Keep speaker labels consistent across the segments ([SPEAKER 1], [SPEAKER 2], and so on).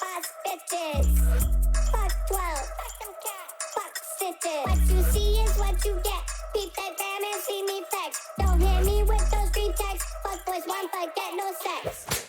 [SPEAKER 1] boss bitches. Fuck 12, fuck stitches. What you see is what you get. Peep that gram and see me flex. Don't hit me with those free texts. Fuck boys want but get no sex.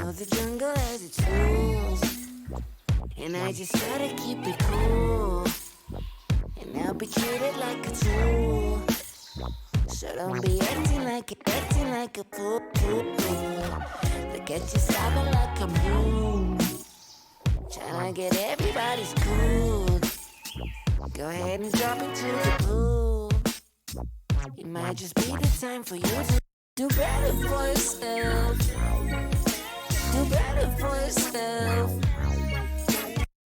[SPEAKER 2] The jungle has its rules, and I just gotta keep it cool, and I'll be treated like a tool. So don't be acting like a fool. Look at you sobbing like a moon. Tryna get everybody's cool. Go ahead and jump into the pool. It might just be the time for you to do better for yourself. Do better for yourself.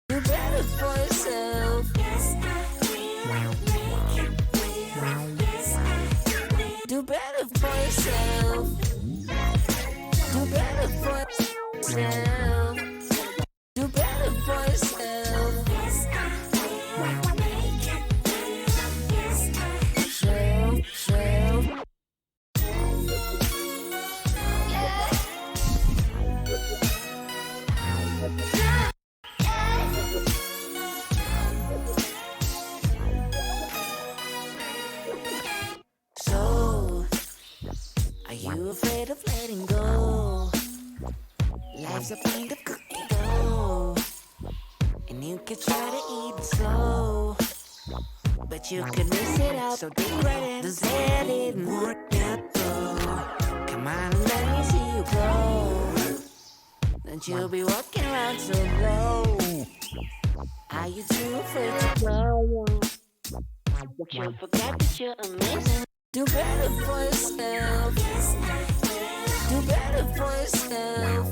[SPEAKER 2] Do better for yourself. Do better for yourself. Do better for yourself. Do better for yourself. Self. So, are you afraid of letting go? Life's a kind of cookie dough, and you can try to eat it slow, but you could miss it out. So dig right in. Does that didn't work out though? Come on and let me see you grow. Don't you be walking around so low. Are you too afraid to grow? But you forgot that you're amazing. Do better for yourself. Do better for yourself.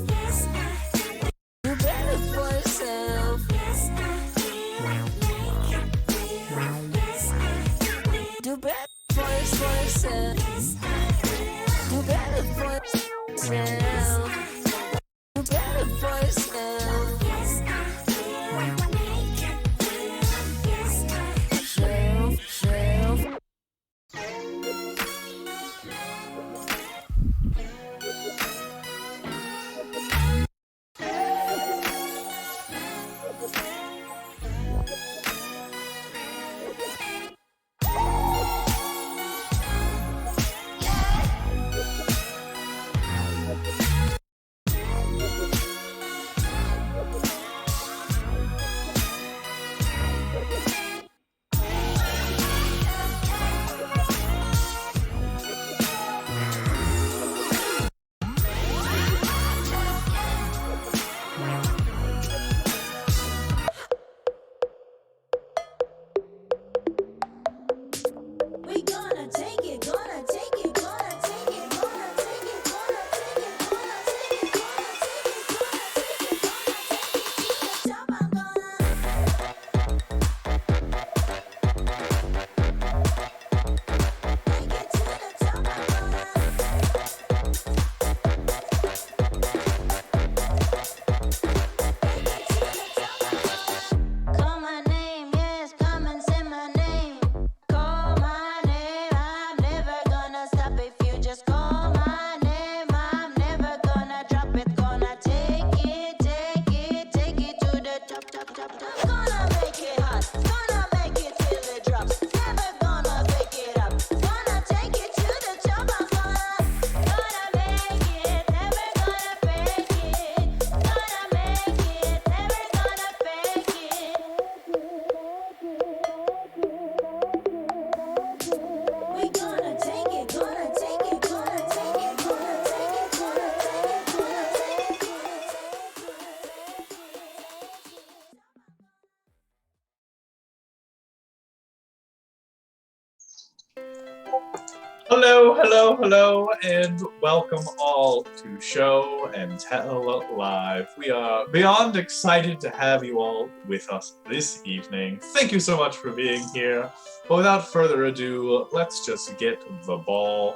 [SPEAKER 2] Do better for yourself. Do better for yourself. Do better for yourself. Do better for yourself. Self.
[SPEAKER 3] We gonna take it, gonna take it, gonna take it, gonna take it, gonna take it, gonna take it, gonna take it, gonna take it, gonna take it to the top. I'm gonna take it to the top. Call my name, yes, come and say my name. Call my name, I'm never gonna stop if you just call my name. I'm never gonna drop it, gonna take it to the top. Gonna make it hot, gonna make it till it drops. Never gonna pick it up, gonna take it to the top. I'm gonna make it, never gonna fake it. Gonna make it, never gonna fake it. We gonna take it, gonna take it, gonna take it, gonna take it, gonna take it, gonna take it.
[SPEAKER 4] Hello, and welcome all to Show and Tell Live. We are beyond excited to have you all with us this evening. Thank you so much for being here. But without further ado, let's just get the ball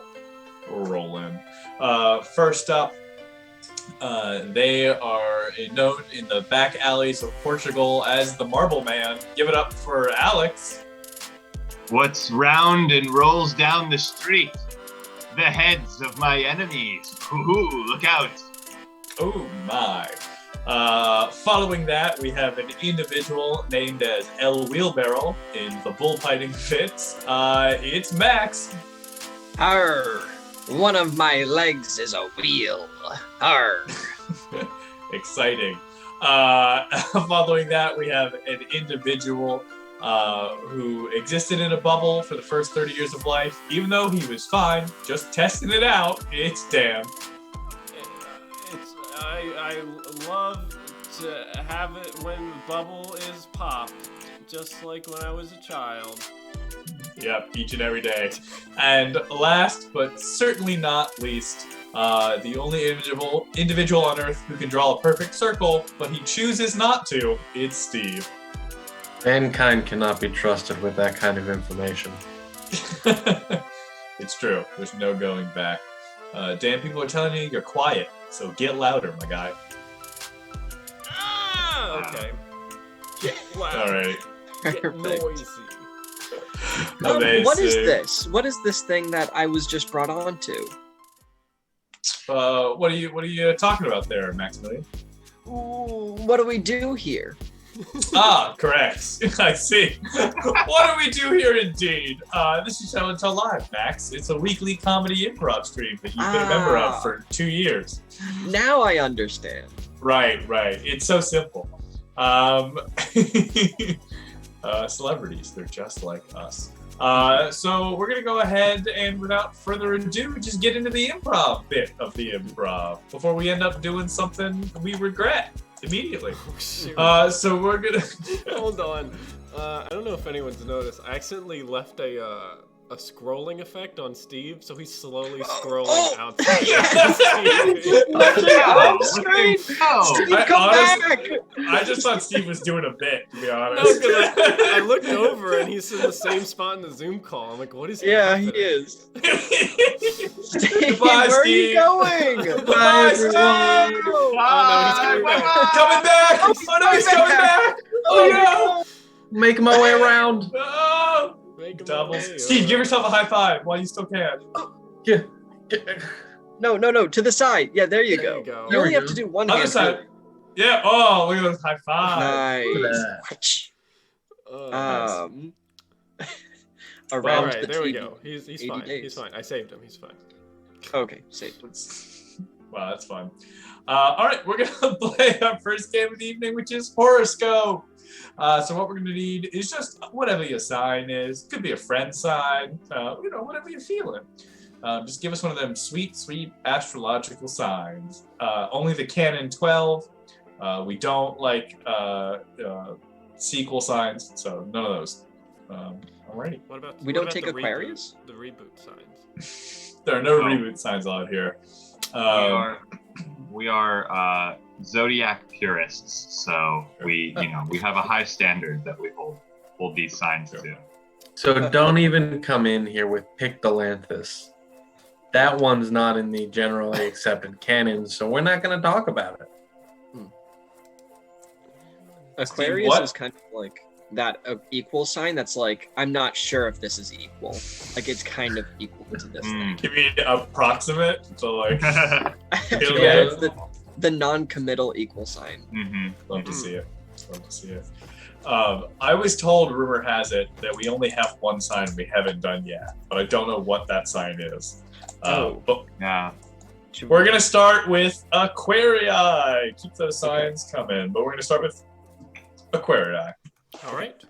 [SPEAKER 4] rolling. First up, they are known in the back alleys of Portugal as the Marble Man. Give it up for Alex.
[SPEAKER 5] What's round and rolls down the street? The heads of my enemies. Ooh, look out.
[SPEAKER 4] Oh my. Following that, we have an individual named as El Wheelbarrow in the bullfighting fits. It's Max.
[SPEAKER 6] Arr! One of my legs is a wheel. Arr!
[SPEAKER 4] Exciting. Following that, we have an individual who existed in a bubble for the first 30 years of life, even though he was fine, just testing it out. It's Dan.
[SPEAKER 7] I love to have it when the bubble is popped, just like when I was a child.
[SPEAKER 4] Yep, each and every day. And last, but certainly not least, the only individual on Earth who can draw a perfect circle, but he chooses not to, it's Steve.
[SPEAKER 8] Mankind cannot be trusted with that kind of information.
[SPEAKER 4] It's true. There's no going back. Dan, people are telling you you're quiet, so get louder, my guy.
[SPEAKER 7] Okay. Wow.
[SPEAKER 4] All right.
[SPEAKER 7] Get noisy.
[SPEAKER 6] What is this? What is this thing that I was just brought on to?
[SPEAKER 4] What are you talking about there, Maximilian?
[SPEAKER 6] Ooh, what do we do here?
[SPEAKER 4] Ah, correct. I see. What do we do here indeed? This is Tell and Tell Live, Max. It's a weekly comedy improv stream that you've been a member of for 2 years.
[SPEAKER 6] Now I understand.
[SPEAKER 4] Right. It's so simple. Celebrities, they're just like us. So we're gonna go ahead and without further ado, just get into the improv bit of the improv before we end up doing something we regret immediately. So we're gonna
[SPEAKER 7] Hold on. I don't know if anyone's noticed. I accidentally left a scrolling effect on Steve, so he's slowly scrolling outside.
[SPEAKER 4] I just thought Steve was doing a bit, to be
[SPEAKER 7] No,
[SPEAKER 4] honest.
[SPEAKER 7] I looked over and he's in the same spot in the Zoom call. I'm like, what is he?
[SPEAKER 6] Yeah, he is. Steve,
[SPEAKER 4] Goodbye,
[SPEAKER 6] where
[SPEAKER 4] Steve.
[SPEAKER 6] are you going?
[SPEAKER 4] Goodbye, Steve.
[SPEAKER 7] Oh no, he's coming back.
[SPEAKER 4] Coming back! Oh no, he's coming back! Oh
[SPEAKER 8] Making my way around.
[SPEAKER 4] no! Oh!
[SPEAKER 7] Make him
[SPEAKER 4] Doubles.
[SPEAKER 7] away.
[SPEAKER 4] Steve, give yourself a high five while you still can.
[SPEAKER 6] No, to the side. Yeah, there you
[SPEAKER 7] There
[SPEAKER 6] go.
[SPEAKER 7] you go.
[SPEAKER 6] You only
[SPEAKER 8] There
[SPEAKER 6] have
[SPEAKER 8] we
[SPEAKER 6] to do one
[SPEAKER 4] Other
[SPEAKER 6] hand.
[SPEAKER 4] side. Yeah. Oh, look at those high five.
[SPEAKER 6] Nice.
[SPEAKER 7] Nice.
[SPEAKER 6] Around
[SPEAKER 7] All right,
[SPEAKER 6] the
[SPEAKER 7] there we
[SPEAKER 6] TV.
[SPEAKER 7] go. He's
[SPEAKER 6] 80
[SPEAKER 7] fine.
[SPEAKER 6] days.
[SPEAKER 7] He's fine. I saved him. He's fine.
[SPEAKER 6] Okay, safe.
[SPEAKER 4] Wow, that's fun. All right, we're gonna play our first game of the evening, which is horoscope. So what we're gonna need is just whatever your sign is. Could be a friend sign. Whatever you're feeling. Just give us one of them sweet astrological signs. Only the canon 12. We don't like sequel signs, so none of those. Alrighty.
[SPEAKER 7] What about
[SPEAKER 6] We
[SPEAKER 7] what
[SPEAKER 6] don't
[SPEAKER 7] about
[SPEAKER 6] take
[SPEAKER 7] the
[SPEAKER 6] Aquarius?
[SPEAKER 7] Reboot, the reboot signs.
[SPEAKER 4] There are no
[SPEAKER 5] Oh.
[SPEAKER 4] reboot signs on here.
[SPEAKER 5] We are zodiac purists, so we have a high standard that we hold these signs to.
[SPEAKER 8] So don't even come in here with Pictolanthus. That one's not in the generally accepted canon, so we're not going to talk about it.
[SPEAKER 6] Aquarius
[SPEAKER 4] what?
[SPEAKER 6] is kind of like that equal sign that's like, I'm not sure if this is equal. Like, it's kind of equal to this thing.
[SPEAKER 4] Give me approximate. So like,
[SPEAKER 6] Yeah,
[SPEAKER 4] Okay.
[SPEAKER 6] it's the non-committal equal sign.
[SPEAKER 4] love to see it. Love to see it. I was told, rumor has it, that we only have one sign we haven't done yet, but I don't know what that sign is. But
[SPEAKER 5] Yeah.
[SPEAKER 4] we're gonna start with Aquarii. Keep those signs coming, but we're gonna start with Aquarii.
[SPEAKER 7] All right.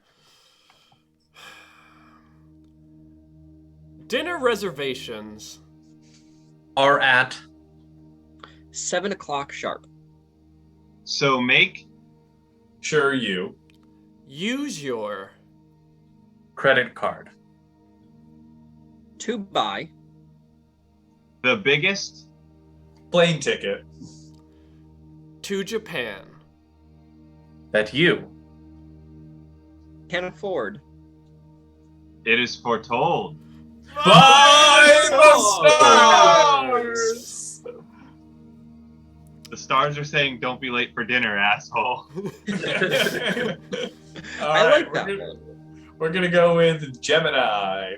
[SPEAKER 7] Dinner reservations.
[SPEAKER 8] Are at
[SPEAKER 6] 7 o'clock sharp.
[SPEAKER 5] So make
[SPEAKER 4] Sure, you.
[SPEAKER 7] Use your
[SPEAKER 8] credit card.
[SPEAKER 6] To buy
[SPEAKER 5] the biggest
[SPEAKER 4] Plane ticket.
[SPEAKER 7] to Japan.
[SPEAKER 8] That you
[SPEAKER 6] can afford.
[SPEAKER 5] it is foretold.
[SPEAKER 4] By the stars!
[SPEAKER 5] The stars are saying, "Don't be late for dinner, asshole."
[SPEAKER 6] I like that one.
[SPEAKER 4] We're gonna go with Gemini.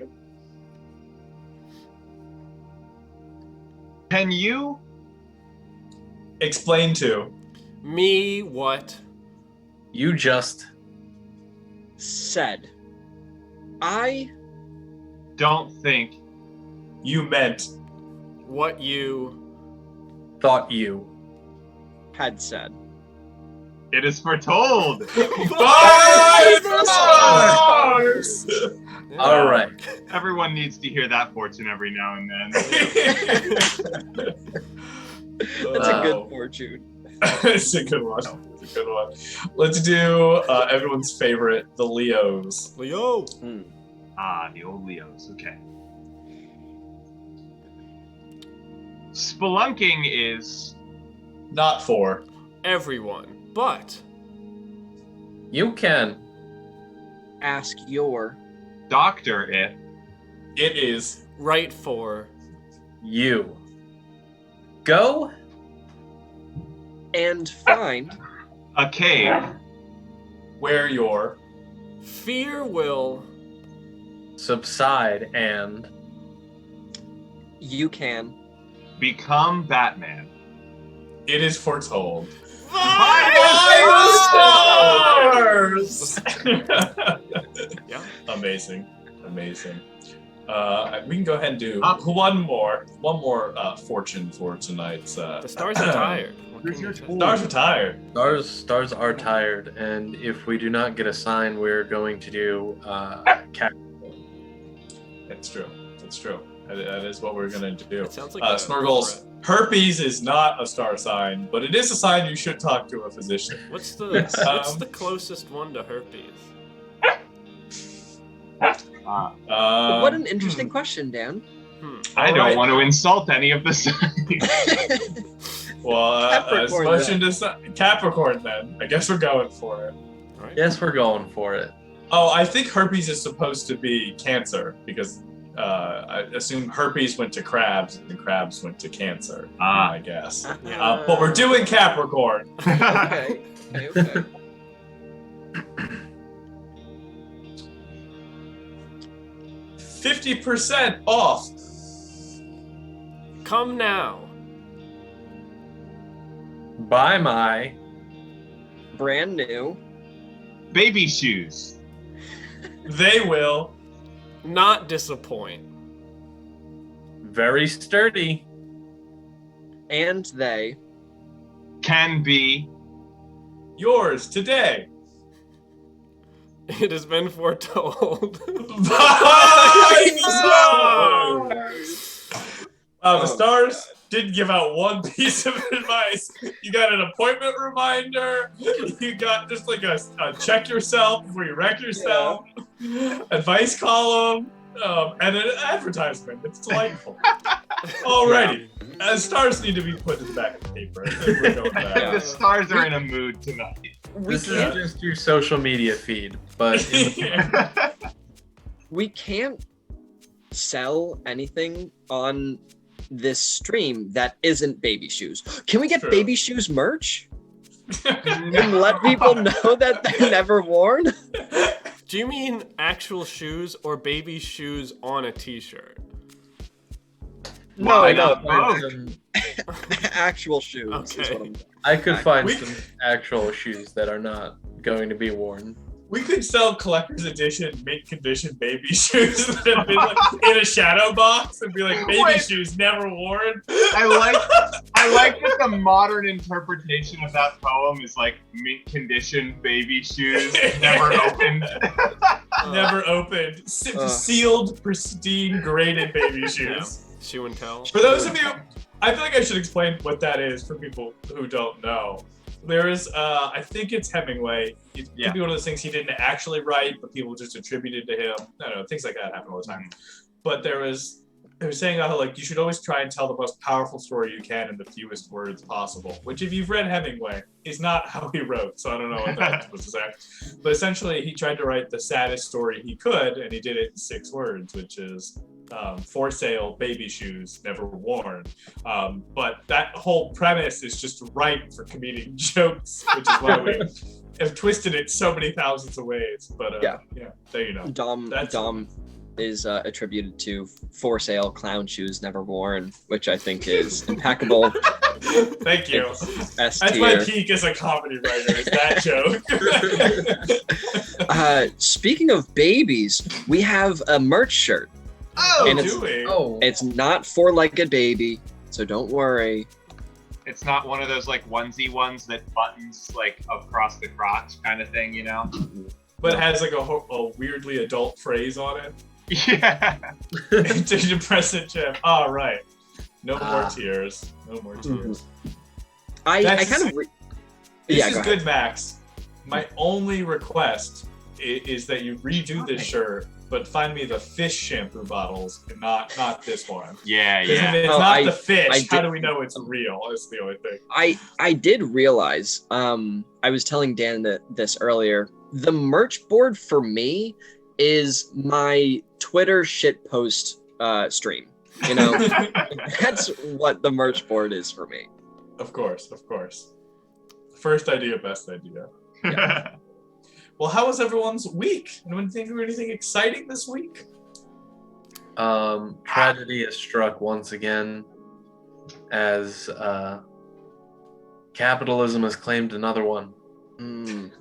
[SPEAKER 5] Can you
[SPEAKER 4] Explain to.
[SPEAKER 7] Me what?
[SPEAKER 8] you just
[SPEAKER 6] Said. I
[SPEAKER 5] don't think
[SPEAKER 4] You meant.
[SPEAKER 7] What you
[SPEAKER 8] thought you
[SPEAKER 6] had said.
[SPEAKER 5] It is foretold.
[SPEAKER 4] 5 stars!
[SPEAKER 8] All right.
[SPEAKER 5] Everyone needs to hear that fortune every now and then.
[SPEAKER 6] That's a good fortune.
[SPEAKER 4] It's a good one. It's a good one. Let's do everyone's favorite, the Leos.
[SPEAKER 7] Leo.
[SPEAKER 5] Ah, the old Leos. Okay. Spelunking is
[SPEAKER 4] Not 4.
[SPEAKER 7] Everyone, but
[SPEAKER 8] You can.
[SPEAKER 6] Ask your.
[SPEAKER 5] doctor if
[SPEAKER 4] It is
[SPEAKER 7] right for
[SPEAKER 8] You. Go.
[SPEAKER 6] And find.
[SPEAKER 5] a cave
[SPEAKER 4] where your
[SPEAKER 7] fear will
[SPEAKER 8] Subside and
[SPEAKER 6] You can.
[SPEAKER 5] become Batman.
[SPEAKER 4] it is foretold.
[SPEAKER 7] 5
[SPEAKER 4] stars!
[SPEAKER 7] Yeah.
[SPEAKER 4] Amazing. Amazing. We can go ahead and do
[SPEAKER 5] Up.
[SPEAKER 4] one more fortune for tonight's.
[SPEAKER 7] The stars are tired. What
[SPEAKER 5] Where's
[SPEAKER 7] can
[SPEAKER 5] your
[SPEAKER 7] you do?
[SPEAKER 5] tool?
[SPEAKER 4] Stars are tired.
[SPEAKER 8] stars are tired, and if we do not get a sign, we're going to do cat.
[SPEAKER 4] It's true. It's true. That is what we're gonna do.
[SPEAKER 7] It sounds like a
[SPEAKER 4] Snorgles.
[SPEAKER 7] threat.
[SPEAKER 4] Herpes is not a star sign, but it is a sign you should talk to a physician.
[SPEAKER 7] What's the closest one to herpes?
[SPEAKER 6] What an interesting question, Dan.
[SPEAKER 5] I don't
[SPEAKER 4] Alright.
[SPEAKER 5] want to insult any of the signs.
[SPEAKER 4] Well,
[SPEAKER 6] Capricorn,
[SPEAKER 4] as much into Capricorn, then I guess we're going for it.
[SPEAKER 7] Right?
[SPEAKER 8] Yes, we're going for it.
[SPEAKER 4] Oh, I think herpes is supposed to be Cancer because I assume herpes went to crabs and crabs went to Cancer. I guess.
[SPEAKER 7] Yeah.
[SPEAKER 4] But we're doing Capricorn.
[SPEAKER 6] Okay. Okay.
[SPEAKER 4] 50% off.
[SPEAKER 7] Come now.
[SPEAKER 8] Buy my
[SPEAKER 6] Brand new.
[SPEAKER 5] Baby shoes.
[SPEAKER 4] They will.
[SPEAKER 7] Not disappoint.
[SPEAKER 8] very sturdy.
[SPEAKER 6] And they.
[SPEAKER 5] Can be.
[SPEAKER 4] Yours today.
[SPEAKER 7] It has been foretold.
[SPEAKER 4] 5 stars! Wow, the stars did give out one piece of advice. You got an appointment reminder. You got just like a check yourself before you wreck yourself. Advice column. And an advertisement. It's delightful. Alrighty. Stars need to be put in the back of the paper. I think we're going with that.
[SPEAKER 5] The stars are in a mood tonight.
[SPEAKER 8] This is just your social media feed, but
[SPEAKER 6] We can't sell anything on this stream that isn't baby shoes. Can we get
[SPEAKER 4] True.
[SPEAKER 6] baby shoes merch? And let people know that they're never worn?
[SPEAKER 7] Do you mean actual shoes or baby shoes on a t-shirt?
[SPEAKER 6] No,
[SPEAKER 5] Why
[SPEAKER 6] no.
[SPEAKER 5] not both?
[SPEAKER 6] Actual shoes. Is
[SPEAKER 7] Okay.
[SPEAKER 6] what I'm...
[SPEAKER 8] I could find
[SPEAKER 4] We-
[SPEAKER 8] some actual shoes that are not going to be worn.
[SPEAKER 4] We could sell collector's edition mint condition baby shoes that have been like in a shadow box and be like baby
[SPEAKER 5] Wait.
[SPEAKER 4] shoes never worn.
[SPEAKER 5] I like that the modern interpretation of that poem is like mint condition baby shoes never opened.
[SPEAKER 4] Never opened. Sealed, pristine, graded baby shoes.
[SPEAKER 7] Shoe and tell.
[SPEAKER 4] For those of you, I feel like I should explain what that is for people who don't know. There is, I think it's Hemingway. It could be one of those things he didn't actually write, but people just attributed to him. I don't know, things like that happen all the time. But they were saying how like you should always try and tell the most powerful story you can in the fewest words possible. Which, if you've read Hemingway, is not how he wrote. So I don't know what that's supposed to say. But essentially, he tried to write the saddest story he could, and he did it in 6 words, which is for sale, baby shoes, never worn. But that whole premise is just ripe for comedic jokes, which is why we have twisted it so many thousands of ways. But yeah, there you know.
[SPEAKER 6] Dom is attributed to for sale clown shoes never worn, which I think is impeccable.
[SPEAKER 4] Thank you.
[SPEAKER 6] S
[SPEAKER 4] That's my
[SPEAKER 6] tier.
[SPEAKER 4] peak as a comedy writer, is that joke.
[SPEAKER 6] Speaking of babies, we have a merch shirt.
[SPEAKER 5] Oh,
[SPEAKER 6] And it's-
[SPEAKER 4] doing?
[SPEAKER 8] Oh,
[SPEAKER 6] It's not four-legged baby, so don't worry.
[SPEAKER 5] It's not one of those like onesie ones that buttons like across the crotch kind of thing, you know?
[SPEAKER 4] But it has like a weirdly adult phrase on it.
[SPEAKER 5] Yeah.
[SPEAKER 4] Antidepressant gem. All right. No more tears. No more tears.
[SPEAKER 6] I
[SPEAKER 4] That's-
[SPEAKER 6] kind of.
[SPEAKER 4] This
[SPEAKER 6] Yeah,
[SPEAKER 4] is
[SPEAKER 6] go
[SPEAKER 4] good, Max. My only request is that you redo this shirt, but find me the fish shampoo bottles and not this one.
[SPEAKER 5] Yeah,
[SPEAKER 4] Because
[SPEAKER 5] yeah.
[SPEAKER 4] if it's
[SPEAKER 6] Oh,
[SPEAKER 4] not
[SPEAKER 6] I-
[SPEAKER 4] the fish,
[SPEAKER 6] I
[SPEAKER 4] how
[SPEAKER 6] did-
[SPEAKER 4] do we know it's real? That's the only thing.
[SPEAKER 6] I did realize. I was telling Dan this earlier. The merch board for me is my Twitter shitpost stream. You know, that's what the merch board is for me.
[SPEAKER 4] Of course, of course. First idea, best idea. Well, how was everyone's week? Anyone think of anything exciting this week?
[SPEAKER 8] Tragedy has struck once again as capitalism has claimed another one.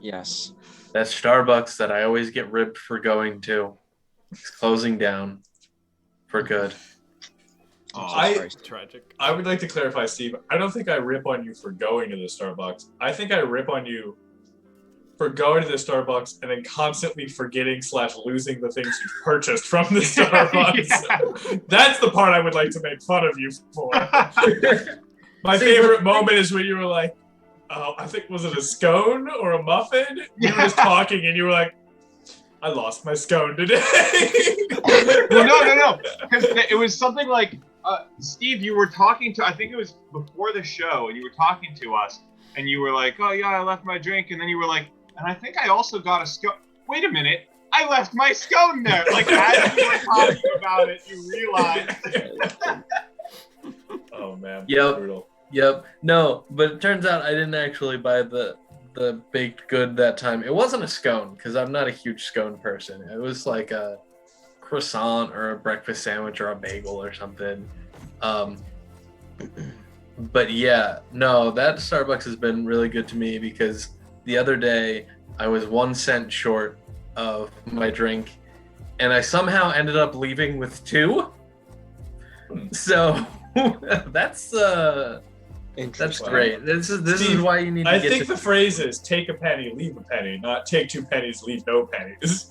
[SPEAKER 6] Yes.
[SPEAKER 8] That Starbucks that I always get ribbed for going to is closing down for good.
[SPEAKER 7] Tragic.
[SPEAKER 4] I would like to clarify, Steve. I don't think I rip on you for going to the Starbucks. I think I rip on you for going to the Starbucks and then constantly forgetting / losing the things you purchased from the Starbucks. That's the part I would like to make fun of you for. My favorite moment is when you were like, oh, I think, was it a scone or a muffin? You were just talking and you were like, I lost my scone today.
[SPEAKER 5] Well, no. Because it was something like, Steve, you were talking to, I think it was before the show, and you were talking to us, and you were like, oh yeah, I left my drink, and then you were like, and I think I also got a scone. Wait a minute, I left my scone there. Like, as you were talking about it, you realized.
[SPEAKER 4] Oh man,
[SPEAKER 8] Yep.
[SPEAKER 4] brutal.
[SPEAKER 8] Yep. No, but it turns out I didn't actually buy the baked good that time. It wasn't a scone because I'm not a huge scone person. It was like a croissant or a breakfast sandwich or a bagel or something. But yeah, no, that Starbucks has been really good to me because the other day I was 1 cent short of my drink and I somehow ended up leaving with 2. So that's great. This is
[SPEAKER 4] Steve,
[SPEAKER 8] why you need to
[SPEAKER 4] I
[SPEAKER 8] get
[SPEAKER 4] think
[SPEAKER 8] to
[SPEAKER 4] the phrase is take a penny, leave a penny, not take 2 pennies, leave no pennies.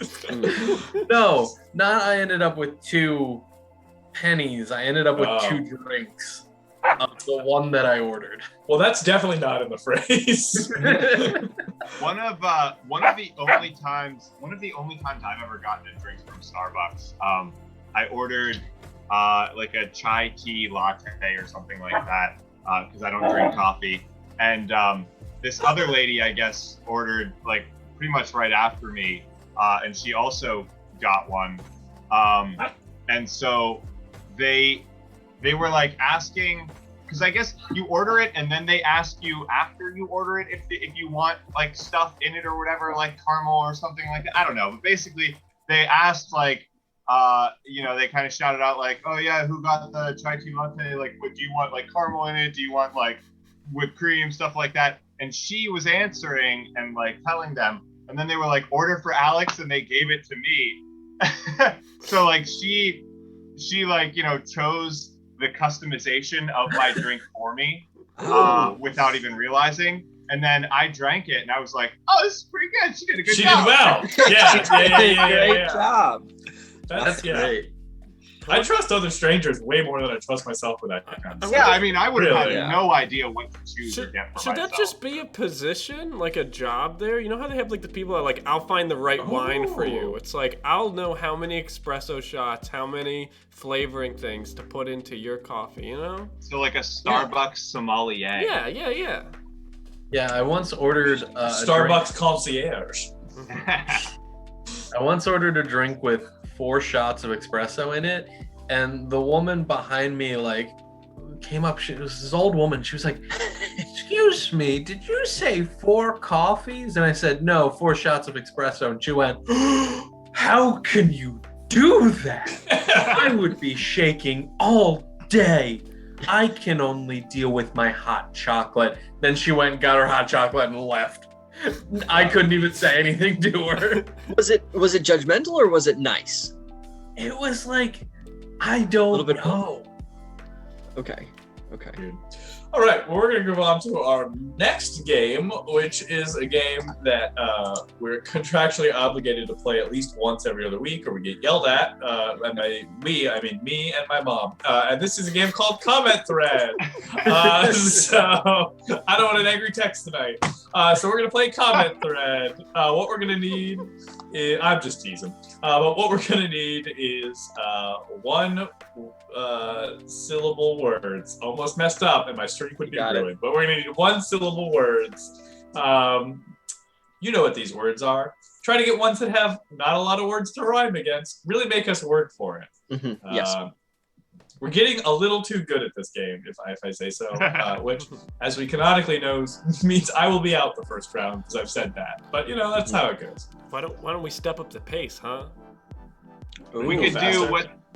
[SPEAKER 8] No, not I ended up with 2 pennies. I ended up with
[SPEAKER 4] Oh.
[SPEAKER 8] 2 drinks of the one that I ordered.
[SPEAKER 4] Well, that's definitely not in the phrase.
[SPEAKER 5] One of the only times I've ever gotten a drink from Starbucks, I ordered like a chai tea latte or something like that because I don't drink coffee, and this other lady I guess ordered like pretty much right after me, and she also got one, and so they were like asking. Because I guess you order it and then they ask you after you order it if you want like stuff in it or whatever, like caramel or something like that. I don't know. But basically they asked like, they kind of shouted out like, oh yeah, who got the chai tea latte? Like, what do you want, like caramel in it? Do you want like whipped cream, stuff like that? And she was answering and like telling them. And then they were like, order for Alex, and they gave it to me. So like she like, chose the customization of my drink for me without even realizing, and then I drank it and I was like, oh, this is pretty good. She did a good
[SPEAKER 4] She
[SPEAKER 5] job.
[SPEAKER 4] did well. Yeah.
[SPEAKER 6] Great job.
[SPEAKER 8] That's great.
[SPEAKER 4] I trust other strangers way more than I trust myself with that kind of stuff.
[SPEAKER 5] Yeah, I mean, I would have
[SPEAKER 4] Really?
[SPEAKER 5] had no idea what to choose or
[SPEAKER 7] Should,
[SPEAKER 5] get for
[SPEAKER 7] should
[SPEAKER 5] myself.
[SPEAKER 7] that just be a position, like a job there? You know how they have like the people that like, I'll find the right wine for you. It's like, I'll know how many espresso shots, how many flavoring things to put into your coffee, you know?
[SPEAKER 5] So like a Starbucks sommelier.
[SPEAKER 7] Yeah.
[SPEAKER 8] Yeah, I once ordered a
[SPEAKER 4] Starbucks concierge.
[SPEAKER 8] I once ordered a drink with 4 shots of espresso in it, and the woman behind me like came up. She was this old woman. She was like, "Excuse me, did you say 4 coffees?" And I said, "No, 4 shots of espresso." And she went, "How can you do that? I would be shaking all day. I can only deal with my hot chocolate." Then she went and got her hot chocolate and left. I couldn't even say anything to her.
[SPEAKER 6] Was it judgmental or was it nice?
[SPEAKER 8] It was like, I don't
[SPEAKER 6] Little bit
[SPEAKER 8] know.
[SPEAKER 6] Okay.
[SPEAKER 4] Dude. All right, well, we're going to move on to our next game, which is a game that we're contractually obligated to play at least once every other week, or we get yelled at. And by we, I mean me and my mom. And this is a game called Comment Thread. So I don't want an angry text tonight. So we're going to play Comment Thread. What we're going to need is, I'm just teasing. But what we're going to need is one syllable words. Almost messed up, and my streak would be ruined. But we're gonna need one syllable words. You know what these words are. Try to get ones that have not a lot of words to rhyme against. Really make us work for it.
[SPEAKER 6] Mm-hmm. Yes.
[SPEAKER 4] We're getting a little too good at this game, if I say so. Which, as we canonically know, means I will be out the first round because I've said that. But you know that's how it goes.
[SPEAKER 7] Why don't we step up the pace, huh?
[SPEAKER 5] We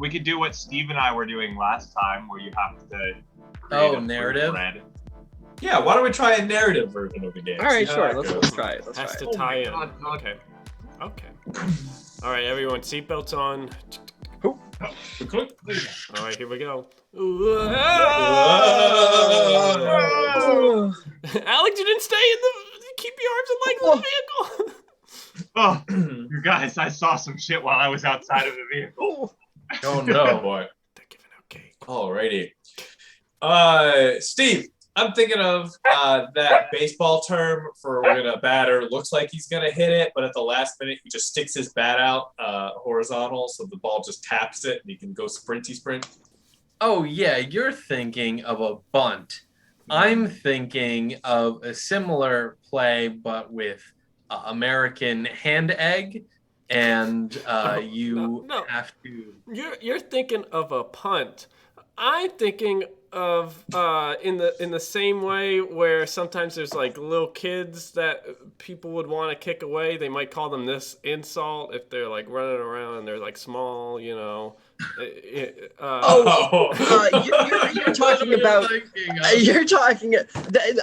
[SPEAKER 5] could do what Steve and I were doing last time, where you have to
[SPEAKER 8] Oh,
[SPEAKER 5] create a
[SPEAKER 8] narrative?
[SPEAKER 5] thread.
[SPEAKER 4] Yeah, why don't we try a narrative version of the game?
[SPEAKER 6] All right,
[SPEAKER 4] See how
[SPEAKER 6] sure.
[SPEAKER 4] that
[SPEAKER 6] Let's
[SPEAKER 4] goes.
[SPEAKER 6] try it. Let's
[SPEAKER 7] Has
[SPEAKER 6] try
[SPEAKER 7] to
[SPEAKER 6] it.
[SPEAKER 7] tie in.
[SPEAKER 5] God.
[SPEAKER 7] Okay. All right, everyone, seatbelts on. All right, here we go. Alex, you didn't stay in the. Keep your arms and legs in the vehicle.
[SPEAKER 5] Oh, you guys, I saw some shit while I was outside of the vehicle.
[SPEAKER 8] Oh no.
[SPEAKER 4] boy.
[SPEAKER 7] They're giving out cake.
[SPEAKER 4] Alrighty. Steve, I'm thinking of that baseball term for when a batter looks like he's gonna hit it, but at the last minute he just sticks his bat out horizontal, so the ball just taps it and he can go sprinty sprint.
[SPEAKER 8] Oh yeah, you're thinking of a bunt. I'm thinking of a similar play, but with American hand egg, and you
[SPEAKER 7] no.
[SPEAKER 8] have to.
[SPEAKER 7] You're thinking of a punt. I'm thinking of in the same way where sometimes there's like little kids that people would want to kick away. They might call them this insult if they're like running around and they're like small, you know.
[SPEAKER 6] You're talking about. You're talking.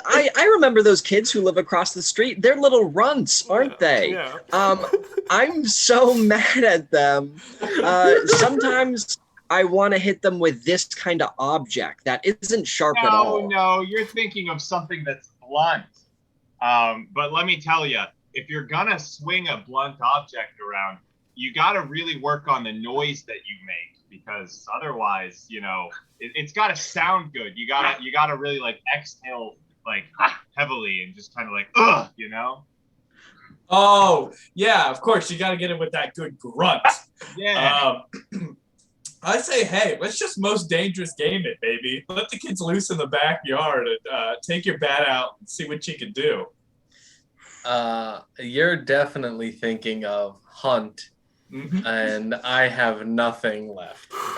[SPEAKER 6] I remember those kids who live across the street. They're little runts, aren't they?
[SPEAKER 7] Yeah.
[SPEAKER 6] I'm so mad at them. Sometimes I want to hit them with this kind of object that isn't sharp at all.
[SPEAKER 5] No, you're thinking of something that's blunt. But let me tell you, if you're gonna swing a blunt object around, you gotta really work on the noise that you make, because otherwise, you know, it's gotta sound good. You gotta really like exhale like heavily and just kind of like you know.
[SPEAKER 4] Oh yeah, of course you got to get it with that good grunt.
[SPEAKER 5] Yeah.
[SPEAKER 4] I say, hey, let's just most dangerous game it, baby. Let the kids loose in the backyard and take your bat out and see what you can do.
[SPEAKER 8] You're definitely thinking of hunt, and I have nothing left.
[SPEAKER 7] All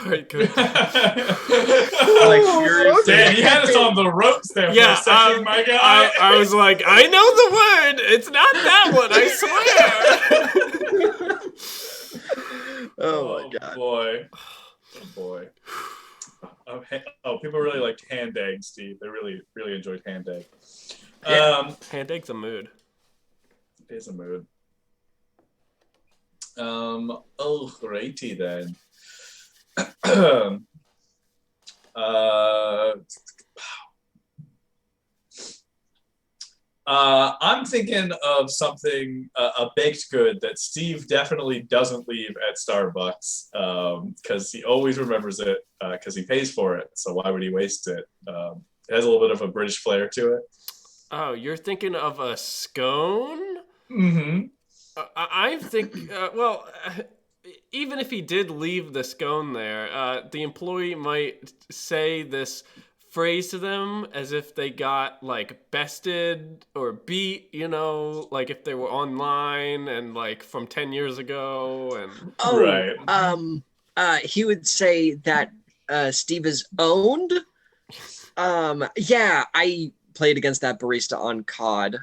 [SPEAKER 7] right, good.
[SPEAKER 8] Like seriously.
[SPEAKER 4] Dan, you had us on the ropes there for a second, my guy.
[SPEAKER 7] I was like, I know the word. It's not that one, I swear.
[SPEAKER 6] Oh my god.
[SPEAKER 4] Boy. Oh boy. Oh, people really liked hand egg, Steve. They really, really enjoyed hand egg.
[SPEAKER 7] Hand egg's a mood.
[SPEAKER 4] It is a mood. Alrighty then. I'm thinking of something, a baked good that Steve definitely doesn't leave at Starbucks because he always remembers it because he pays for it. So why would he waste it? It has a little bit of a British flair to it.
[SPEAKER 7] Oh, you're thinking of a scone?
[SPEAKER 4] Mm-hmm.
[SPEAKER 7] I think, even if he did leave the scone there, the employee might say this phrase to them as if they got like bested or beat, you know, like if they were online and like from 10 years ago. And
[SPEAKER 6] he would say that Steve is owned. Yeah, I played against that barista on COD.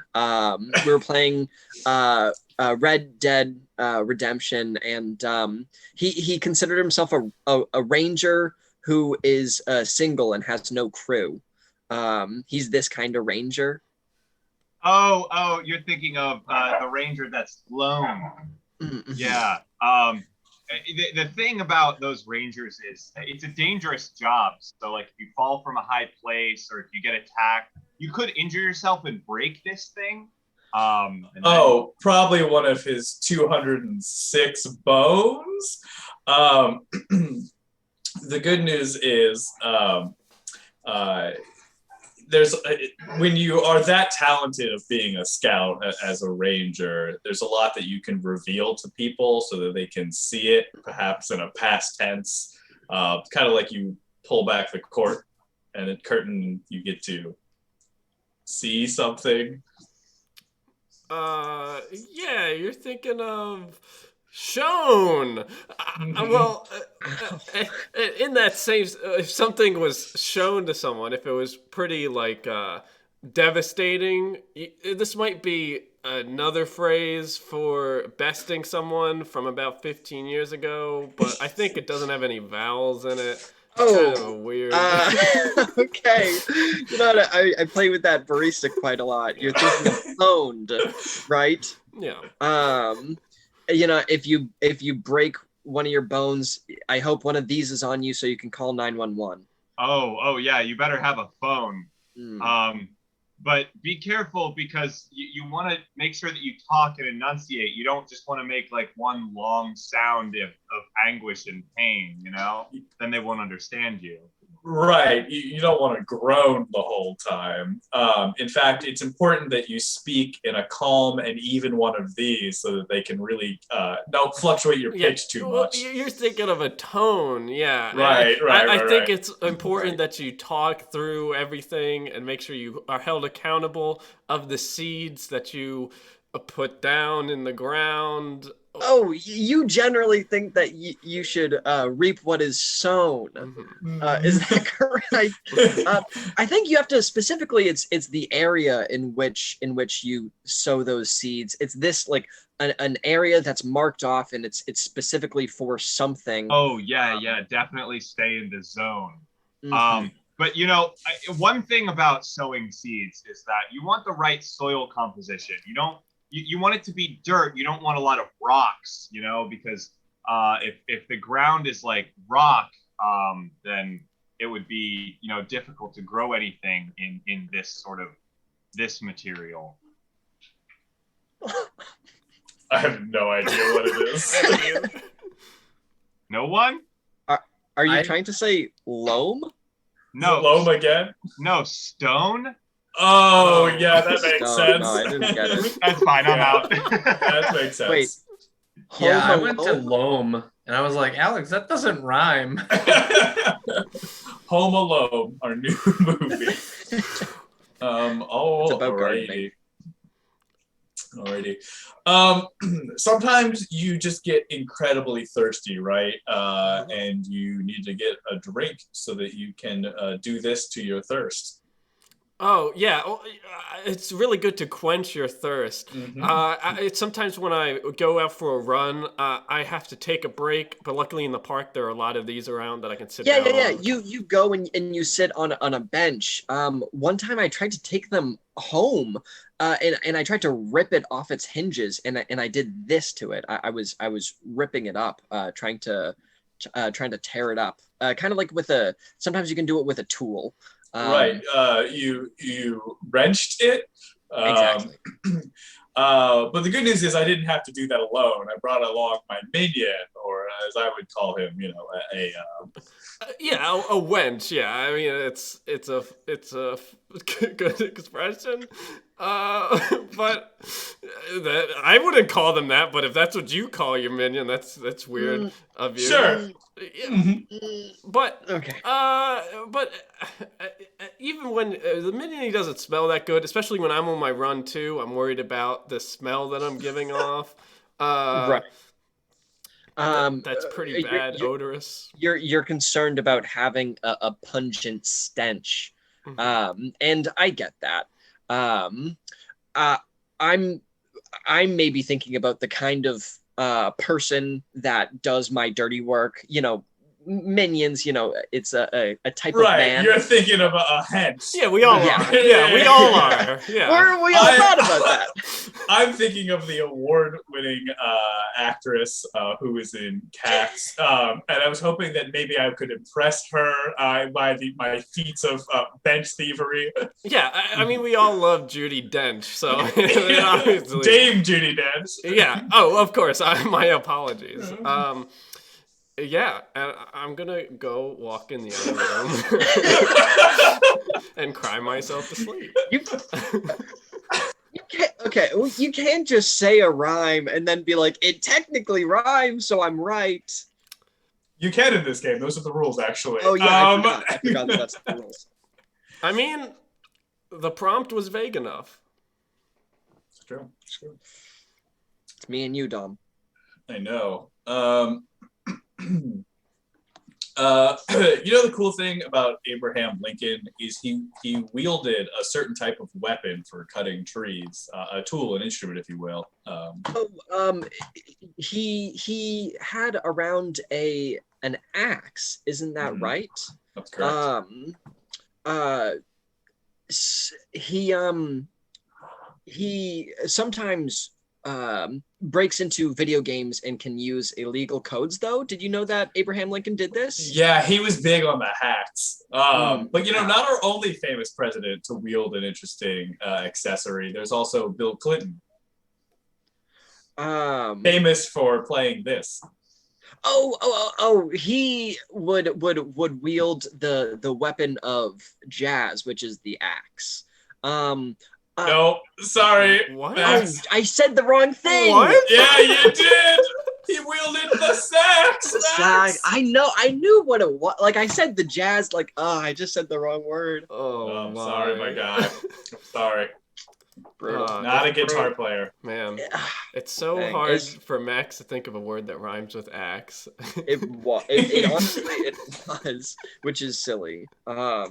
[SPEAKER 6] We were playing Red Dead Redemption, and he considered himself a ranger who is single and has no crew. He's this kind of ranger.
[SPEAKER 5] Oh, you're thinking of the ranger that's lone.
[SPEAKER 6] Mm-hmm.
[SPEAKER 5] Yeah. the thing about those rangers is it's a dangerous job. So like if you fall from a high place or if you get attacked, you could injure yourself and break this thing.
[SPEAKER 4] Probably one of his 206 bones. The good news is there's when you are that talented of being a scout as a ranger, there's a lot that you can reveal to people so that they can see it, perhaps in a past tense, kind of like you pull back the curtain, you get to see something.
[SPEAKER 7] Yeah, you're thinking of shown. Well, in that same, if something was shown to someone, if it was pretty like devastating, this might be another phrase for besting someone from about 15 years ago, but I think it doesn't have any vowels in it. It's kind of a weird.
[SPEAKER 6] Okay. You know what? I play with that barista quite a lot. You're thinking of owned, right?
[SPEAKER 7] Yeah.
[SPEAKER 6] You know, if you break one of your bones, I hope one of these is on you so you can call 911.
[SPEAKER 5] Oh yeah, you better have a phone. But be careful because you want to make sure that you talk and enunciate. You don't just want to make like one long sound of anguish and pain, you know? Then they won't understand you.
[SPEAKER 4] Right. You don't want to groan the whole time. In fact, it's important that you speak in a calm and even one of these so that they can really don't fluctuate your pitch too much.
[SPEAKER 7] You're thinking of a tone, yeah.
[SPEAKER 4] Right.
[SPEAKER 7] I think it's important that you talk through everything and make sure you are held accountable of the seeds that you put down in the ground.
[SPEAKER 6] Oh, you generally think that you should reap what is sown. Is that correct? I think you have to specifically. It's the area in which you sow those seeds. It's this like an area that's marked off, and it's specifically for something.
[SPEAKER 5] Oh yeah, definitely stay in the zone. But you know, one thing about sowing seeds is that you want the right soil composition. You want it to be dirt. You don't want a lot of rocks, you know, because if the ground is like rock, then it would be, you know, difficult to grow anything in this material.
[SPEAKER 4] I have no idea what it is.
[SPEAKER 5] No one?
[SPEAKER 6] Are you trying to say loam?
[SPEAKER 5] No.
[SPEAKER 4] Loam again?
[SPEAKER 5] No, stone?
[SPEAKER 4] Oh, yeah, that makes sense.
[SPEAKER 6] No, I didn't get it.
[SPEAKER 5] That's fine, I'm out.
[SPEAKER 4] That makes sense.
[SPEAKER 6] Wait.
[SPEAKER 8] Yeah, I went to loam, and I was like, Alex, that doesn't rhyme.
[SPEAKER 4] Home Alone, our new movie.
[SPEAKER 6] It's about gardening.
[SPEAKER 4] Alrighty. Sometimes you just get incredibly thirsty, right? And you need to get a drink so that you can do this to your thirst.
[SPEAKER 7] Oh yeah, it's really good to quench your thirst. It's sometimes when I go out for a run, I have to take a break. But luckily in the park there are a lot of these around that I can sit down.
[SPEAKER 6] Yeah. You go and you sit on a bench. One time I tried to take them home, and I tried to rip it off its hinges, and I did this to it. I was ripping it up, trying to tear it up. Kind of like with sometimes you can do it with a tool.
[SPEAKER 4] Right. You wrenched it.
[SPEAKER 6] Exactly.
[SPEAKER 4] But the good news is I didn't have to do that alone. I brought along my minion, or as I would call him, you know,
[SPEAKER 7] a wench. Yeah, I mean it's a good expression. But that I wouldn't call them that. But if that's what you call your minion, that's weird of you.
[SPEAKER 4] Sure.
[SPEAKER 7] But
[SPEAKER 6] okay.
[SPEAKER 7] But even when the minion, he doesn't smell that good, especially when I'm on my run too. I'm worried about the smell that I'm giving off.
[SPEAKER 6] Right.
[SPEAKER 7] That's pretty bad, odorous.
[SPEAKER 6] You're concerned about having a pungent stench, and I get that. I'm maybe thinking about the kind of person that does my dirty work. You know, minions, it's a type of
[SPEAKER 4] Right,
[SPEAKER 6] man.
[SPEAKER 4] you're thinking of a hench.
[SPEAKER 7] Yeah, we all
[SPEAKER 6] Yeah.
[SPEAKER 7] are. Yeah, we all are. Yeah.
[SPEAKER 6] We all thought about that.
[SPEAKER 4] I'm thinking of the award-winning actress who was in Cats, and I was hoping that maybe I could impress her by my feats of bench thievery.
[SPEAKER 7] Yeah, I mean, we all love Judi Dench, so obviously.
[SPEAKER 4] Dame Judi Dench.
[SPEAKER 7] Yeah. Oh, of course. My apologies. Yeah, and I'm gonna go walk in the other room and cry myself to sleep.
[SPEAKER 6] You can't just say a rhyme and then be like, it technically rhymes, so I'm right.
[SPEAKER 4] You can in this game. Those are the rules, actually.
[SPEAKER 6] Oh yeah, I forgot that that's the rules.
[SPEAKER 7] I mean, the prompt was vague enough.
[SPEAKER 4] It's true. It's true.
[SPEAKER 6] It's me and you, Dom.
[SPEAKER 4] I know. The cool thing about Abraham Lincoln is he wielded a certain type of weapon for cutting trees, a tool, an instrument, if you will.
[SPEAKER 6] He had around an axe, isn't that right?
[SPEAKER 4] That's correct.
[SPEAKER 6] He sometimes breaks into video games and can use illegal codes, though. Did you know that Abraham Lincoln did this?
[SPEAKER 4] Yeah, he was big on the hacks. But not our only famous president to wield an interesting accessory. There's also Bill Clinton, famous for playing this.
[SPEAKER 6] He would wield the weapon of jazz, which is the axe.
[SPEAKER 4] No, sorry.
[SPEAKER 7] What?
[SPEAKER 4] Max.
[SPEAKER 6] I said the wrong thing.
[SPEAKER 7] What?
[SPEAKER 4] Yeah, you did. He wielded the sax. Max.
[SPEAKER 6] I knew what it was. Like I said the jazz. I just said the wrong word.
[SPEAKER 7] Oh,
[SPEAKER 4] I'm sorry, my guy. I'm sorry.
[SPEAKER 6] Brutal.
[SPEAKER 4] Not a guitar player.
[SPEAKER 7] Man, it's so
[SPEAKER 6] Dang,
[SPEAKER 7] hard
[SPEAKER 6] it's-
[SPEAKER 7] for Max to think of a word that rhymes with axe.
[SPEAKER 6] It honestly it was, which is silly. Yeah.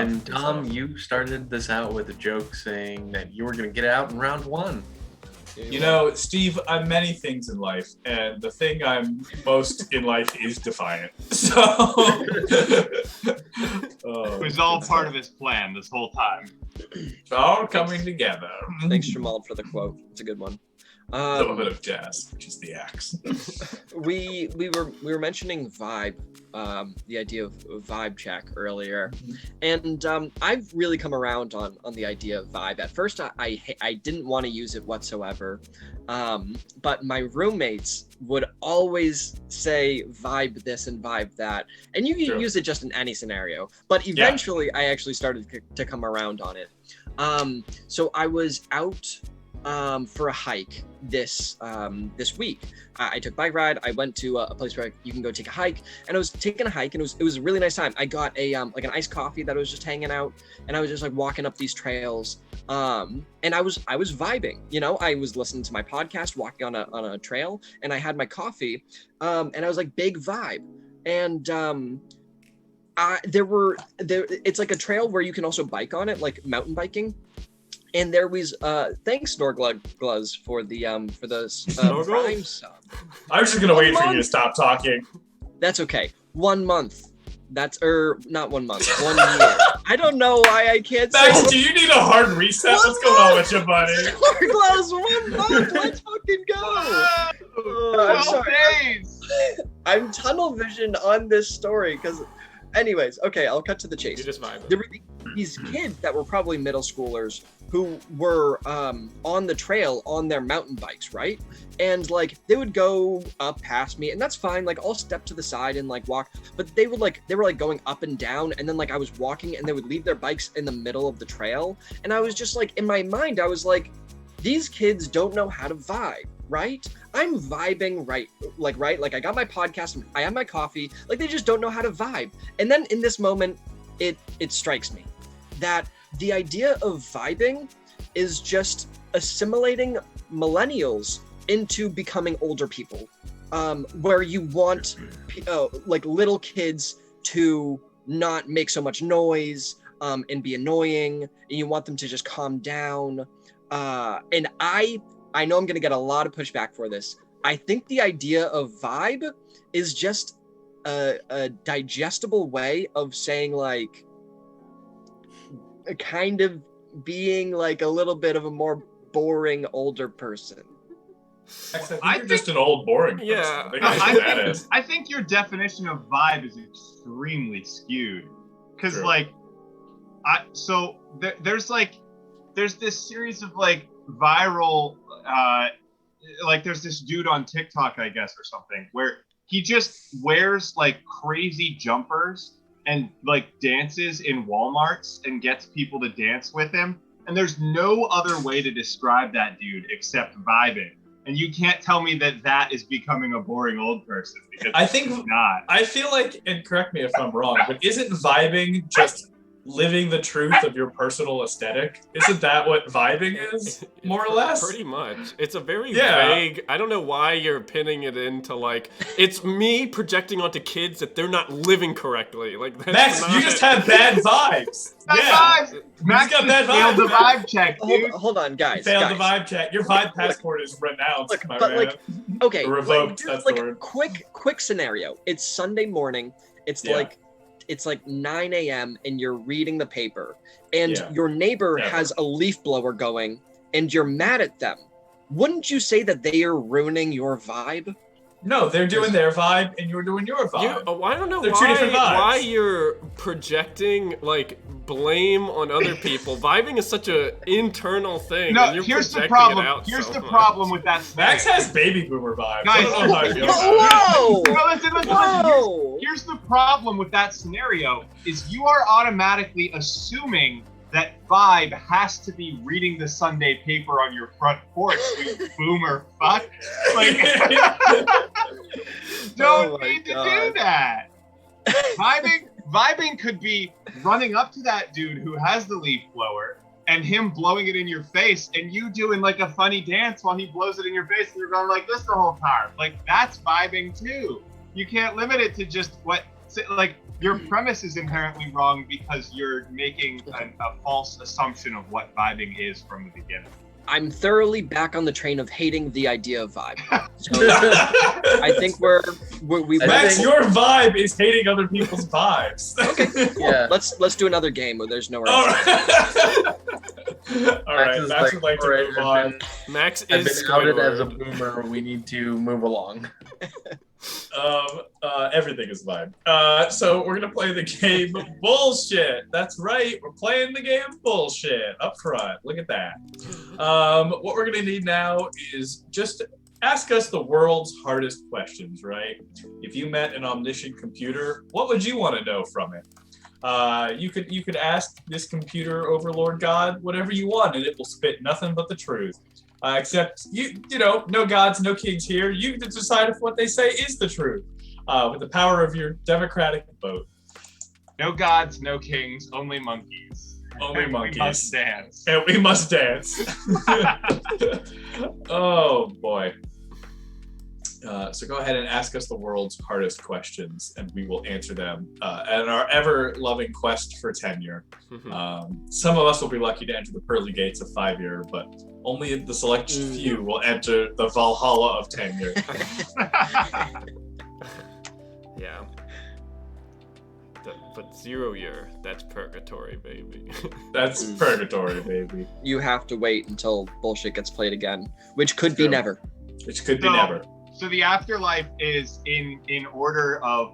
[SPEAKER 8] And Tom, you started this out with a joke saying that you were going to get out in round one.
[SPEAKER 4] You know, Steve, I'm many things in life, and the thing I'm most in life is defiant. So
[SPEAKER 5] It was all part of his plan this whole time.
[SPEAKER 4] It's all coming together.
[SPEAKER 6] Thanks, Jamal, for the quote. It's a good one.
[SPEAKER 4] A little bit of jazz, which is the axe.
[SPEAKER 6] We were mentioning vibe, the idea of vibe check earlier, and I've really come around on the idea of vibe. At first, I didn't want to use it whatsoever, but my roommates would always say vibe this and vibe that, and you can use it just in any scenario. But eventually, I actually started to come around on it. So I was out for a hike this week. I took bike ride. I went to a place where you can go take a hike, and I was taking a hike, and it was a really nice time. I got a like an iced coffee that I was just hanging out, and I was just like walking up these trails, and I was vibing. I was listening to my podcast, walking on a trail, and I had my coffee, and I was like big vibe, and it's like a trail where you can also bike on it, like mountain biking. And there was thanks Snorgluz for the Prime sub.
[SPEAKER 4] I was just gonna wait for you to stop talking.
[SPEAKER 6] That's okay. 1 month. That's not 1 month. 1 year. I don't know why I can't say.
[SPEAKER 4] Max, do you need a hard reset? What's going on with you, buddy?
[SPEAKER 6] Snorgluz, 1 month. Let's fucking go. I'm sorry. I'm tunnel visioned on this story because. Anyways, okay, I'll cut to the chase.
[SPEAKER 7] You just vibe.
[SPEAKER 6] There were these kids that were probably middle schoolers who were on the trail on their mountain bikes, right? And like they would go up past me, and that's fine. Like I'll step to the side and like walk, but they were like going up and down, and then like I was walking, and they would leave their bikes in the middle of the trail, and I was just like in my mind, I was like, these kids don't know how to vibe. Right? I'm vibing right. Like I got my podcast, I have my coffee, like they just don't know how to vibe. And then in this moment, it strikes me that the idea of vibing is just assimilating millennials into becoming older people, where you want like little kids to not make so much noise and be annoying, and you want them to just calm down. And I know I'm going to get a lot of pushback for this. I think the idea of vibe is just a digestible way of saying like kind of being like a little bit of a more boring older person.
[SPEAKER 4] I think you're just an old boring person.
[SPEAKER 7] Yeah.
[SPEAKER 5] I think your definition of vibe is extremely skewed. Because
[SPEAKER 4] True.
[SPEAKER 5] like, there's this series of like viral, like there's this dude on TikTok, I guess, or something, where he just wears like crazy jumpers and like dances in Walmarts and gets people to dance with him. And there's no other way to describe that dude except vibing. And you can't tell me that that is becoming a boring old person, because
[SPEAKER 4] I think
[SPEAKER 5] it's not.
[SPEAKER 4] I feel like, and correct me if I'm wrong, but isn't vibing just living the truth of your personal aesthetic? Isn't that what vibing is, more or less?
[SPEAKER 7] Pretty much. It's a very
[SPEAKER 4] Yeah.
[SPEAKER 7] vague. I don't know why you're pinning it into like it's me projecting onto kids that they're not living correctly. Like that's
[SPEAKER 4] Max,
[SPEAKER 7] not
[SPEAKER 4] you just have bad vibes.
[SPEAKER 5] Bad
[SPEAKER 4] Yeah.
[SPEAKER 5] vibes! Max
[SPEAKER 4] got
[SPEAKER 5] just
[SPEAKER 4] bad
[SPEAKER 5] failed the
[SPEAKER 4] vibes.
[SPEAKER 5] vibe check,
[SPEAKER 6] Hold,
[SPEAKER 5] dude.
[SPEAKER 6] hold on, guys.
[SPEAKER 4] Failed
[SPEAKER 6] guys.
[SPEAKER 4] the vibe check. Your vibe passport is renounced,
[SPEAKER 6] Look,
[SPEAKER 4] my
[SPEAKER 6] but
[SPEAKER 4] man.
[SPEAKER 6] like, okay,
[SPEAKER 4] Revoked,
[SPEAKER 6] like,
[SPEAKER 4] that's
[SPEAKER 6] like
[SPEAKER 4] the word.
[SPEAKER 6] quick scenario. It's Sunday morning. It's
[SPEAKER 4] Yeah.
[SPEAKER 6] like 9 a.m. and you're reading the paper, and
[SPEAKER 4] Yeah.
[SPEAKER 6] your neighbor
[SPEAKER 4] Never.
[SPEAKER 6] has a leaf blower going, and you're mad at them. Wouldn't you say that they are ruining your vibe?
[SPEAKER 4] No, they're doing their vibe, and you're doing your vibe.
[SPEAKER 7] I don't know
[SPEAKER 4] They're two different vibes.
[SPEAKER 7] why you're projecting like blame on other people. Vibing is such a internal thing.
[SPEAKER 5] No,
[SPEAKER 7] and you're
[SPEAKER 5] here's the
[SPEAKER 7] projecting
[SPEAKER 5] problem.
[SPEAKER 7] It out
[SPEAKER 5] Here's
[SPEAKER 7] so
[SPEAKER 5] the
[SPEAKER 7] much.
[SPEAKER 5] problem with that.
[SPEAKER 4] Max has baby boomer vibes.
[SPEAKER 5] Guys,
[SPEAKER 4] I don't know how I feel about it.
[SPEAKER 6] Whoa!
[SPEAKER 5] No, listen.
[SPEAKER 6] Whoa!
[SPEAKER 5] Here's the problem with that scenario: is you are automatically assuming that vibe has to be reading the Sunday paper on your front porch, you boomer fuck. Like, don't
[SPEAKER 6] Oh my
[SPEAKER 5] need to
[SPEAKER 6] God.
[SPEAKER 5] do that. Vibing could be running up to that dude who has the leaf blower and him blowing it in your face, and you doing like a funny dance while he blows it in your face, and you're going like this the whole time. Like, that's vibing too. You can't limit it to just what, like, your premise is inherently wrong because you're making a false assumption of what vibing is from the beginning.
[SPEAKER 6] I'm thoroughly back on the train of hating the idea of vibe. So I think we
[SPEAKER 4] Max, your vibe is hating other people's vibes.
[SPEAKER 6] Okay,
[SPEAKER 8] Yeah.
[SPEAKER 6] let's do another game where there's no
[SPEAKER 4] All
[SPEAKER 6] answer.
[SPEAKER 4] right. All right.
[SPEAKER 8] is
[SPEAKER 4] Max would like to
[SPEAKER 8] alright,
[SPEAKER 4] move on.
[SPEAKER 7] Max
[SPEAKER 8] I've
[SPEAKER 7] is
[SPEAKER 8] been outed as a
[SPEAKER 7] Squidward.
[SPEAKER 8] boomer. We need to move along.
[SPEAKER 4] Everything is vibe. So we're gonna play the game Bullshit. That's right. We're playing the game Bullshit up front. Look at that. What we're gonna need now is just ask us the world's hardest questions, right? If you met an omniscient computer, what would you want to know from it? You could ask this computer overlord god whatever you want, and it will spit nothing but the truth. Except you know, no gods, no kings here. You get to decide if what they say is the truth with the power of your democratic vote.
[SPEAKER 5] No gods, no kings, only monkeys.
[SPEAKER 4] Only
[SPEAKER 5] And
[SPEAKER 4] monkeys.
[SPEAKER 5] We must dance.
[SPEAKER 4] And we must dance. Oh boy. So go ahead and ask us the world's hardest questions, and we will answer them at our ever-loving quest for tenure. Some of us will be lucky to enter the pearly gates of 5-year, but only the select few will enter the Valhalla of tenure.
[SPEAKER 7] Yeah. But 0 year, that's purgatory, baby.
[SPEAKER 4] That's purgatory, baby.
[SPEAKER 6] You have to wait until bullshit gets played again, which could be
[SPEAKER 4] True.
[SPEAKER 6] never.
[SPEAKER 4] Which could be
[SPEAKER 5] So-
[SPEAKER 4] never.
[SPEAKER 5] So the afterlife is in order of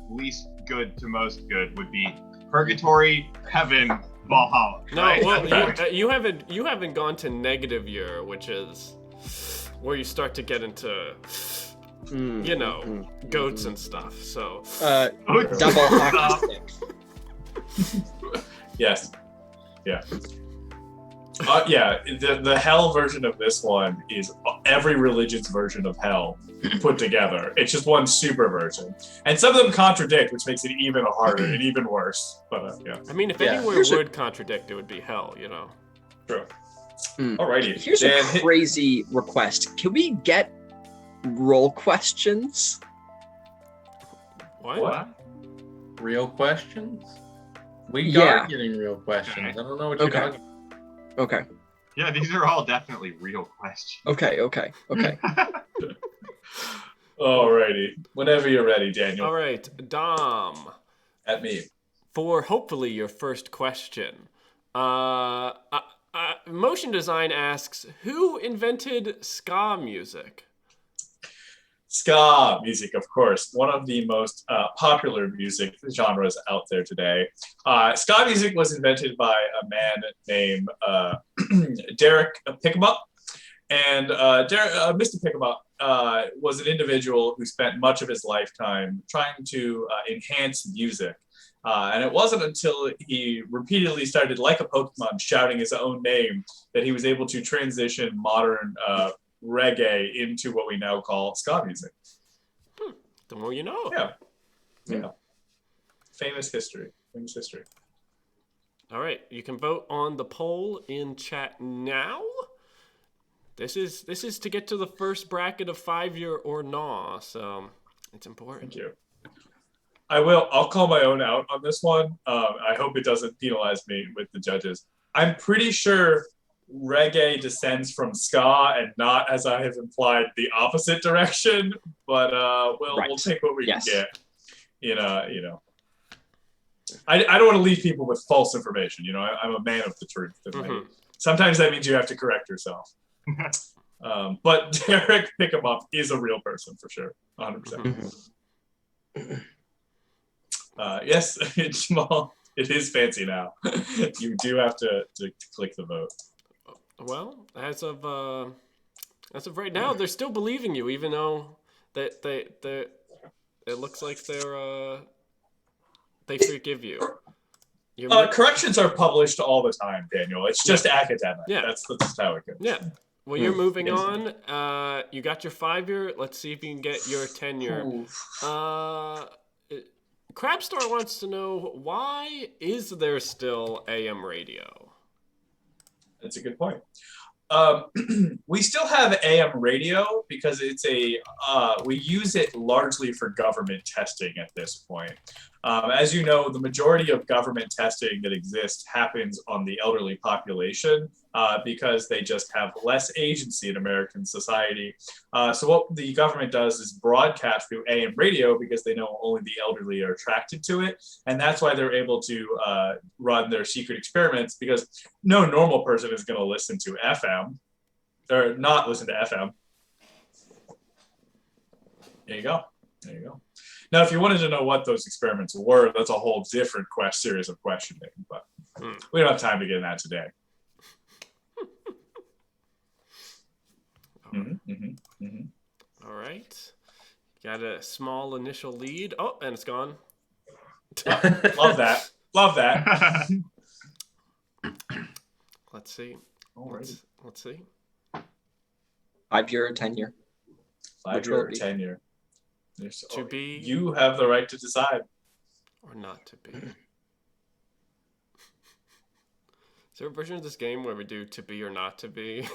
[SPEAKER 5] least good to most good would be purgatory, heaven, Valhalla.
[SPEAKER 7] No,
[SPEAKER 5] right?
[SPEAKER 7] well, you haven't gone to negative year, which is where you start to get into, you know, goats and stuff. So
[SPEAKER 6] Double hockey stick.
[SPEAKER 4] Yes. Yeah. Yeah, the hell version of this one is every religion's version of hell put together. It's just one super version. And some of them contradict, which makes it even harder and even worse. But yeah.
[SPEAKER 7] I mean, if
[SPEAKER 8] Yeah.
[SPEAKER 7] anywhere
[SPEAKER 6] Here's
[SPEAKER 7] would contradict, it would be hell, you know.
[SPEAKER 4] True. Alrighty.
[SPEAKER 6] Here's
[SPEAKER 4] Dan,
[SPEAKER 6] a crazy request. Can we get roll questions?
[SPEAKER 7] What?
[SPEAKER 8] Real questions? We
[SPEAKER 6] Yeah.
[SPEAKER 8] are getting real questions.
[SPEAKER 5] Okay.
[SPEAKER 8] I don't know what you're
[SPEAKER 6] Okay.
[SPEAKER 8] talking
[SPEAKER 6] Okay.
[SPEAKER 5] Yeah, these are all definitely real questions.
[SPEAKER 6] Okay.
[SPEAKER 4] Alrighty. Whenever you're ready, Daniel.
[SPEAKER 7] All right, Dom.
[SPEAKER 4] At me.
[SPEAKER 7] For hopefully your first question, Motion Design asks, who invented ska music?
[SPEAKER 4] Ska music, of course, one of the most popular music genres out there today. Ska music was invented by a man named Derek Pickamup. And Mr. Pickamup was an individual who spent much of his lifetime trying to enhance music. And it wasn't until he repeatedly started, like a Pokemon, shouting his own name that he was able to transition modern reggae into what we now call ska music.
[SPEAKER 7] The more you know.
[SPEAKER 4] Yeah. Famous history.
[SPEAKER 7] All right, you can vote on the poll in chat now. This is to get to the first bracket of 5-year or nah, so it's important.
[SPEAKER 4] Thank you. I'll call my own out on this one. I hope it doesn't penalize me with the judges. I'm pretty sure reggae descends from ska and not, as I have implied, the opposite direction. But we'll take what we can get. You know. I don't want to leave people with false information. You know, I'm a man of the truth. Sometimes that means you have to correct yourself. But Derek Pickamup is a real person for sure, 100%. Yes, Jamal, it is fancy now. You do have to click the vote.
[SPEAKER 7] Well, as of right now, they're still believing you, even though it looks like they forgive you.
[SPEAKER 4] Corrections are published all the time, Daniel. It's just academic.
[SPEAKER 7] Yeah,
[SPEAKER 4] that's how it goes.
[SPEAKER 7] Yeah. Well, you're moving on. You got your 5-year. Let's see if you can get your 10-year. Crabstar wants to know, why is there still AM radio?
[SPEAKER 4] That's a good point. We still have AM radio because it's we use it largely for government testing at this point. As you know, the majority of government testing that exists happens on the elderly population because they just have less agency in American society. So what the government does is broadcast through AM radio because they know only the elderly are attracted to it. And that's why they're able to run their secret experiments, because no normal person is going to listen to FM. Or not listen to FM. There you go. Now, if you wanted to know what those experiments were, that's a whole different series of questioning, but we don't have time to get in that today.
[SPEAKER 7] All right. Got a small initial lead. Oh, and it's gone.
[SPEAKER 4] Love that.
[SPEAKER 7] Let's see.
[SPEAKER 4] Alrighty.
[SPEAKER 7] Let's see.
[SPEAKER 6] 5-year or 10-year?
[SPEAKER 4] 5-year or 10-year.
[SPEAKER 7] To be.
[SPEAKER 4] You have the right to decide.
[SPEAKER 7] Or not to be. Is there a version of this game where we do to be or not to be?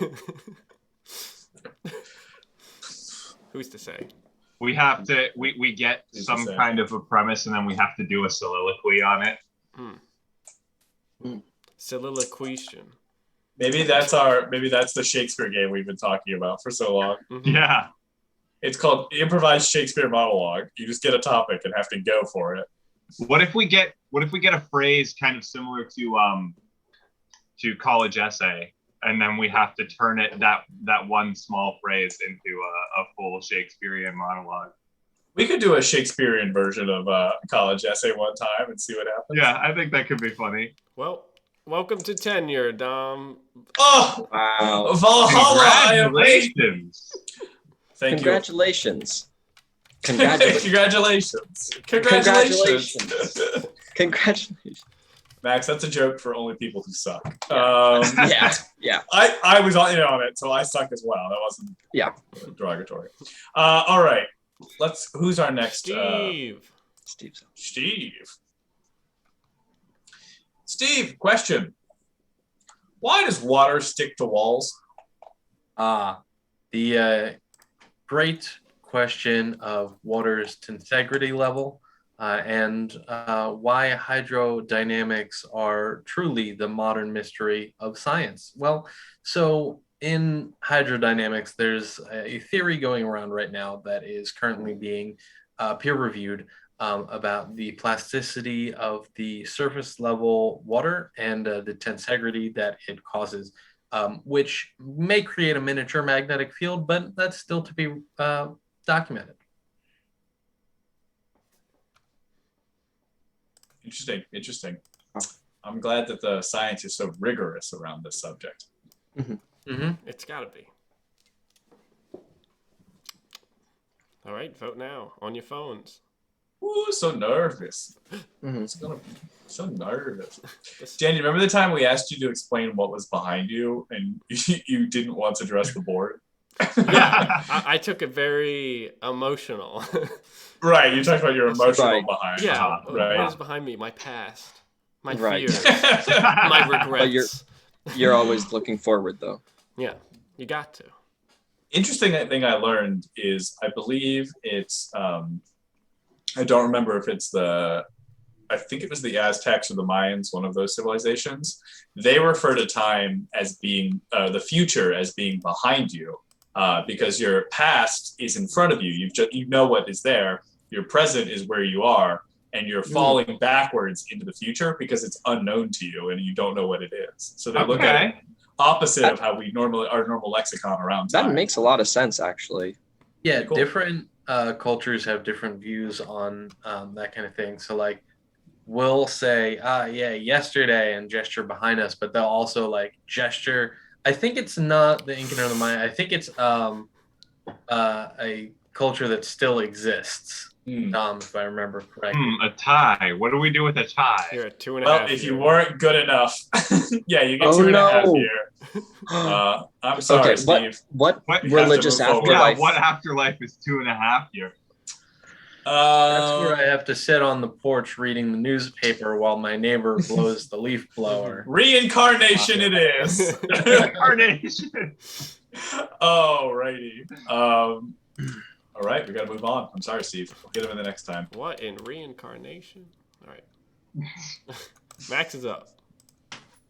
[SPEAKER 7] Who's to say?
[SPEAKER 5] We have to. We get some kind of a premise, and then we have to do a soliloquy on it.
[SPEAKER 7] Soliloquation.
[SPEAKER 4] Maybe that's the Shakespeare game we've been talking about for so long.
[SPEAKER 5] Yeah.
[SPEAKER 4] It's called improvised Shakespeare monologue. You just get a topic and have to go for it.
[SPEAKER 5] What if we get a phrase kind of similar to college essay, and then we have to turn it that one small phrase into a full Shakespearean monologue?
[SPEAKER 4] We could do a Shakespearean version of college essay one time and see what happens.
[SPEAKER 5] Yeah, I think that could be funny.
[SPEAKER 7] Well, welcome to tenure, Dom.
[SPEAKER 4] Oh,
[SPEAKER 6] wow!
[SPEAKER 4] Valhalla!
[SPEAKER 5] Congratulations!
[SPEAKER 4] Thank
[SPEAKER 6] Congratulations.
[SPEAKER 4] you. Congratulations. Max, that's a joke for only people who suck.
[SPEAKER 6] Yeah.
[SPEAKER 4] I was in on it, so I suck as well. That wasn't derogatory. All right. Who's our next? Steve, question. Why does water stick to walls?
[SPEAKER 8] The great question of water's tensegrity level and why hydrodynamics are truly the modern mystery of science. Well, so in hydrodynamics, there's a theory going around right now that is currently being peer reviewed about the plasticity of the surface level water and the tensegrity that it causes, which may create a miniature magnetic field, but that's still to be documented.
[SPEAKER 4] Interesting. I'm glad that the science is so rigorous around this subject.
[SPEAKER 7] It's gotta be. All right, vote now on your phones.
[SPEAKER 4] Ooh, so nervous. So nervous. Dan, you remember the time we asked you to explain what was behind you and you didn't want to address the board?
[SPEAKER 7] Yeah, I took it very emotional.
[SPEAKER 4] Right, you talked about your emotional
[SPEAKER 6] Right.
[SPEAKER 4] behind.
[SPEAKER 7] Yeah,
[SPEAKER 4] right.
[SPEAKER 7] what is behind me? My past, my
[SPEAKER 6] Right.
[SPEAKER 7] fears, my regrets.
[SPEAKER 6] You're always looking forward, though.
[SPEAKER 7] Yeah, you got to.
[SPEAKER 4] Interesting thing I learned is I believe it's I don't remember if it's I think it was the Aztecs or the Mayans, one of those civilizations. They refer to time as being the future as being behind you, because your past is in front of you. You know what is there. Your present is where you are, and you're falling backwards into the future because it's unknown to you and you don't know what it is. So they look at it opposite of how our normal lexicon around time.
[SPEAKER 6] That makes a lot of sense, actually.
[SPEAKER 8] Yeah,
[SPEAKER 4] Cool.
[SPEAKER 8] different cultures have different views on that kind of thing. So like, we'll say, yesterday, and gesture behind us, but they'll also like gesture. I think it's not the Incan or the Maya. I think it's a culture that still exists. If I remember correctly.
[SPEAKER 5] A tie. What do we do with a tie?
[SPEAKER 7] You're at 2.5.
[SPEAKER 4] Well, if you weren't good enough, yeah, you get
[SPEAKER 6] Oh,
[SPEAKER 4] 2.5
[SPEAKER 6] no.
[SPEAKER 4] here. I'm sorry,
[SPEAKER 6] Okay,
[SPEAKER 4] Steve.
[SPEAKER 6] what
[SPEAKER 4] have to
[SPEAKER 6] religious
[SPEAKER 4] move forward.
[SPEAKER 6] afterlife?
[SPEAKER 5] Yeah, what afterlife is 2.5 years?
[SPEAKER 8] That's where I have to sit on the porch reading the newspaper while my neighbor blows the leaf blower.
[SPEAKER 4] Reincarnation it is.
[SPEAKER 5] Reincarnation.
[SPEAKER 4] Alrighty. All right, we gotta move on. I'm sorry, Steve. We'll get him in the next time.
[SPEAKER 7] What in reincarnation? All right. Max is up.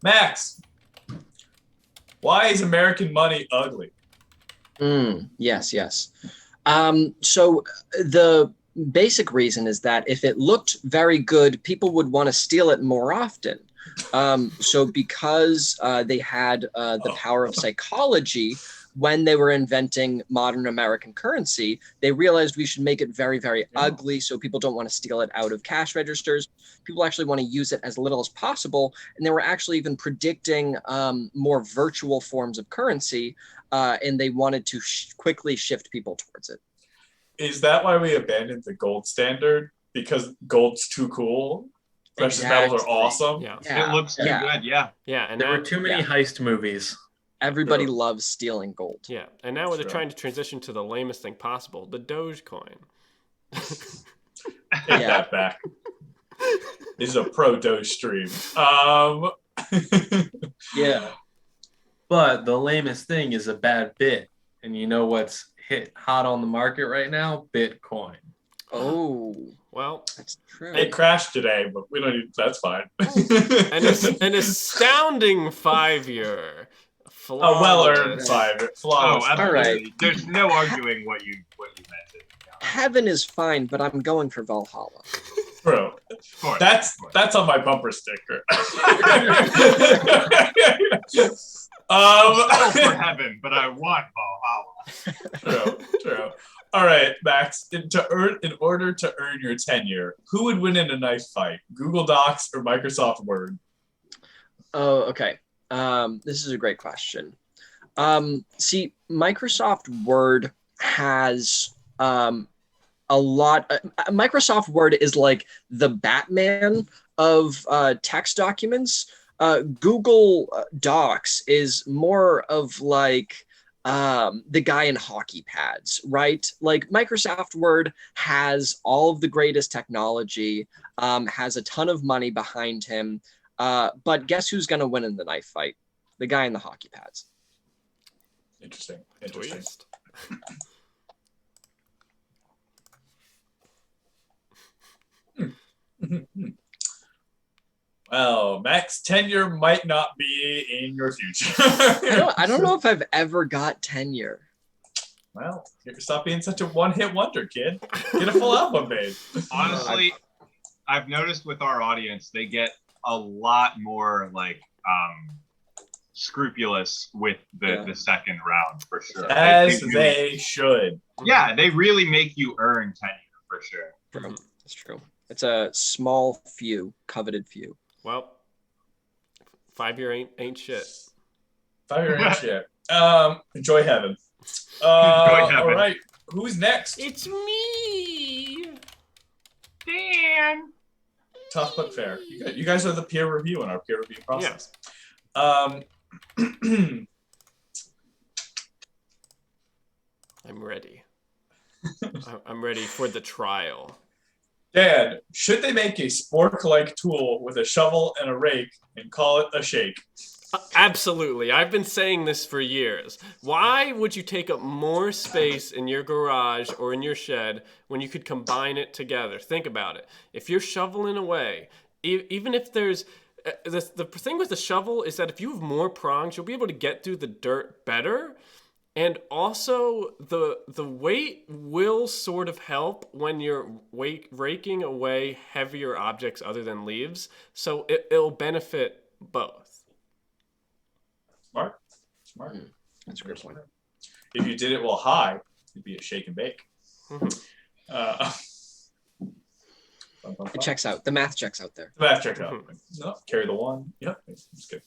[SPEAKER 4] Max, why is American money ugly?
[SPEAKER 6] Yes. So the basic reason is that if it looked very good, people would want to steal it more often. So because they had the power of psychology, when they were inventing modern American currency, they realized we should make it very, very ugly so people don't want to steal it out of cash registers. People actually want to use it as little as possible. And they were actually even predicting more virtual forms of currency, and they wanted to quickly shift people towards it.
[SPEAKER 4] Is that why we abandoned the gold standard? Because gold's too cool? Precious metals are awesome?
[SPEAKER 7] Yeah.
[SPEAKER 5] It looks too good, yeah.
[SPEAKER 7] Yeah, and
[SPEAKER 8] There
[SPEAKER 7] now,
[SPEAKER 8] were too many heist movies.
[SPEAKER 6] Everybody loves stealing gold.
[SPEAKER 7] yeah, and now they're trying to transition to the lamest thing possible, the Dogecoin.
[SPEAKER 4] Take that back. This is a pro Doge stream.
[SPEAKER 6] Yeah.
[SPEAKER 8] But the lamest thing is a bad bit. And you know what's hit hot on the market right now? Bitcoin.
[SPEAKER 6] Oh,
[SPEAKER 7] Well,
[SPEAKER 6] that's true.
[SPEAKER 4] It crashed today, but we don't need, that's fine.
[SPEAKER 7] an astounding 5-year.
[SPEAKER 4] A well-earned 5. Flawless.
[SPEAKER 5] Oh, absolutely.
[SPEAKER 6] All right.
[SPEAKER 5] There's no arguing what you mentioned.
[SPEAKER 6] Heaven is fine, but I'm going for Valhalla.
[SPEAKER 4] Bro, that's on my bumper sticker.
[SPEAKER 5] For heaven, but I want Valhalla.
[SPEAKER 4] True. All right, Max. In order to earn your tenure, who would win in a knife fight? Google Docs or Microsoft Word?
[SPEAKER 6] Oh, okay. This is a great question. See, Microsoft Word has a lot. Microsoft Word is like the Batman of text documents. Google Docs is more of like the guy in hockey pads, right? Like Microsoft Word has all of the greatest technology, has a ton of money behind him. But guess who's going to win in the knife fight? The guy in the hockey pads.
[SPEAKER 4] Interesting.
[SPEAKER 7] Twist.
[SPEAKER 4] Well, max tenure might not be in your future.
[SPEAKER 6] I don't know if I've ever got tenure.
[SPEAKER 4] Well, stop being such a one-hit wonder, kid. Get a full album made.
[SPEAKER 5] Honestly, I've noticed with our audience, they get a lot more like scrupulous with the second round for sure.
[SPEAKER 4] As they should.
[SPEAKER 5] Yeah, they really make you earn tenure for sure.
[SPEAKER 6] True. That's true. It's a small few, coveted few.
[SPEAKER 7] Well, 5-year ain't shit.
[SPEAKER 4] 5-year ain't shit. Enjoy heaven. All right. Who's next?
[SPEAKER 7] It's me.
[SPEAKER 5] Dan.
[SPEAKER 4] Tough but fair. You guys are the peer review in our peer review process.
[SPEAKER 7] I'm ready. I'm ready for the trial.
[SPEAKER 4] Dan, should they make a spork-like tool with a shovel and a rake and call it a shake?
[SPEAKER 7] Absolutely. I've been saying this for years. Why would you take up more space in your garage or in your shed when you could combine it together? Think about it. If you're shoveling away, even if there's... The thing with the shovel is that if you have more prongs, you'll be able to get through the dirt better. And also, the weight will sort of help when you're raking away heavier objects other than leaves. So it'll benefit both.
[SPEAKER 4] Smart.
[SPEAKER 6] That's a good point.
[SPEAKER 4] If you did it while high, it'd be a shake and bake.
[SPEAKER 6] It checks out. The math checks out there.
[SPEAKER 4] The math checks out. No, carry the one. Yep, it's good.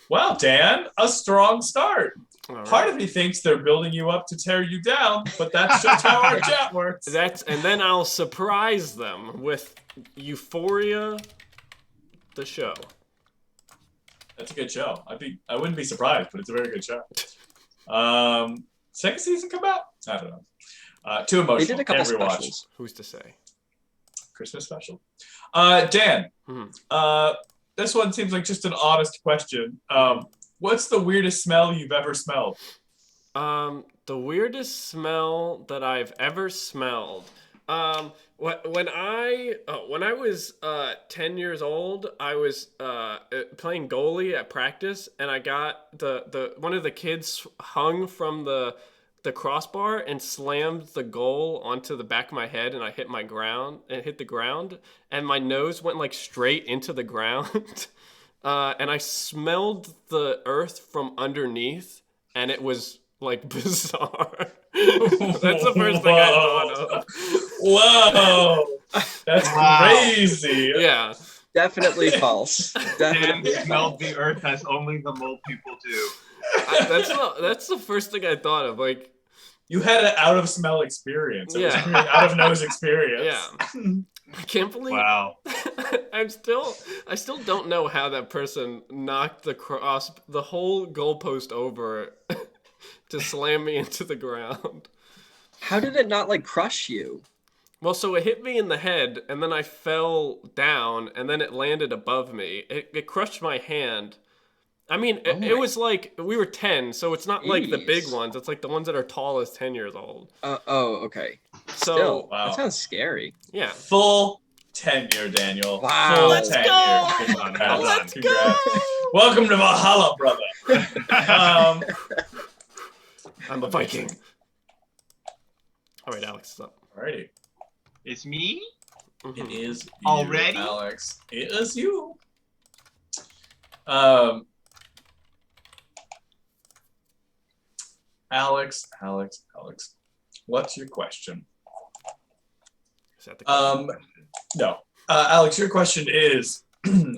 [SPEAKER 4] Wow, Dan, a strong start. Right. Part of me thinks they're building you up to tear you down, but that's just how our chat works.
[SPEAKER 7] And then I'll surprise them with Euphoria, the show.
[SPEAKER 4] That's a good show. I wouldn't be surprised, but it's a very good show. Second season come out? I don't know. Too emotional.
[SPEAKER 6] They did a couple specials.
[SPEAKER 7] Who's to say?
[SPEAKER 4] Christmas special. Dan, this one seems like just an honest question. What's the weirdest smell you've ever smelled?
[SPEAKER 7] The weirdest smell that I've ever smelled. When I was 10 years old, I was playing goalie at practice, and I got the one of the kids hung from the crossbar and slammed the goal onto the back of my head, and I hit the ground, and my nose went like straight into the ground, and I smelled the earth from underneath, and it was like bizarre. That's the first thing I thought of.
[SPEAKER 4] Whoa, that's crazy.
[SPEAKER 7] Yeah,
[SPEAKER 6] definitely false.
[SPEAKER 5] Dan smelled the earth as only the mole people do.
[SPEAKER 7] That's the first thing I thought of. Like,
[SPEAKER 4] you had an out of smell experience. Out of nose experience.
[SPEAKER 7] Yeah. I can't believe.
[SPEAKER 5] Wow.
[SPEAKER 7] I still don't know how that person knocked the whole goalpost over to slam me into the ground.
[SPEAKER 6] How did it not like crush you?
[SPEAKER 7] Well, so it hit me in the head, and then I fell down, and then it landed above me. It crushed my hand. I mean, it was like, we were 10, so it's not like the big ones. It's like the ones that are tall as 10 years old.
[SPEAKER 6] Okay.
[SPEAKER 7] So,
[SPEAKER 6] still, wow. That sounds scary.
[SPEAKER 7] Yeah.
[SPEAKER 4] Full tenure, Daniel.
[SPEAKER 6] Wow.
[SPEAKER 4] Full
[SPEAKER 7] Let's
[SPEAKER 4] tenure.
[SPEAKER 7] go! Let's go!
[SPEAKER 4] Welcome to Valhalla, brother.
[SPEAKER 7] I'm a Viking. All right, Alex, is up.
[SPEAKER 4] Alrighty.
[SPEAKER 5] It's me?
[SPEAKER 4] It is you,
[SPEAKER 5] already,
[SPEAKER 4] Alex. It is you. Alex. What's your question?
[SPEAKER 7] Is that the question?
[SPEAKER 4] No. Alex, your question is,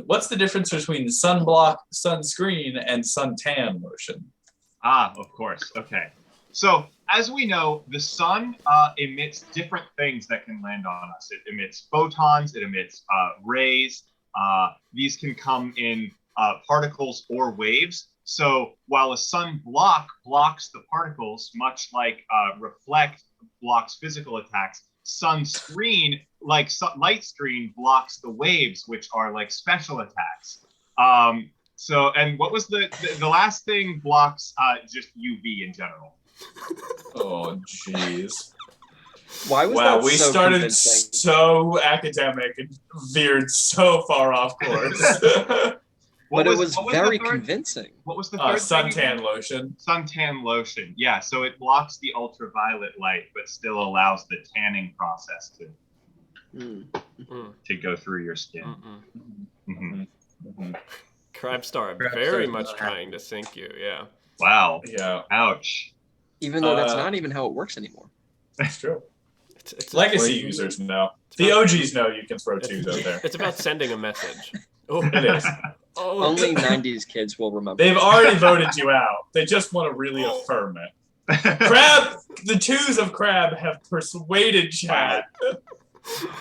[SPEAKER 4] what's the difference between sunblock, sunscreen, and suntan lotion?
[SPEAKER 5] Of course. Okay. So, as we know, the sun emits different things that can land on us. It emits photons, it emits rays. These can come in particles or waves. So, while a sunblock blocks the particles, much like reflect blocks physical attacks, sunscreen, like light screen, blocks the waves, which are like special attacks. So, and what was the last thing? Blocks just UV in general.
[SPEAKER 4] Oh, jeez.
[SPEAKER 6] Why was
[SPEAKER 4] Wow,
[SPEAKER 6] that
[SPEAKER 4] we
[SPEAKER 6] so
[SPEAKER 4] started
[SPEAKER 6] convincing?
[SPEAKER 4] so academic and veered so far off course.
[SPEAKER 5] What
[SPEAKER 6] But it was
[SPEAKER 5] what
[SPEAKER 6] very
[SPEAKER 5] the third?
[SPEAKER 6] convincing.
[SPEAKER 5] What was the third thing again?
[SPEAKER 4] Suntan lotion.
[SPEAKER 5] Suntan lotion. Yeah, so it blocks the ultraviolet light, but still allows the tanning process
[SPEAKER 6] Mm.
[SPEAKER 5] to go through your skin.
[SPEAKER 7] Mm-mm.
[SPEAKER 5] Mhm.
[SPEAKER 7] Crabstar
[SPEAKER 8] Crabstar's
[SPEAKER 7] very much
[SPEAKER 8] not
[SPEAKER 7] trying to sink you. Yeah.
[SPEAKER 5] Wow.
[SPEAKER 4] Yeah,
[SPEAKER 5] Ouch.
[SPEAKER 6] Even though that's
[SPEAKER 4] Uh,
[SPEAKER 6] not even how it works anymore.
[SPEAKER 4] that's true.
[SPEAKER 7] It's
[SPEAKER 4] Legacy
[SPEAKER 8] Wait.
[SPEAKER 4] users know.
[SPEAKER 7] It's
[SPEAKER 4] The
[SPEAKER 7] about-
[SPEAKER 4] OGs know you can throw twos out there.
[SPEAKER 7] It's about sending a message. Oh,
[SPEAKER 4] It is.
[SPEAKER 7] oh.
[SPEAKER 6] Only 90s kids will remember.
[SPEAKER 4] They've already voted you out. They just want to really affirm it. Crab, the twos of Crab have persuaded chat.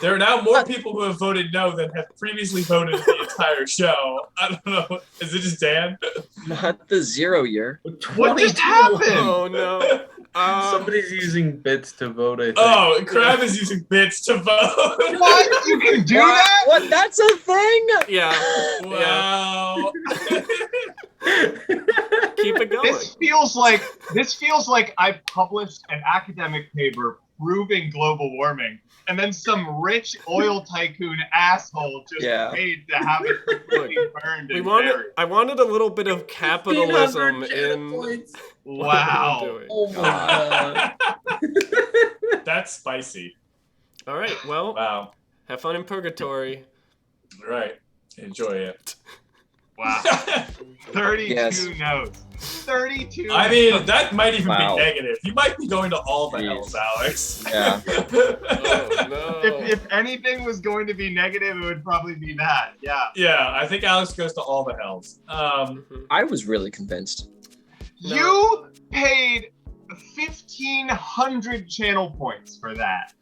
[SPEAKER 4] There are now more people who have voted no than have previously voted the entire show. I don't know. Is it just Dan?
[SPEAKER 6] Not the 0 year.
[SPEAKER 5] What just happened?
[SPEAKER 7] Oh no.
[SPEAKER 8] Somebody's using bits to vote, I think.
[SPEAKER 4] Oh, Crab is using bits to vote.
[SPEAKER 5] What? You can do that?
[SPEAKER 6] What? That's a thing?
[SPEAKER 7] Yeah. Yeah.
[SPEAKER 4] Wow.
[SPEAKER 7] Keep it going.
[SPEAKER 5] This feels like I published an academic paper proving global warming, and then some rich oil tycoon asshole just
[SPEAKER 6] Yeah.
[SPEAKER 5] paid to have it completely burned and buried.
[SPEAKER 7] I wanted a little bit of capitalism
[SPEAKER 8] 1,500
[SPEAKER 7] in
[SPEAKER 8] points.
[SPEAKER 7] what
[SPEAKER 5] Wow.
[SPEAKER 7] we're doing.
[SPEAKER 8] Oh my god.
[SPEAKER 4] That's spicy.
[SPEAKER 7] All right. Well,
[SPEAKER 4] Wow.
[SPEAKER 7] have fun in purgatory.
[SPEAKER 4] Right. Enjoy it.
[SPEAKER 5] Wow. 32
[SPEAKER 6] Yes.
[SPEAKER 5] notes. 32.
[SPEAKER 4] I mean, that might even
[SPEAKER 6] Wow.
[SPEAKER 4] be negative. You might be going to all the
[SPEAKER 6] Jeez.
[SPEAKER 4] hells, Alex.
[SPEAKER 6] Yeah.
[SPEAKER 7] Oh no.
[SPEAKER 5] If anything was going to be negative, it would probably be that. Yeah.
[SPEAKER 4] Yeah, I think Alex goes to all the hells.
[SPEAKER 6] I was really convinced.
[SPEAKER 7] No.
[SPEAKER 5] You paid 1,500 channel points for that.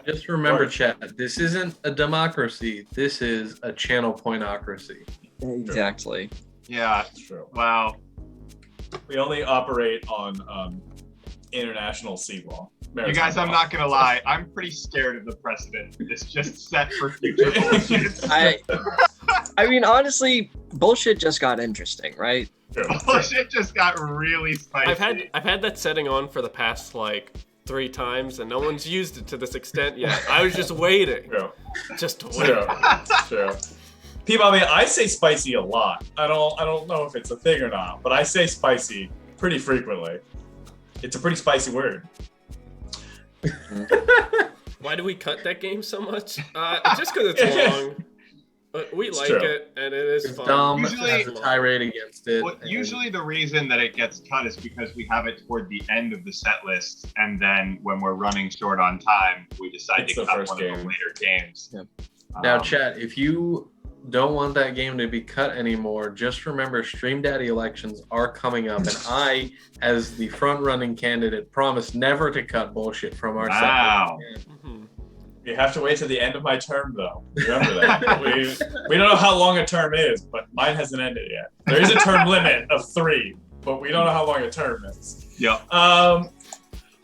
[SPEAKER 8] Just remember,
[SPEAKER 4] Right.
[SPEAKER 8] chat, this isn't a democracy. This is a channel pointocracy.
[SPEAKER 6] Exactly.
[SPEAKER 5] Yeah.
[SPEAKER 4] It's true.
[SPEAKER 5] Wow.
[SPEAKER 4] We only operate on international sea law.
[SPEAKER 5] You guys, I'm not gonna lie. I'm pretty scared of the precedent it's just set for future bullshit.
[SPEAKER 6] I mean, honestly, bullshit just got interesting, right?
[SPEAKER 5] Bullshit just got really spicy.
[SPEAKER 7] I've had that setting on for the past like 3 times, and no one's used it to this extent yet. I was just waiting.
[SPEAKER 4] True.
[SPEAKER 7] Just waiting.
[SPEAKER 4] True. People, I mean, I say spicy a lot. I don't know if it's a thing or not, but I say spicy pretty frequently. It's a pretty spicy word.
[SPEAKER 7] Why do we cut that game so much? Just because it's long. But we
[SPEAKER 4] It's
[SPEAKER 7] like
[SPEAKER 4] true.
[SPEAKER 7] it, and it is
[SPEAKER 8] If
[SPEAKER 7] fun.
[SPEAKER 8] Dom
[SPEAKER 5] Usually-
[SPEAKER 8] has a tirade against it.
[SPEAKER 5] Well,
[SPEAKER 8] and-
[SPEAKER 5] usually the reason that it gets cut is because we have it toward the end of the set list, and then when we're running short on time, we decide
[SPEAKER 4] It's
[SPEAKER 5] to
[SPEAKER 4] the
[SPEAKER 5] cut
[SPEAKER 4] first
[SPEAKER 5] one of the
[SPEAKER 4] game.
[SPEAKER 5] later games.
[SPEAKER 6] Yep.
[SPEAKER 8] Now, chat, if you don't want that game to be cut anymore, just remember Stream Daddy elections are coming up, and I, as the front-running candidate, promise never to cut bullshit from our
[SPEAKER 5] Wow.
[SPEAKER 8] set.
[SPEAKER 7] Mhm.
[SPEAKER 4] You have to wait till the end of my term, though. Remember that. we don't know how long a term is, but mine hasn't ended yet. There is a term limit of 3, but we don't know how long a term is.
[SPEAKER 5] Yep.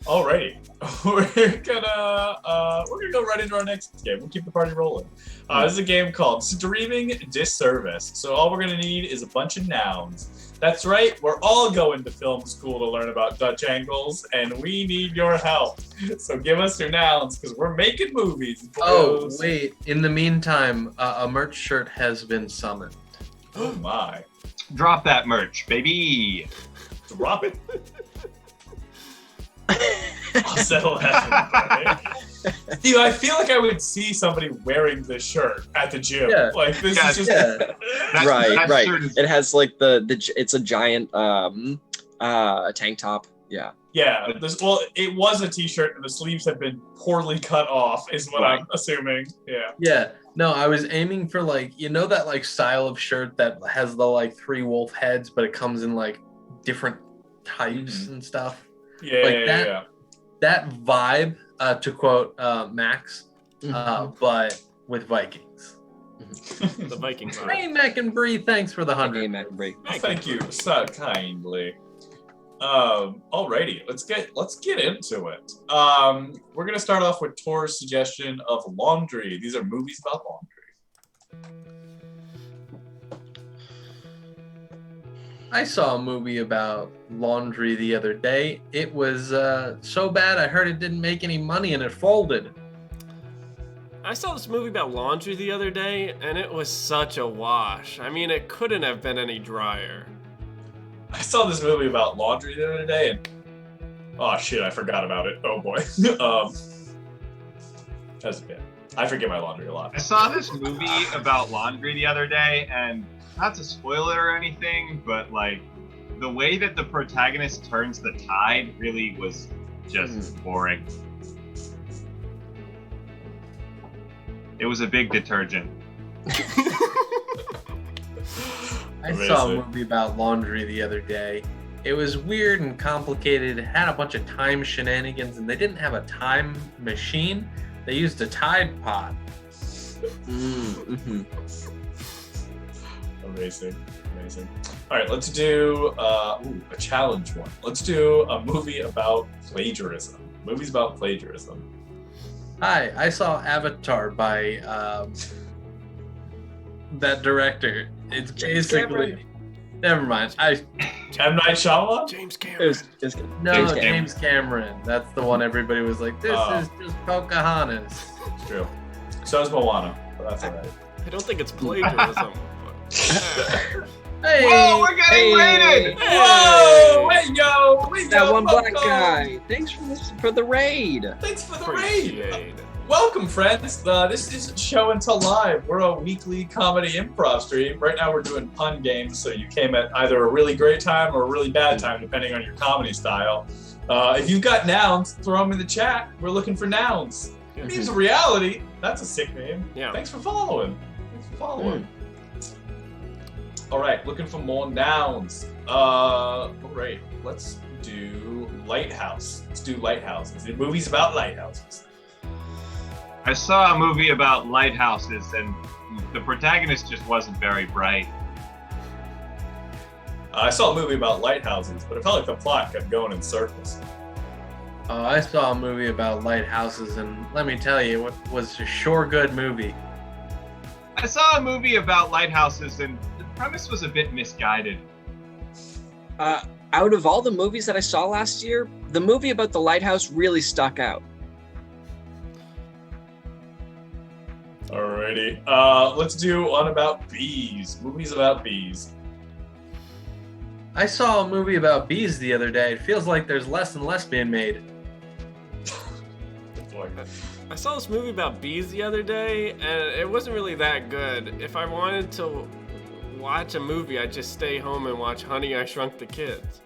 [SPEAKER 4] Alrighty. We're gonna go right into our next game. We'll keep the party rolling. This is a game called Streaming Disservice. So all we're gonna need is a bunch of nouns. That's right, we're all going to film school to learn about Dutch angles, and we need your help. So give us your nouns, because we're making movies.
[SPEAKER 8] Oh,
[SPEAKER 4] bros.
[SPEAKER 8] wait. In the meantime, a merch shirt has been summoned.
[SPEAKER 4] Oh my.
[SPEAKER 5] Drop that merch, baby.
[SPEAKER 4] Drop it. I'll settle that. Dude, I feel like I would see somebody wearing this shirt at the gym.
[SPEAKER 8] Yeah.
[SPEAKER 4] Like this
[SPEAKER 5] Yeah,
[SPEAKER 4] is just
[SPEAKER 8] Yeah.
[SPEAKER 6] Right.
[SPEAKER 5] shirt is-
[SPEAKER 6] It has like it's a giant tank top. Yeah.
[SPEAKER 4] yeah. It was a t-shirt and the sleeves have been poorly cut off, is what
[SPEAKER 5] Right.
[SPEAKER 4] I'm assuming. Yeah.
[SPEAKER 8] Yeah. No, I was aiming for that like style of shirt that has the like 3 wolf heads, but it comes in like different types and stuff.
[SPEAKER 4] Yeah,
[SPEAKER 8] Like
[SPEAKER 4] yeah,
[SPEAKER 8] that-
[SPEAKER 4] yeah.
[SPEAKER 8] That vibe, to quote Max,
[SPEAKER 6] Mm-hmm.
[SPEAKER 8] but with Vikings.
[SPEAKER 7] The Vikings.
[SPEAKER 8] Hey, Mac and Bree, thanks for the 100.
[SPEAKER 6] Game at break.
[SPEAKER 4] Thank you so kindly. Alrighty, let's get into it. We're gonna start off with Tor's suggestion of laundry. These are movies about laundry.
[SPEAKER 8] I saw a movie about laundry the other day. It was so bad I heard it didn't make any money and it folded.
[SPEAKER 7] I saw this movie about laundry the other day, and it was such a wash. I mean, it couldn't have been any drier.
[SPEAKER 4] I saw this movie about laundry the other day, and oh shit, I forgot about it. Oh boy. That's bad. I forget my laundry a lot.
[SPEAKER 5] I saw this movie about laundry the other day, and not to spoil it or anything, but like the way that the protagonist turns the tide really was just boring. It was a big detergent.
[SPEAKER 8] I saw a movie about laundry the other day. It was weird and complicated. It had a bunch of time shenanigans, and they didn't have a time machine. They used a Tide Pod.
[SPEAKER 6] Mm-hmm.
[SPEAKER 4] Amazing. All right, let's do a challenge one. Let's do a movie about plagiarism. Movies about plagiarism.
[SPEAKER 8] Hi, I saw Avatar by that director. It's basically. Never mind.
[SPEAKER 4] M. Night Shyamalan?
[SPEAKER 7] James
[SPEAKER 6] It
[SPEAKER 7] Cameron.
[SPEAKER 6] was
[SPEAKER 8] No,
[SPEAKER 6] James
[SPEAKER 8] James Cameron. That's the one everybody was like, this is just Pocahontas.
[SPEAKER 4] It's true. So is Moana, but that's alright.
[SPEAKER 7] I don't think it's plagiarism.
[SPEAKER 8] Hey!
[SPEAKER 5] Whoa, we're getting raided!
[SPEAKER 4] Whoa! Hey, yo! We
[SPEAKER 6] That
[SPEAKER 4] got
[SPEAKER 6] one black
[SPEAKER 4] Bucko!
[SPEAKER 6] guy. Thanks for the raid.
[SPEAKER 4] Thanks for the raid!
[SPEAKER 7] Appreciate it.
[SPEAKER 4] Welcome, friends. This is Show and Tell Live. We're a weekly comedy improv stream. Right now we're doing pun games, so you came at either a really great time or a really bad time, depending on your comedy style. If you've got nouns, throw them in the chat. We're looking for nouns. Memes of Reality. That's a sick name.
[SPEAKER 7] Yeah.
[SPEAKER 4] Thanks for following. All right, looking for more nouns. All right, let's do Lighthouse. Let's do lighthouses. The movies about lighthouses.
[SPEAKER 5] I saw a movie about lighthouses, and the protagonist just wasn't very bright.
[SPEAKER 4] I saw a movie about lighthouses, but it felt like the plot kept going in circles.
[SPEAKER 8] I saw a movie about lighthouses, and let me tell you, it was a sure good movie.
[SPEAKER 5] I saw a movie about lighthouses, and the premise was a bit misguided.
[SPEAKER 6] Out of all the movies that I saw last year, the movie about the lighthouse really stuck out.
[SPEAKER 4] Alrighty, let's do one about bees. Movies about bees.
[SPEAKER 8] I saw a movie about bees the other day. It feels like there's less and less being made.
[SPEAKER 7] I saw this movie about bees the other day, and it wasn't really that good. If I wanted to watch a movie, I'd just stay home and watch Honey, I Shrunk the Kids.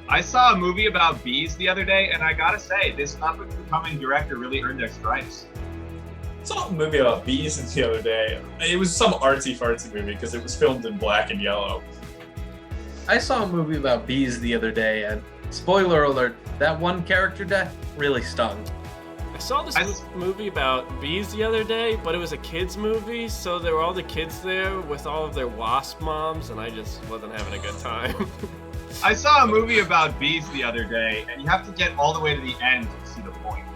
[SPEAKER 5] I saw a movie about bees the other day, and I gotta say, this up-and-coming director really earned their stripes.
[SPEAKER 4] I saw a movie about bees the other day. It was some artsy-fartsy movie because it was filmed in black and yellow.
[SPEAKER 8] I saw a movie about bees the other day, and spoiler alert, that one character death really stung.
[SPEAKER 7] I saw this movie about bees the other day, but it was a kids movie, so there were all the kids there with all of their wasp moms, and I just wasn't having a good time.
[SPEAKER 5] I saw a movie about bees the other day, and you have to get all the way to the end to see the point.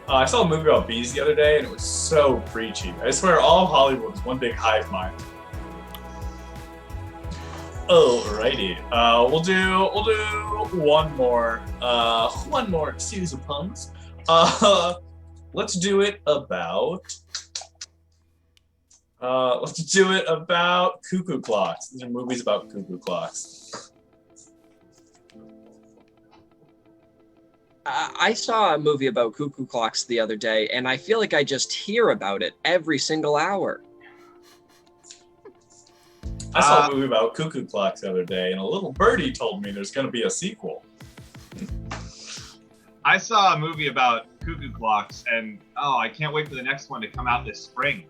[SPEAKER 4] I saw a movie about bees the other day, and it was so preachy. I swear, all of Hollywood is one big hive mind. Alrighty, we'll do one more series of puns. Let's do it about cuckoo clocks. These are movies about cuckoo clocks.
[SPEAKER 6] I saw a movie about cuckoo clocks the other day, and I feel like I just hear about it every single hour.
[SPEAKER 4] I saw a movie about cuckoo clocks the other day, and a little birdie told me there's going to be a sequel.
[SPEAKER 5] I saw a movie about cuckoo clocks, and I can't wait for the next one to come out this spring.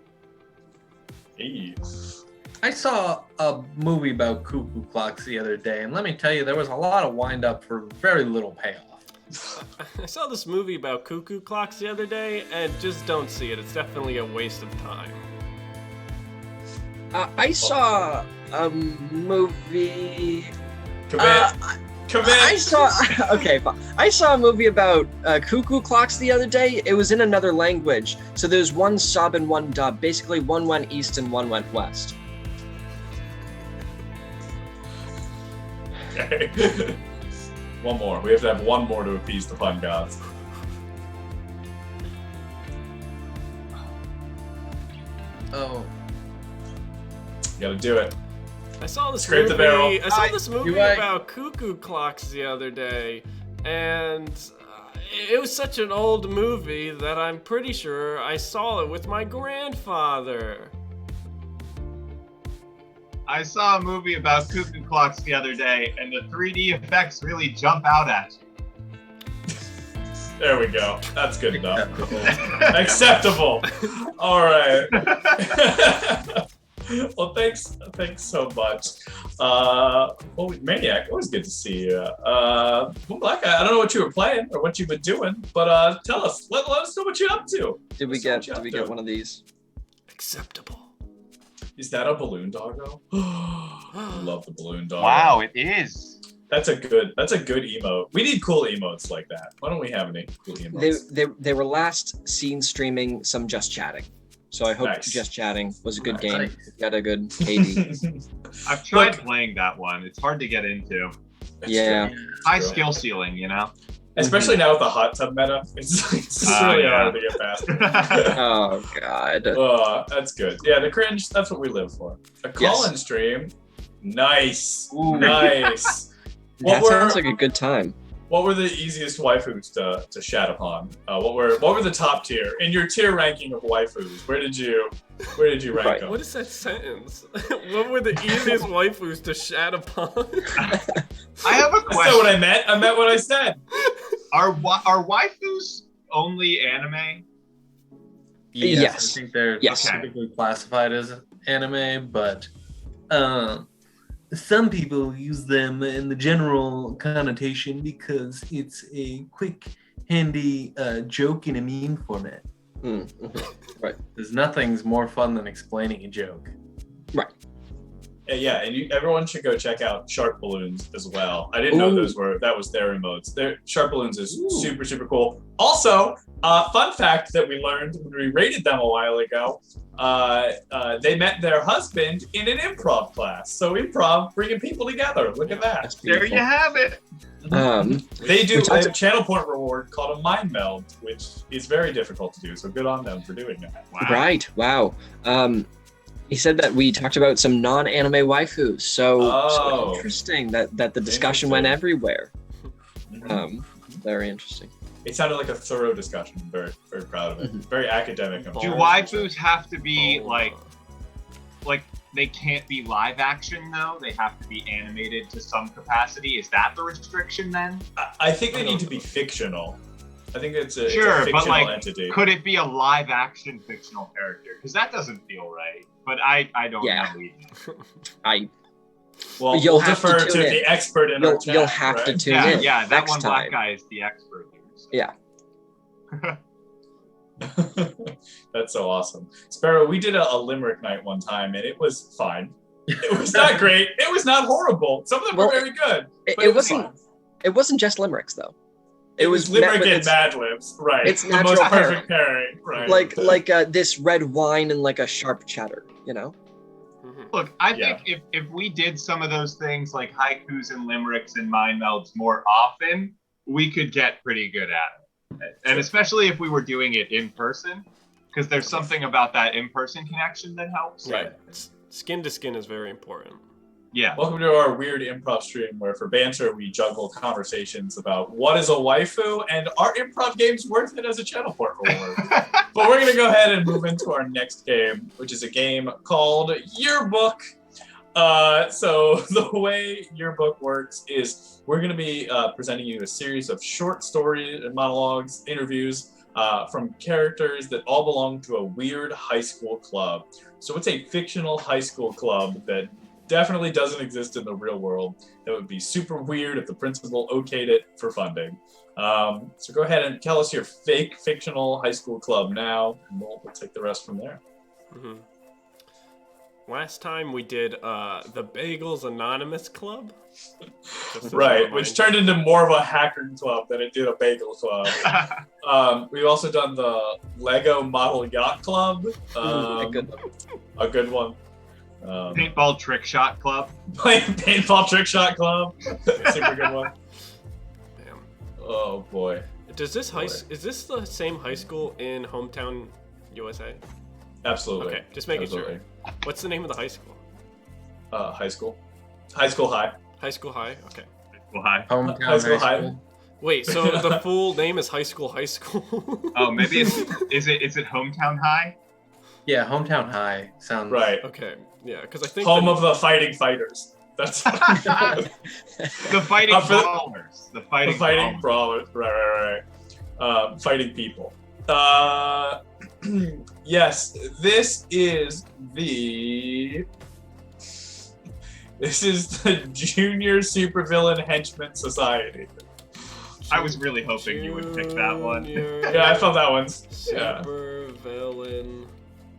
[SPEAKER 4] Hey.
[SPEAKER 8] I saw a movie about cuckoo clocks the other day, and let me tell you, there was a lot of wind up for very little payoff.
[SPEAKER 7] I saw this movie about cuckoo clocks the other day, and just don't see it. It's definitely a waste of time.
[SPEAKER 6] I saw a movie.
[SPEAKER 4] Command Commit.
[SPEAKER 6] I saw okay. I saw a movie about cuckoo clocks the other day. It was in another language, so there's one sub and one dub. Basically, one went east and one went west.
[SPEAKER 4] Okay. One more. We have to have one more to appease the fun gods.
[SPEAKER 8] Oh.
[SPEAKER 4] You gotta do it.
[SPEAKER 7] I saw this
[SPEAKER 4] Scrape
[SPEAKER 7] movie.
[SPEAKER 4] the barrel.
[SPEAKER 7] I saw this movie
[SPEAKER 8] Do I-
[SPEAKER 7] about cuckoo clocks the other day, and it was such an old movie that I'm pretty sure I saw it with my grandfather.
[SPEAKER 5] I saw a movie about cuckoo clocks the other day, and the 3D effects really jump out at you.
[SPEAKER 4] There we go. That's good enough. Acceptable. All right. Well, thanks so much. Maniac, always good to see you. Black Guy, I don't know what you were playing or what you've been doing, but tell us. Let us know what you're up to.
[SPEAKER 6] Did we get one of these?
[SPEAKER 7] Acceptable.
[SPEAKER 4] Is that a balloon doggo? I love the balloon doggo.
[SPEAKER 5] Wow, it is.
[SPEAKER 4] That's a good emote. We need cool emotes like that. Why don't we have any cool emotes?
[SPEAKER 6] They were last seen streaming some Just Chatting. So I hope
[SPEAKER 4] Nice.
[SPEAKER 6] Just Chatting was a good
[SPEAKER 8] Nice.
[SPEAKER 6] game. Got a good KD.
[SPEAKER 5] I've tried
[SPEAKER 4] Look.
[SPEAKER 5] playing that one. It's hard to get into.
[SPEAKER 6] Yeah.
[SPEAKER 5] High
[SPEAKER 4] True.
[SPEAKER 5] skill ceiling, you know?
[SPEAKER 4] Especially now with the hot tub meta. It's really
[SPEAKER 5] yeah.
[SPEAKER 4] hard to get past.
[SPEAKER 6] Oh god.
[SPEAKER 4] That's good. Yeah, the cringe, that's what we live for. A call-in stream. Nice.
[SPEAKER 6] Ooh.
[SPEAKER 4] Nice.
[SPEAKER 6] That sounds like a good time.
[SPEAKER 4] What were the easiest waifus to shat upon? What were the top tier in your tier ranking of waifus? Where did you rank
[SPEAKER 6] Right.
[SPEAKER 4] them?
[SPEAKER 7] What is that sentence? What were the easiest waifus to shat upon?
[SPEAKER 5] I have a
[SPEAKER 4] That's not
[SPEAKER 5] question.
[SPEAKER 4] what I meant. I meant what I said.
[SPEAKER 5] Are waifus only anime?
[SPEAKER 6] Yes.
[SPEAKER 8] I think they're
[SPEAKER 6] Yes.
[SPEAKER 8] typically classified as anime, but some people use them in the general connotation because it's a quick, handy joke in a meme format.
[SPEAKER 6] Right.
[SPEAKER 8] There's nothing's more fun than explaining a joke.
[SPEAKER 4] Yeah, and everyone should go check out Shark Balloons as well. I didn't know
[SPEAKER 6] Ooh.
[SPEAKER 4] that was their emotes. Shark Balloons is super, super cool. Also, fun fact that we learned when we rated them a while ago, they met their husband in an improv class. So improv, bringing people together. Look at that.
[SPEAKER 6] That's
[SPEAKER 5] There
[SPEAKER 6] beautiful.
[SPEAKER 5] you have it.
[SPEAKER 4] They do
[SPEAKER 6] We talked
[SPEAKER 4] a channel point reward called a mind meld, which is very difficult to do. So good on them for doing that.
[SPEAKER 5] Wow.
[SPEAKER 6] Right. Wow. He said that we talked about some non-anime waifus. So
[SPEAKER 4] Oh.
[SPEAKER 6] interesting that the discussion went everywhere. Very interesting.
[SPEAKER 4] It sounded like a thorough discussion. I'm very, very proud of it. Very academic. I'm
[SPEAKER 5] Do
[SPEAKER 4] sure.
[SPEAKER 5] waifus have to be
[SPEAKER 7] Oh,
[SPEAKER 5] like they can't be live action though? They have to be animated to some capacity. Is that the restriction then?
[SPEAKER 4] I think they need to be fictional. I think it's a
[SPEAKER 5] Sure, but
[SPEAKER 4] fictional
[SPEAKER 5] like,
[SPEAKER 4] entity.
[SPEAKER 5] could it be a live action fictional character? Because that doesn't feel right. But I don't
[SPEAKER 6] Yeah.
[SPEAKER 5] know either.
[SPEAKER 4] Well,
[SPEAKER 6] You'll
[SPEAKER 4] we'll
[SPEAKER 6] have to
[SPEAKER 4] defer to
[SPEAKER 6] tune in.
[SPEAKER 4] the expert in our chat.
[SPEAKER 6] You'll have to
[SPEAKER 4] right?
[SPEAKER 6] tune
[SPEAKER 5] Yeah,
[SPEAKER 6] in.
[SPEAKER 5] yeah, that
[SPEAKER 6] next
[SPEAKER 5] one
[SPEAKER 6] time.
[SPEAKER 5] black guy is the expert here. So.
[SPEAKER 6] Yeah.
[SPEAKER 4] That's so awesome. Sparrow, we did a limerick night one time, and it was fine. It was not great. It was not horrible. Some of them
[SPEAKER 6] Well,
[SPEAKER 4] were very good.
[SPEAKER 6] It,
[SPEAKER 4] but
[SPEAKER 6] it
[SPEAKER 4] was
[SPEAKER 6] wasn't.
[SPEAKER 4] fine.
[SPEAKER 6] It wasn't just limericks though.
[SPEAKER 4] It was
[SPEAKER 6] met
[SPEAKER 4] limerick
[SPEAKER 6] with
[SPEAKER 4] and
[SPEAKER 6] its-
[SPEAKER 4] Mad Libs, right?
[SPEAKER 6] it's
[SPEAKER 4] the most
[SPEAKER 6] natural
[SPEAKER 4] perfect pairing, right?
[SPEAKER 6] like this red wine and like a sharp cheddar. You know.
[SPEAKER 5] Look, I
[SPEAKER 4] Yeah.
[SPEAKER 5] think if we did some of those things like haikus and limericks and mind melds more often, we could get pretty good at it. And especially if we were doing it in person, because there's something about that in-person connection that helps.
[SPEAKER 7] Right. Skin to skin is very important.
[SPEAKER 5] Yeah.
[SPEAKER 4] Welcome to our weird improv stream where for banter we juggle conversations about what is a waifu and are improv games worth it as a channel port reward. But we're going to go ahead and move into our next game, which is a game called Yearbook. So the way Yearbook works is we're going to be presenting you a series of short stories and monologues, interviews from characters that all belong to a weird high school club. So it's a fictional high school club that definitely doesn't exist in the real world. That would be super weird if the principal okayed it for funding. So go ahead and tell us your fake fictional high school club now, and we'll take the rest from there.
[SPEAKER 7] Last time we did the Bagels Anonymous Club. Just as a
[SPEAKER 4] Right,
[SPEAKER 7] reminder.
[SPEAKER 4] which turned into more of a hacker club than it did a bagel club. We've also done the Lego Model Yacht Club.
[SPEAKER 6] A good one.
[SPEAKER 4] A good one.
[SPEAKER 5] Paintball Trick Shot Club.
[SPEAKER 4] Paintball Trick Shot Club. Super good one.
[SPEAKER 7] Damn.
[SPEAKER 4] Oh boy.
[SPEAKER 7] Does this is this the same high school in hometown USA?
[SPEAKER 4] Absolutely.
[SPEAKER 7] Okay, just making
[SPEAKER 4] Absolutely.
[SPEAKER 7] sure. What's the name of the high school?
[SPEAKER 4] High school. High school high.
[SPEAKER 7] High school high? Okay.
[SPEAKER 5] Well, hi.
[SPEAKER 8] Hometown
[SPEAKER 4] High school
[SPEAKER 8] high
[SPEAKER 4] high.
[SPEAKER 8] school.
[SPEAKER 7] Wait, so the full name is High School High School?
[SPEAKER 5] Oh, maybe is it Hometown High?
[SPEAKER 8] Yeah, hometown high sounds
[SPEAKER 4] Right.
[SPEAKER 7] Okay, yeah, because I think
[SPEAKER 4] Home of the fighting fighters. That's
[SPEAKER 5] The fighting
[SPEAKER 4] for the-
[SPEAKER 5] brawlers. The
[SPEAKER 4] the
[SPEAKER 5] fighting
[SPEAKER 4] fighting
[SPEAKER 5] brawlers.
[SPEAKER 4] brawlers. Right. Fighting people. Yes, this is the Junior Supervillain Henchman Society.
[SPEAKER 5] I was really hoping you would pick that one.
[SPEAKER 4] Yeah, I felt that one's
[SPEAKER 7] Super villain.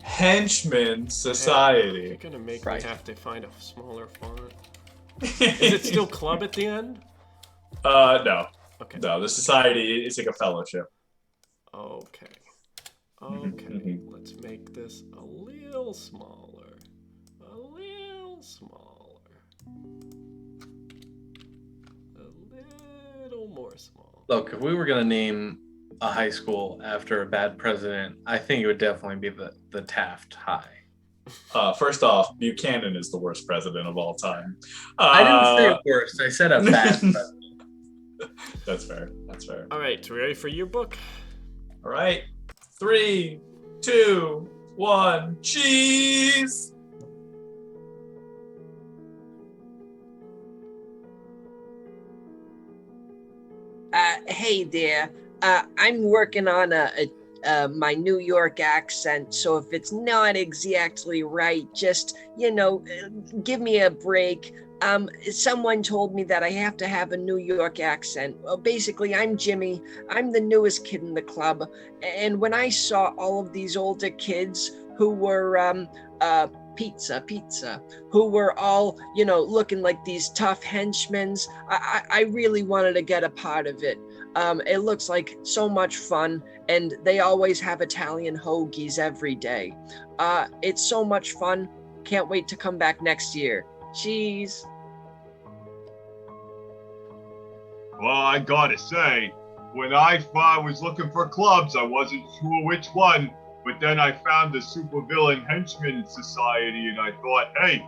[SPEAKER 4] Henchman Society.
[SPEAKER 7] You're gonna make
[SPEAKER 6] Right.
[SPEAKER 7] me have to find a smaller font. Is it still club at the end?
[SPEAKER 4] No.
[SPEAKER 7] Okay.
[SPEAKER 4] No, the society is like a fellowship.
[SPEAKER 7] Okay.
[SPEAKER 4] Mhm.
[SPEAKER 7] Let's make this a little smaller. A little smaller. A little more small.
[SPEAKER 8] Look, if we were gonna name a high school after a bad president, I think it would definitely be the Taft High.
[SPEAKER 4] First off, Buchanan is the worst president of all time.
[SPEAKER 8] I didn't say worst. I said a bad president.
[SPEAKER 4] That's fair. That's fair.
[SPEAKER 7] All right, ready for your book?
[SPEAKER 4] All right. 3, 2, 1, cheese.
[SPEAKER 9] Hey there. I'm working on my New York accent, so if it's not exactly right, just, give me a break. Someone told me that I have to have a New York accent. Well, basically, I'm Jimmy. I'm the newest kid in the club. And when I saw all of these older kids who were, pizza, who were all, looking like these tough henchmen, I really wanted to get a part of it. It looks like so much fun, and they always have Italian hoagies every day. It's so much fun. Can't wait to come back next year. Cheese.
[SPEAKER 5] Well, I gotta say, when I was looking for clubs, I wasn't sure which one, but then I found the Supervillain Henchman Society, and I thought, hey,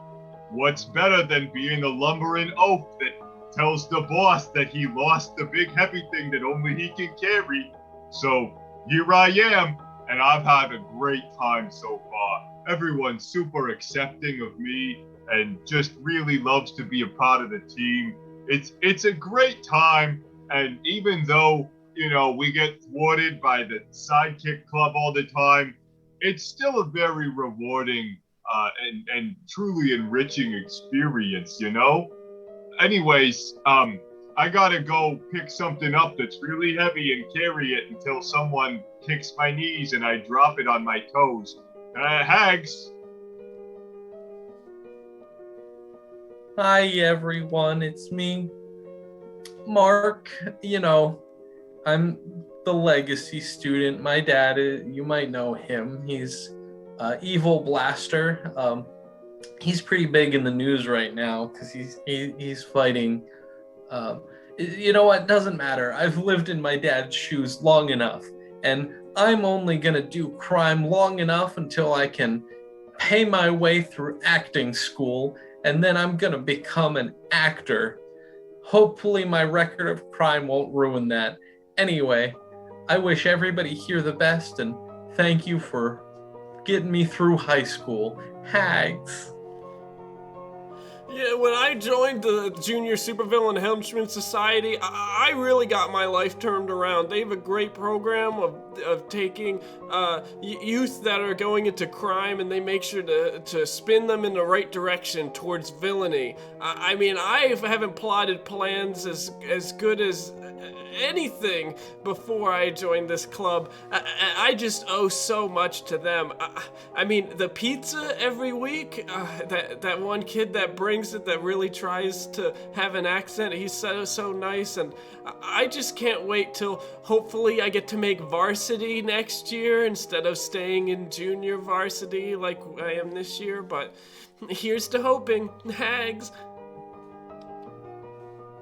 [SPEAKER 5] what's better than being a lumbering oaf that tells the boss that he lost the big heavy thing that only he can carry? So here I am, and I've had a great time so far. Everyone's super accepting of me and just really loves to be a part of the team. It's a great time, and even though, we get thwarted by the sidekick club all the time, it's still a very rewarding and truly enriching experience, Anyways, I gotta go pick something up that's really heavy and carry it until someone kicks my knees and I drop it on my toes. Hags!
[SPEAKER 8] Hi everyone, it's me, Mark. I'm the legacy student. My dad, you might know him. He's Evil Blaster. He's pretty big in the news right now because he's fighting. You know what? Doesn't matter. I've lived in my dad's shoes long enough, and I'm only gonna do crime long enough until I can pay my way through acting school, and then I'm gonna become an actor. Hopefully my record of crime won't ruin that. Anyway, I wish everybody here the best, and thank you for getting me through high school. Hags.
[SPEAKER 7] Yeah, when I joined the Junior Supervillain Henchman Society, I really got my life turned around. They have a great program of of taking youth that are going into crime, and they make sure to spin them in the right direction towards villainy. I mean, I haven't plotted plans as good as anything before I joined this club. I just owe so much to them. I mean, the pizza every week, that one kid that brings it that really tries to have an accent, he's so nice, and I just can't wait till hopefully I get to make varsity next year instead of staying in junior varsity like I am this year, but here's to hoping. Hags.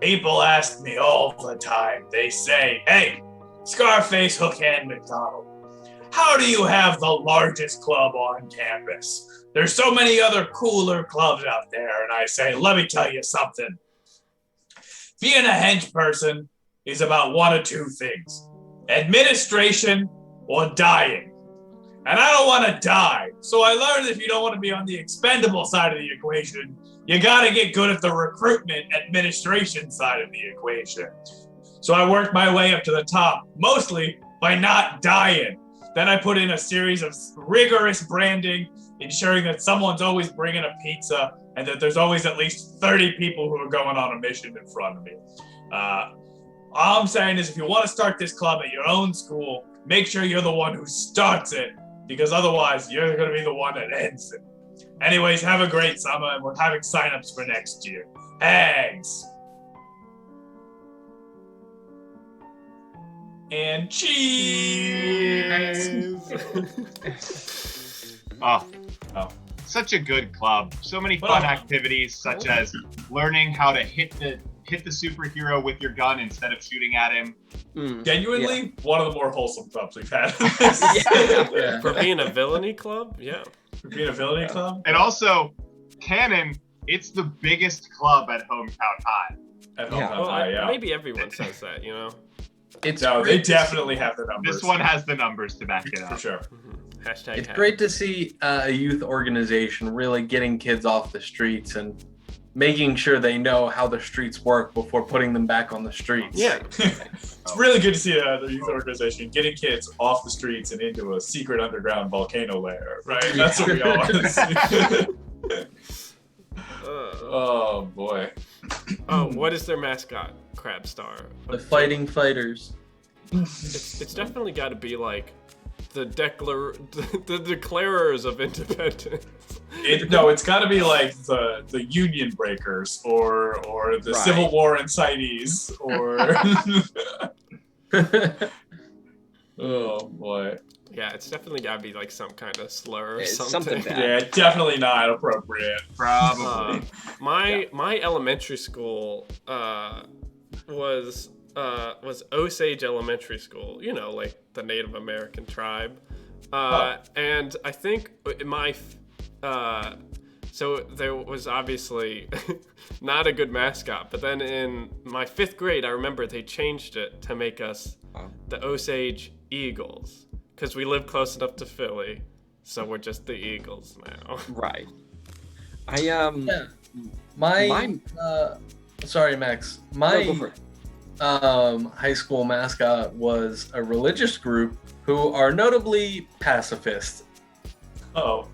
[SPEAKER 4] People ask me all the time. They say, hey, Scarface, Hookhand, McDonald, how do you have the largest club on campus? There's so many other cooler clubs out there. And I say, let me tell you something. Being a hench person is about one of two things: administration or dying. And I don't want to die. So I learned if you don't want to be on the expendable side of the equation, you got to get good at the recruitment administration side of the equation. So I worked my way up to the top, mostly by not dying. Then I put in a series of rigorous branding, ensuring that someone's always bringing a pizza and that there's always at least 30 people who are going on a mission in front of me. All I'm saying is if you want to start this club at your own school, make sure you're the one who starts it, because otherwise you're going to be the one that ends it. Anyways, have a great summer, and we're having signups for next year. Hags! And cheese!
[SPEAKER 5] Oh, such a good club. So many fun activities, such as learning how to hit the superhero with your gun instead of shooting at him.
[SPEAKER 4] Genuinely, one of the more wholesome clubs we've had.
[SPEAKER 7] Yeah. For being a villainy club, yeah.
[SPEAKER 4] For being a villainy club?
[SPEAKER 5] And also, canon, it's the biggest club at Hometown High.
[SPEAKER 4] At Hometown High, yeah.
[SPEAKER 7] Maybe everyone says that, you know?
[SPEAKER 4] They definitely have the numbers.
[SPEAKER 5] This one has the numbers to back it up.
[SPEAKER 4] For sure.
[SPEAKER 7] Hashtag
[SPEAKER 8] It's great to see a youth organization really getting kids off the streets and making sure they know how the streets work before putting them back on the streets.
[SPEAKER 7] Yeah.
[SPEAKER 4] It's really good to see the youth organization getting kids off the streets and into a secret underground volcano lair, right? That's what we all want to see. Oh, boy.
[SPEAKER 7] Oh, what is their mascot? Crab Star.
[SPEAKER 8] The Fighting Fighters.
[SPEAKER 7] It's definitely got to be like the declarers of independence.
[SPEAKER 4] It's got to be like the Union Breakers or the Civil War incitees or. Oh boy.
[SPEAKER 7] Yeah, it's definitely got to be like some kind of slur or
[SPEAKER 6] It's
[SPEAKER 7] something.
[SPEAKER 6] bad.
[SPEAKER 4] Yeah, definitely not appropriate.
[SPEAKER 5] Probably.
[SPEAKER 7] My elementary school was Osage Elementary School. You know, like the Native American tribe. And I think so there was obviously not a good mascot, but then in my 5th grade, I remember they changed it to make us the Osage Eagles, because we live close enough to Philly, so we're just the Eagles now.
[SPEAKER 6] Right.
[SPEAKER 8] Sorry, Max.
[SPEAKER 6] Go for it.
[SPEAKER 8] High school mascot was a religious group who are notably pacifist.
[SPEAKER 4] Oh,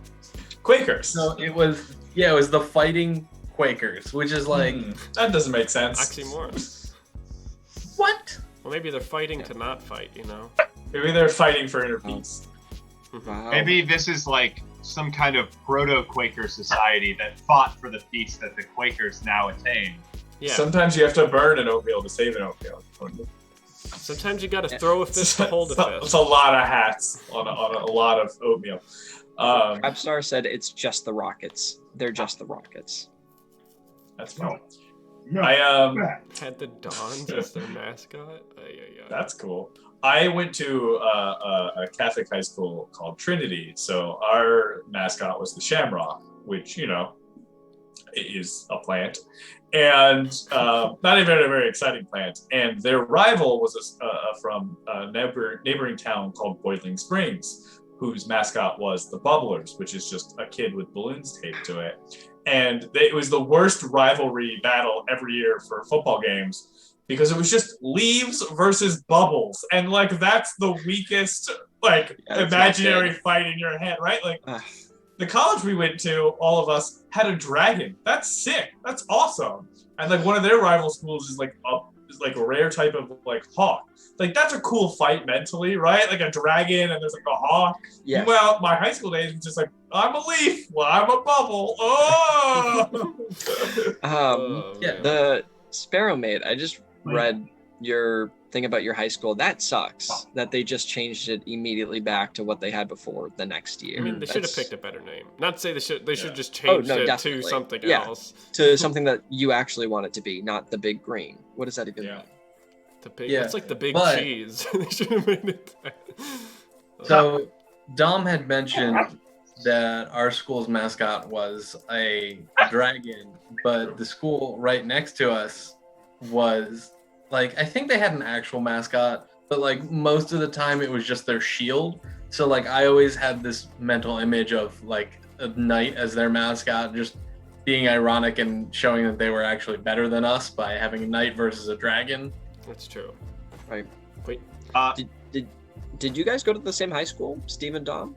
[SPEAKER 4] Quakers.
[SPEAKER 8] So it was the Fighting Quakers, which is like
[SPEAKER 4] that doesn't make sense.
[SPEAKER 7] Oxymoron.
[SPEAKER 8] What?
[SPEAKER 7] Well, maybe they're fighting to not fight, you know?
[SPEAKER 4] Maybe they're fighting for inner peace.
[SPEAKER 6] Wow.
[SPEAKER 5] Maybe this is like some kind of proto-Quaker society that fought for the peace that the Quakers now attain.
[SPEAKER 7] Yeah.
[SPEAKER 4] Sometimes you have to burn an oatmeal to save an oatmeal.
[SPEAKER 7] Sometimes you gotta throw a fist to hold a
[SPEAKER 4] It's
[SPEAKER 7] fist.
[SPEAKER 4] a lot of hats on a lot of oatmeal.
[SPEAKER 6] Crabstar said it's just the Rockets. They're just the Rockets.
[SPEAKER 4] That's fine.
[SPEAKER 5] No.
[SPEAKER 7] Had the Dons as their mascot. Ay.
[SPEAKER 4] That's cool. I went to a Catholic high school called Trinity, so our mascot was the shamrock, which, you know, is a plant, and not even a very exciting plant. And their rival was from a neighboring town called Boiling Springs, whose mascot was the Bubblers, which is just a kid with balloons taped to it. And it was the worst rivalry battle every year for football games because it was just leaves versus bubbles, and like that's the weakest like imaginary fight in your head, right? Like the college we went to, all of us had a dragon. That's sick. That's awesome. And like one of their rival schools is like a rare type of like hawk. Like that's a cool fight mentally, right? Like a dragon and there's like a hawk.
[SPEAKER 6] Yeah.
[SPEAKER 4] Well, my high school days was just like, I'm a leaf. Well, I'm a bubble. Oh.
[SPEAKER 6] The Sparrow Maid, I just read your thing about your high school. That sucks that they just changed it immediately back to what they had before the next year.
[SPEAKER 7] I mean, they should have picked a better name. Not to say they should just change it
[SPEAKER 6] definitely.
[SPEAKER 7] to something else.
[SPEAKER 6] To something that you actually want it to be, not the big green. What does that even mean?
[SPEAKER 7] The big, it's like the big cheese. They should have made it that.
[SPEAKER 8] So Dom had mentioned that our school's mascot was a dragon, but the school right next to us was like, I think they had an actual mascot, but like most of the time it was just their shield. So like I always had this mental image of like a knight as their mascot, just being ironic and showing that they were actually better than us by having a knight versus a dragon.
[SPEAKER 7] That's true.
[SPEAKER 6] Right.
[SPEAKER 7] Wait.
[SPEAKER 6] Did you guys go to the same high school, Steve and Dom?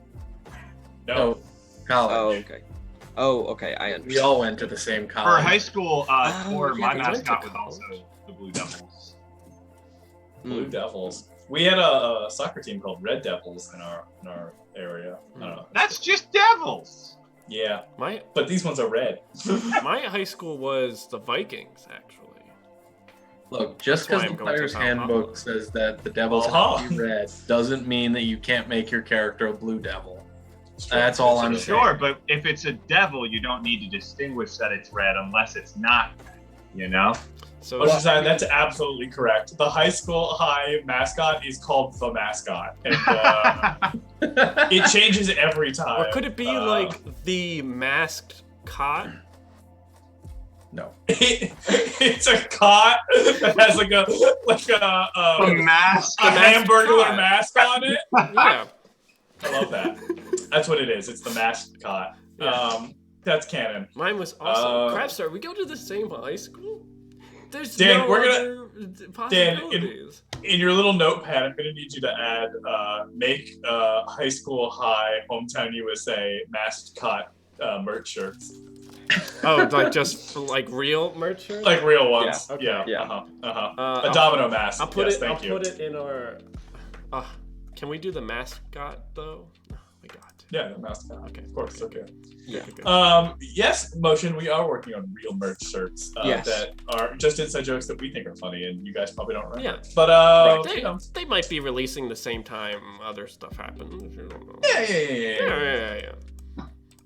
[SPEAKER 4] No.
[SPEAKER 8] College.
[SPEAKER 6] Oh, okay. I understand.
[SPEAKER 8] We all went to the same college.
[SPEAKER 5] For high school, my
[SPEAKER 7] we went
[SPEAKER 5] mascot
[SPEAKER 7] to
[SPEAKER 5] was also the Blue Devils.
[SPEAKER 4] Blue Devils. We had a soccer team called Red Devils in our area. I don't know.
[SPEAKER 5] That's just devils.
[SPEAKER 4] Yeah.
[SPEAKER 7] My
[SPEAKER 4] But these ones are red.
[SPEAKER 7] my high school was the Vikings, actually.
[SPEAKER 8] Look, just
[SPEAKER 7] That's why
[SPEAKER 8] because
[SPEAKER 7] I'm
[SPEAKER 8] the
[SPEAKER 7] going to
[SPEAKER 8] player's
[SPEAKER 7] Valhalla.
[SPEAKER 8] handbook says that the devils have to be red doesn't mean that you can't make your character a blue devil. That's all I'm saying.
[SPEAKER 5] Sure, but if it's a devil, you don't need to distinguish that it's red unless it's not red, you know?
[SPEAKER 7] So
[SPEAKER 4] That's absolutely correct. The high mascot is called the mascot, and it changes every time.
[SPEAKER 7] or could it be like the masked cot?
[SPEAKER 8] No.
[SPEAKER 4] It's a cot that has like a hamburglar mask on it.
[SPEAKER 7] Yeah.
[SPEAKER 4] I love that. That's what it is. It's the masked cot.
[SPEAKER 7] Yeah.
[SPEAKER 4] That's canon.
[SPEAKER 7] Mine was awesome. Crabstar, we go to the same high school? There's
[SPEAKER 4] Dan,
[SPEAKER 7] no
[SPEAKER 4] we're
[SPEAKER 7] other
[SPEAKER 4] Dan,
[SPEAKER 7] possibilities.
[SPEAKER 4] in your little notepad, I'm gonna need you to add make high school high hometown USA masked cot merch shirts.
[SPEAKER 7] Oh, like just like real merch shirts?
[SPEAKER 4] Like real ones.
[SPEAKER 7] Yeah, okay.
[SPEAKER 4] Yeah. A domino mask.
[SPEAKER 7] I'll put
[SPEAKER 4] yes,
[SPEAKER 7] it.
[SPEAKER 4] thank
[SPEAKER 7] I'll
[SPEAKER 4] you.
[SPEAKER 7] put it in our. Can we do the mascot though? No, we got to.
[SPEAKER 4] Yeah, the mascot.
[SPEAKER 7] Okay.
[SPEAKER 4] Of course. Okay.
[SPEAKER 6] Yeah.
[SPEAKER 4] Yes, Motion. We are working on real merch shirts that are just inside jokes that we think are funny, and you guys probably don't remember.
[SPEAKER 7] Yeah.
[SPEAKER 4] But
[SPEAKER 7] they might be releasing the same time other stuff happens. You don't know.
[SPEAKER 4] Yeah.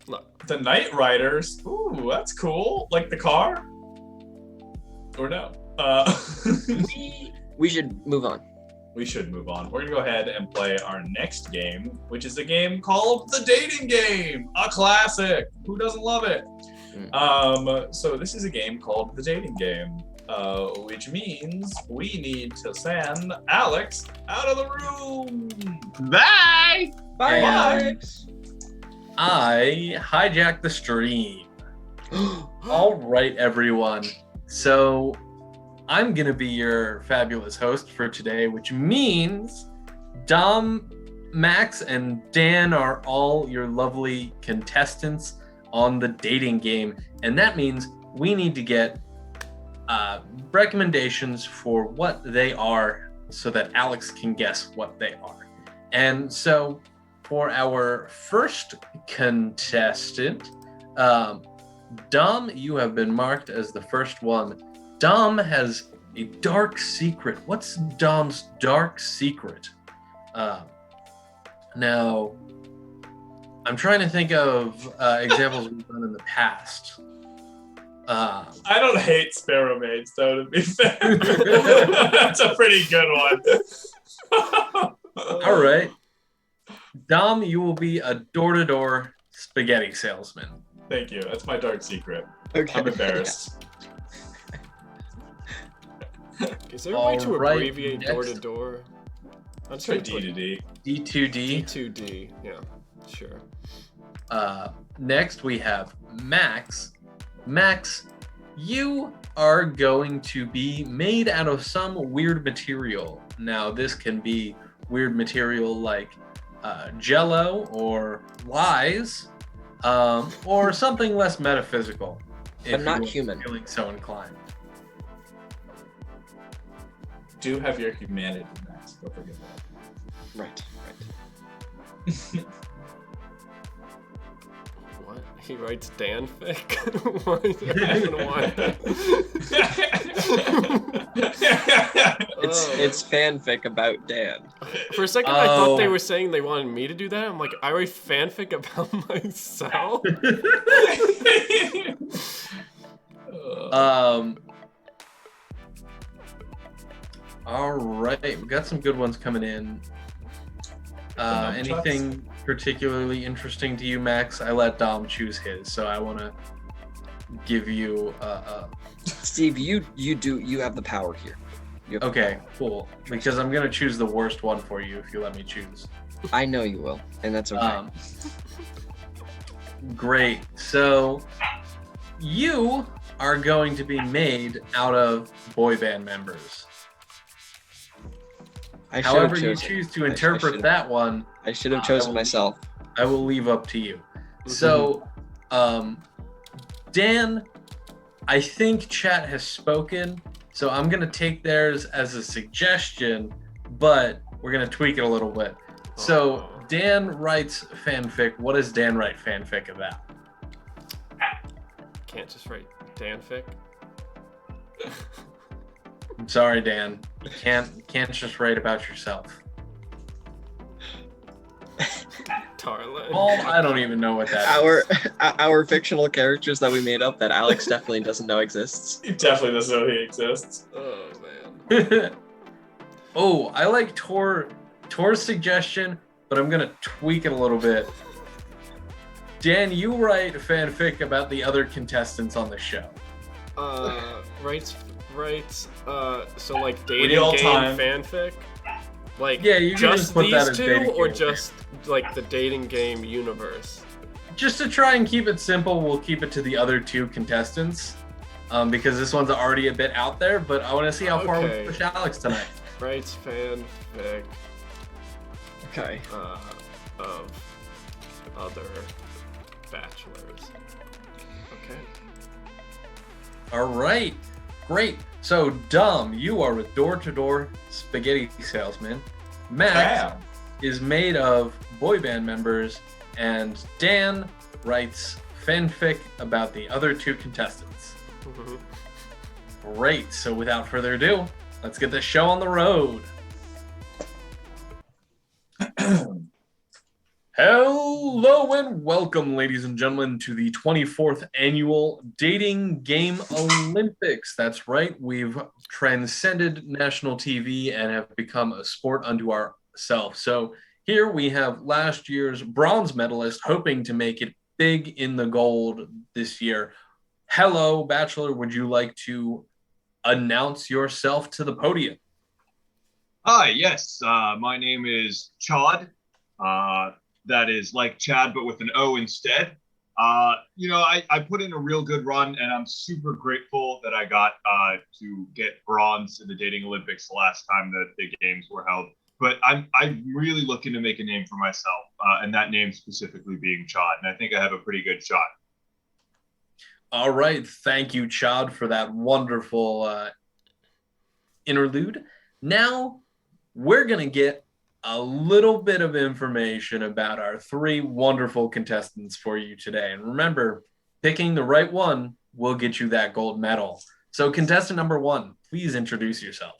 [SPEAKER 7] Look,
[SPEAKER 4] The Night Riders. Ooh, that's cool. Like the car? Or no?
[SPEAKER 6] We should move on.
[SPEAKER 4] We should move on. We're gonna go ahead and play our next game, which is a game called The Dating Game, a classic. Who doesn't love it? So this is a game called The Dating Game, which means we need to send Alex out of the room.
[SPEAKER 5] Bye!
[SPEAKER 6] Bye,
[SPEAKER 8] And
[SPEAKER 6] Alex.
[SPEAKER 8] I hijacked the stream. All right, everyone. So I'm going to be your fabulous host for today, which means Dom, Max, and Dan are all your lovely contestants on the dating game. And that means we need to get recommendations for what they are so that Alex can guess what they are. And so for our first contestant, Dom, you have been marked as the first one. Dom has a dark secret. What's Dom's dark secret? Now, I'm trying to think of examples we've done in the past.
[SPEAKER 4] I don't hate Sparrow Maids, though, to be fair. That's a pretty good one.
[SPEAKER 8] All right. Dom, you will be a door-to-door spaghetti salesman.
[SPEAKER 4] Thank you. That's my dark secret.
[SPEAKER 6] Okay.
[SPEAKER 4] I'm embarrassed.
[SPEAKER 7] is there a way to
[SPEAKER 8] All right,
[SPEAKER 7] abbreviate
[SPEAKER 8] next.
[SPEAKER 7] door to door? I'm
[SPEAKER 4] Let's try
[SPEAKER 7] trying to
[SPEAKER 4] D to
[SPEAKER 7] put
[SPEAKER 4] D.
[SPEAKER 8] D2D.
[SPEAKER 7] D2D. Yeah, sure.
[SPEAKER 8] Next, we have Max. Max, you are going to be made out of some weird material. Now, this can be weird material like jello or lies, or something less metaphysical.
[SPEAKER 6] I'm not
[SPEAKER 8] you're
[SPEAKER 6] human.
[SPEAKER 8] Feeling so inclined.
[SPEAKER 4] Do have your humanity, Max. Don't forget that.
[SPEAKER 6] Right.
[SPEAKER 7] What? He writes danfic? Why is it even want
[SPEAKER 6] It's fanfic about Dan.
[SPEAKER 7] For a second, I thought they were saying they wanted me to do that. I'm like, I write fanfic about myself?
[SPEAKER 8] All right, we got some good ones coming in. Anything particularly interesting to you, Max? I let Dom choose his, so I want to give you.
[SPEAKER 6] Steve, you have the power here.
[SPEAKER 8] Okay, cool. Because I'm gonna choose the worst one for you if you let me choose.
[SPEAKER 6] I know you will, and that's okay.
[SPEAKER 8] Great. So you are going to be made out of boy band members. However you choose to interpret that one,
[SPEAKER 6] I should have chosen myself.
[SPEAKER 8] I will leave up to you. So, Dan, I think chat has spoken, so I'm going to take theirs as a suggestion, but we're going to tweak it a little bit. So, Dan writes fanfic. What does Dan write fanfic about?
[SPEAKER 7] Can't just write danfic.
[SPEAKER 8] I'm sorry, Dan. You can't just write about yourself.
[SPEAKER 7] Tarlin.
[SPEAKER 8] Oh, I don't even know what that is.
[SPEAKER 6] Our fictional characters that we made up that Alex definitely doesn't know exists.
[SPEAKER 4] He definitely doesn't know he exists.
[SPEAKER 7] Oh man.
[SPEAKER 8] Oh, I like Tor's suggestion, but I'm gonna tweak it a little bit. Dan, you write fanfic about the other contestants on the show.
[SPEAKER 7] So like dating game fanfic? Like
[SPEAKER 8] yeah, you can
[SPEAKER 7] just
[SPEAKER 8] put that
[SPEAKER 7] these
[SPEAKER 8] as
[SPEAKER 7] two,
[SPEAKER 8] dating
[SPEAKER 7] or
[SPEAKER 8] game.
[SPEAKER 7] just like the dating game universe?
[SPEAKER 8] Just to try and keep it simple, we'll keep it to the other two contestants, because this one's already a bit out there. But I want to see how far we can push Alex tonight.
[SPEAKER 7] Writes fanfic.
[SPEAKER 6] Okay.
[SPEAKER 7] Of other bachelors. Okay.
[SPEAKER 8] All right, great. So, Dom, you are a door-to-door spaghetti salesman. Max is made of boy band members, and Dan writes fanfic about the other two contestants. Great. So, without further ado, let's get this show on the road. Hello and welcome, ladies and gentlemen, to the 24th annual Dating Game Olympics. That's right, we've transcended national TV and have become a sport unto ourselves. So here we have last year's bronze medalist hoping to make it big in the gold this year. Hello, Bachelor, would you like to announce yourself to the podium?
[SPEAKER 5] Hi, yes, my name is Chad. That is like Chad, but with an O instead. I put in a real good run, and I'm super grateful that I got to get bronze in the Dating Olympics the last time that the games were held. But I'm really looking to make a name for myself, and that name specifically being Chad, and I think I have a pretty good shot.
[SPEAKER 8] All right, thank you, Chad, for that wonderful interlude. Now, we're going to get a little bit of information about our three wonderful contestants for you today. And remember, picking the right one will get you that gold medal. So contestant number one, please introduce yourself.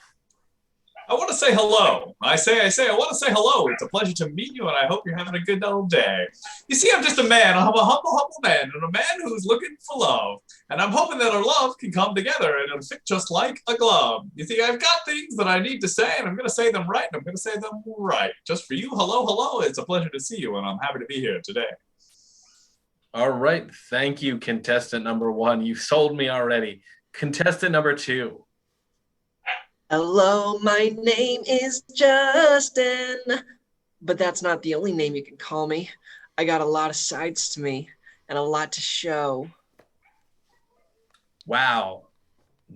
[SPEAKER 4] I want to say hello. I want to say hello. It's a pleasure to meet you, and I hope you're having a good old day. You see, I'm just a man. I'm a humble man, and a man who's looking for love. And I'm hoping that our love can come together, and it'll fit just like a glove. You see, I've got things that I need to say, and I'm going to say them right, and I'm going to say them right. Just for you, hello. It's a pleasure to see you, and I'm happy to be here today.
[SPEAKER 8] All right. Thank you, contestant number one. You sold me already. Contestant number two.
[SPEAKER 9] Hello, my name is Justin. But that's not the only name you can call me. I got a lot of sides to me and a lot to show.
[SPEAKER 8] Wow,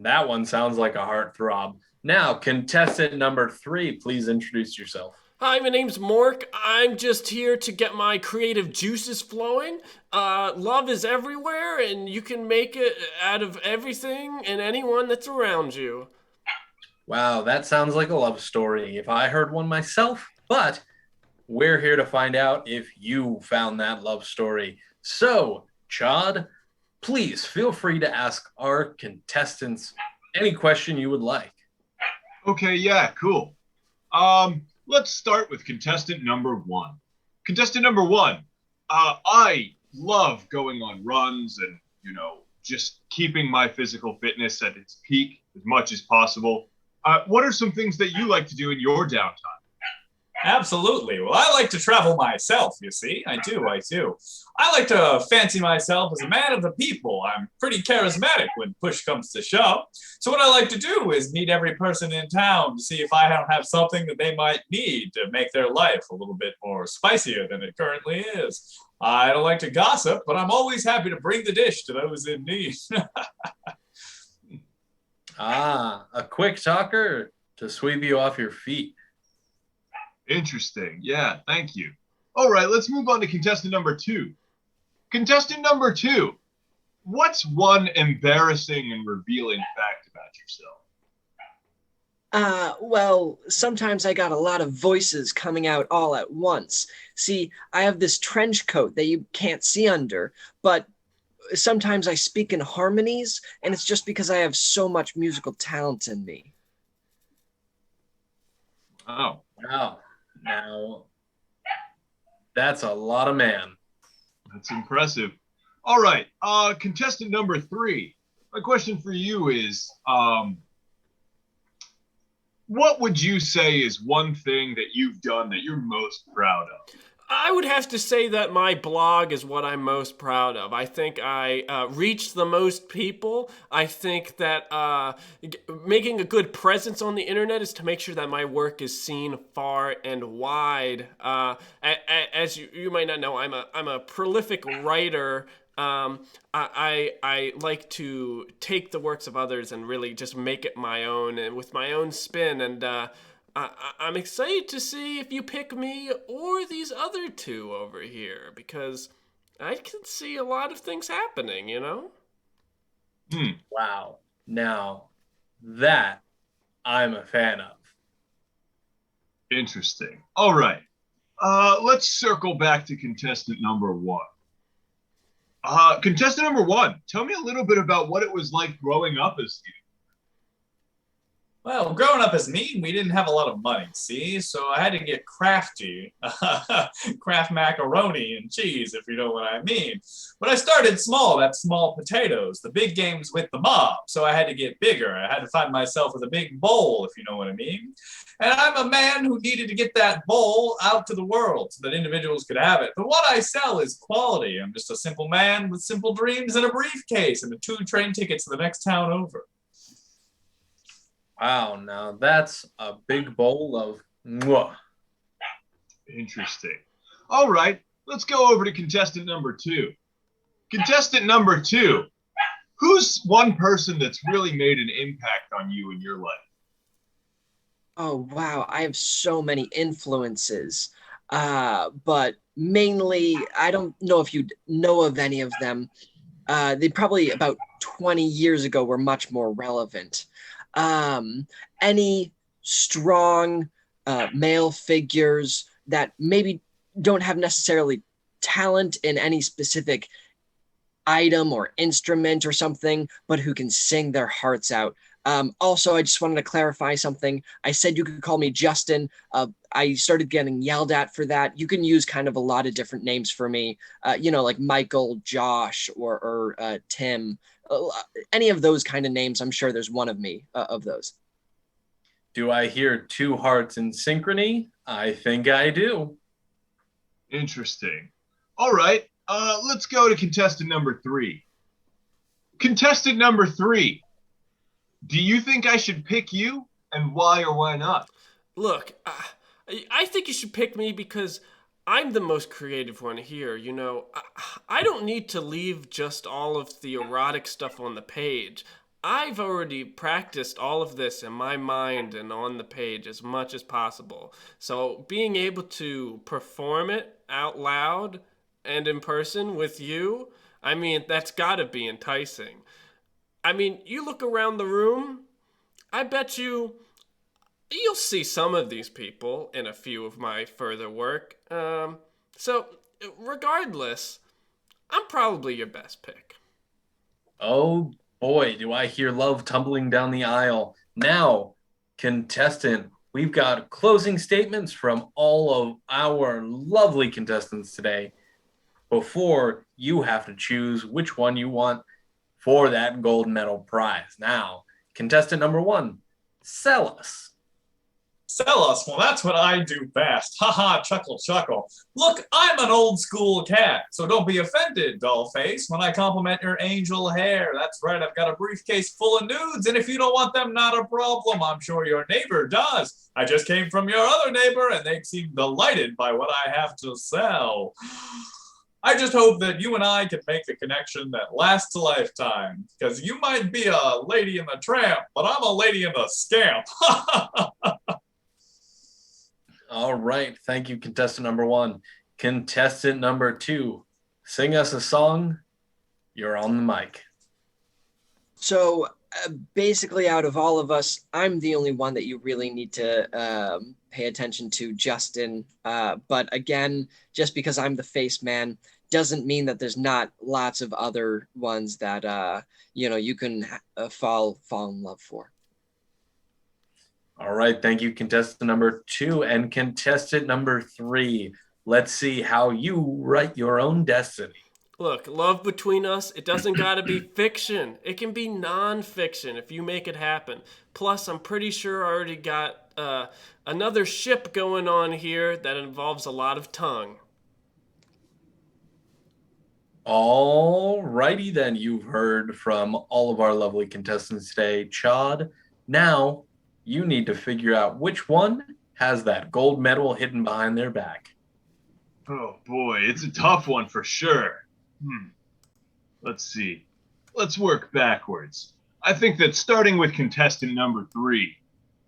[SPEAKER 8] that one sounds like a heartthrob. Now, contestant number 3, please introduce yourself.
[SPEAKER 7] Hi, my name's Mork. I'm just here to get my creative juices flowing. Love is everywhere, and you can make it out of everything and anyone that's around you.
[SPEAKER 8] Wow, that sounds like a love story if I heard one myself, but we're here to find out if you found that love story. So, Chad, please feel free to ask our contestants any question you would like.
[SPEAKER 5] Okay, yeah, cool. Let's start with contestant number 1. Contestant number 1, I love going on runs and, just keeping my physical fitness at its peak as much as possible. What are some things that you like to do in your downtime?
[SPEAKER 4] Absolutely. Well, I like to travel myself, you see. I do. I like to fancy myself as a man of the people. I'm pretty charismatic when push comes to shove. So what I like to do is meet every person in town to see if I don't have something that they might need to make their life a little bit more spicier than it currently is. I don't like to gossip, but I'm always happy to bring the dish to those in need.
[SPEAKER 8] A quick talker to sweep you off your feet.
[SPEAKER 5] Interesting. Yeah, thank you. All right, let's move on to contestant number 2. Contestant number 2, what's one embarrassing and revealing fact about yourself?
[SPEAKER 9] Well, sometimes I got a lot of voices coming out all at once. See, I have this trench coat that you can't see under, but sometimes I speak in harmonies, and it's just because I have so much musical talent in me.
[SPEAKER 5] Oh,
[SPEAKER 8] Wow. Now, that's a lot of man.
[SPEAKER 5] that's impressive. All right, contestant number 3. My question for you is, what would you say is one thing that you've done that you're most proud of?
[SPEAKER 7] I would have to say that my blog is what I'm most proud of. I think I reached the most people. I think that making a good presence on the internet is to make sure that my work is seen far and wide. As you might not know, I'm a prolific writer. I like to take the works of others and really just make it my own and with my own spin. And I'm excited to see if you pick me or these other two over here, because I can see a lot of things happening, you know?
[SPEAKER 8] Wow. Now, that I'm a fan of.
[SPEAKER 5] Interesting. All right. Let's circle back to contestant number 1. Contestant number 1, tell me a little bit about what it was like growing up as you.
[SPEAKER 4] Well, growing up as me, we didn't have a lot of money, see? So I had to get crafty. Kraft macaroni and cheese, if you know what I mean. But I started small, that's small potatoes. The big game's with the mob, so I had to get bigger. I had to find myself with a big bowl, if you know what I mean. And I'm a man who needed to get that bowl out to the world so that individuals could have it. But what I sell is quality. I'm just a simple man with simple dreams and a briefcase and 2 train tickets to the next town over.
[SPEAKER 8] Wow, now that's a big bowl of mwah.
[SPEAKER 5] Interesting. All right, let's go over to contestant number 2. Contestant number 2, who's one person that's really made an impact on you in your life?
[SPEAKER 9] Oh, wow. I have so many influences. But mainly, I don't know if you know of any of them. They probably about 20 years ago were much more relevant. Any strong male figures that maybe don't have necessarily talent in any specific item or instrument or something, but who can sing their hearts out. Also, I just wanted to clarify something. I said you could call me Justin. I started getting yelled at for that. You can use kind of a lot of different names for me, like Michael, Josh, or Tim. Any of those kind of names, I'm sure there's one of me of those.
[SPEAKER 8] Do I hear 2 hearts in synchrony? I think I do.
[SPEAKER 5] Interesting. All right, let's go to contestant number 3. Contestant number 3, do you think I should pick you, and why or why not?
[SPEAKER 7] Look, I think you should pick me because I'm the most creative one here, you know. I don't need to leave just all of the erotic stuff on the page. I've already practiced all of this in my mind and on the page as much as possible. So being able to perform it out loud and in person with you, I mean, that's gotta be enticing. I mean, you look around the room, I bet you'll see some of these people in a few of my further work. So, regardless, I'm probably your best pick.
[SPEAKER 8] Oh boy, do I hear love tumbling down the aisle. Now, contestant, we've got closing statements from all of our lovely contestants today before you have to choose which one you want for that gold medal prize. Now, contestant number one, sell us.
[SPEAKER 4] Sell us. Well, that's what I do best. Haha, chuckle, chuckle. Look, I'm an old school cat, so don't be offended, dollface, when I compliment your angel hair. That's right, I've got a briefcase full of nudes, and if you don't want them, not a problem. I'm sure your neighbor does. I just came from your other neighbor, and they seem delighted by what I have to sell. I just hope that you and I can make a connection that lasts a lifetime, because you might be a lady in the tramp, but I'm a lady in the scamp.
[SPEAKER 8] All right. Thank you, contestant number one. Contestant number two, sing us a song. You're on the mic.
[SPEAKER 6] So basically, out of all of us, I'm the only one that you really need to pay attention to, Justin. But again, just because I'm the face man doesn't mean that there's not lots of other ones that you can fall in love for.
[SPEAKER 8] All right. Thank you, contestant number two. And contestant number three, let's see how you write your own destiny.
[SPEAKER 7] Look, love between us, it doesn't gotta be fiction. It can be non-fiction if you make it happen. Plus, I'm pretty sure I already got another ship going on here that involves a lot of tongue.
[SPEAKER 8] All righty then. You've heard from all of our lovely contestants today. Chad, now you need to figure out which one has that gold medal hidden behind their back.
[SPEAKER 5] Oh boy, it's a tough one for sure. Let's see. Let's work backwards. I think that starting with contestant number 3.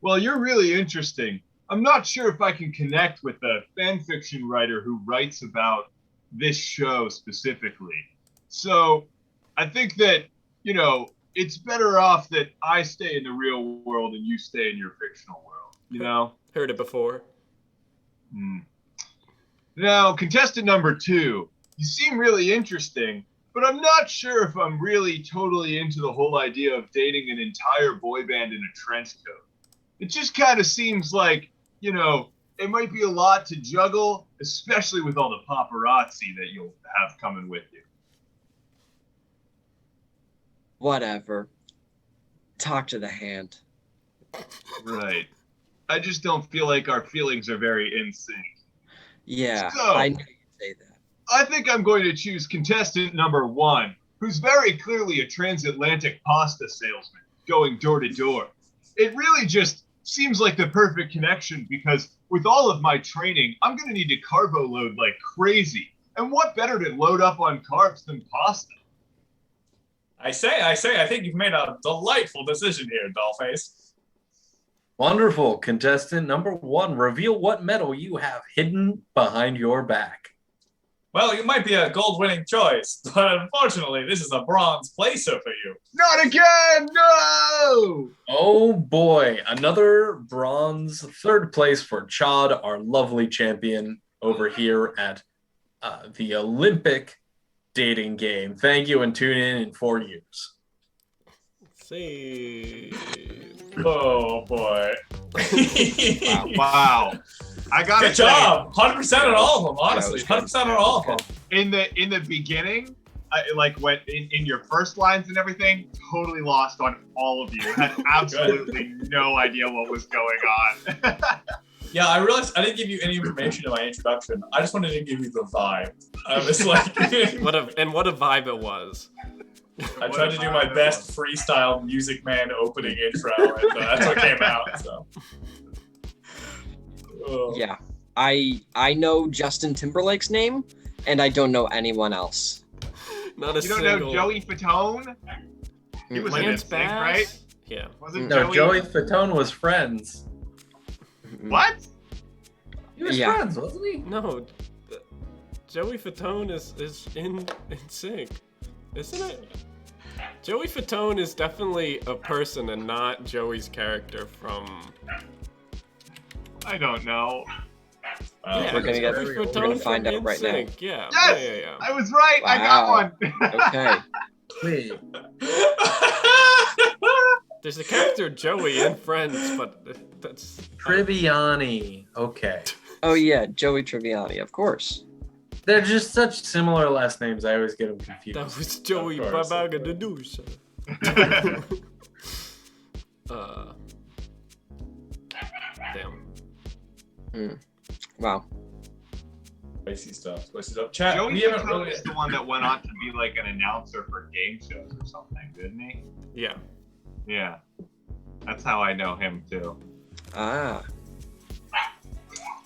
[SPEAKER 5] Well, you're really interesting. I'm not sure if I can connect with the fan fiction writer who writes about this show specifically. So I think that, it's better off that I stay in the real world and you stay in your fictional world,
[SPEAKER 7] Heard it before.
[SPEAKER 5] Now, contestant number 2, you seem really interesting, but I'm not sure if I'm really totally into the whole idea of dating an entire boy band in a trench coat. It just kind of seems like, it might be a lot to juggle, especially with all the paparazzi that you'll have coming with you.
[SPEAKER 6] Whatever. Talk to the hand.
[SPEAKER 5] Right. I just don't feel like our feelings are very in sync.
[SPEAKER 6] Yeah,
[SPEAKER 5] So,
[SPEAKER 6] I knew you'd say that.
[SPEAKER 5] I think I'm going to choose contestant number 1, who's very clearly a transatlantic pasta salesman going door to door. It really just seems like the perfect connection because with all of my training, I'm going to need to carbo load like crazy. And what better to load up on carbs than pasta?
[SPEAKER 4] I think you've made a delightful decision here, Dollface.
[SPEAKER 8] Wonderful. Contestant number 1, reveal what medal you have hidden behind your back.
[SPEAKER 4] Well, you might be a gold-winning choice, but unfortunately, this is a bronze placer for you.
[SPEAKER 5] Not again! No!
[SPEAKER 8] Oh boy, another bronze, third place for Chad, our lovely champion over here at the Olympic dating game. Thank you and tune in 4 years.
[SPEAKER 7] See.
[SPEAKER 4] Oh boy.
[SPEAKER 5] Wow. I gotta
[SPEAKER 4] Good job. 100% on all of them, honestly. 100% on all of them.
[SPEAKER 5] In the beginning, like when in your first lines and everything, totally lost on all of you. Had absolutely no idea what was going on.
[SPEAKER 4] Yeah, I realized I didn't give you any information in my introduction. I just wanted to give you the vibe. I was like,
[SPEAKER 7] what a vibe it was.
[SPEAKER 4] I tried to do my best freestyle Music Man opening intro, and that's what came out. So.
[SPEAKER 6] Yeah. I know Justin Timberlake's name, and I don't know anyone else.
[SPEAKER 7] Not a
[SPEAKER 5] You don't
[SPEAKER 7] single.
[SPEAKER 5] know Joey Fatone? He was in
[SPEAKER 7] Lance
[SPEAKER 5] NSYNC,
[SPEAKER 7] Bass?
[SPEAKER 5] right?
[SPEAKER 7] Yeah.
[SPEAKER 5] Wasn't
[SPEAKER 8] No, Joey Fatone was Friends.
[SPEAKER 5] What?
[SPEAKER 8] He was
[SPEAKER 6] Yeah.
[SPEAKER 8] Friends, wasn't he?
[SPEAKER 7] No, Joey Fatone is in sync, isn't it? Joey Fatone is definitely a person and not Joey's character from.
[SPEAKER 5] I don't know.
[SPEAKER 7] Yeah,
[SPEAKER 6] We're gonna get-
[SPEAKER 7] Joey
[SPEAKER 6] we're
[SPEAKER 7] Fatone
[SPEAKER 6] gonna find
[SPEAKER 7] from
[SPEAKER 6] out right now.
[SPEAKER 7] NSYNC, Yeah.
[SPEAKER 5] Yes!
[SPEAKER 7] Yeah.
[SPEAKER 5] I was right. I got one.
[SPEAKER 6] Okay.
[SPEAKER 8] Wait.
[SPEAKER 7] There's a character Joey in Friends, but that's.
[SPEAKER 8] Triviani. Okay.
[SPEAKER 6] Oh yeah, Joey Tribbiani, of course.
[SPEAKER 8] They're just such similar last names. I always get them confused.
[SPEAKER 7] That was Joey
[SPEAKER 4] Of course,
[SPEAKER 7] Babaga
[SPEAKER 4] of
[SPEAKER 7] the Douche. Damn.
[SPEAKER 6] Wow.
[SPEAKER 4] Spicy stuff. Spicy stuff. Chat.
[SPEAKER 5] Joey
[SPEAKER 4] We haven't
[SPEAKER 5] Fatone
[SPEAKER 4] really.
[SPEAKER 5] is the one that went on to be like an announcer for game shows or something, didn't he?
[SPEAKER 7] Yeah.
[SPEAKER 5] Yeah. That's how I know him too.
[SPEAKER 6] Ah.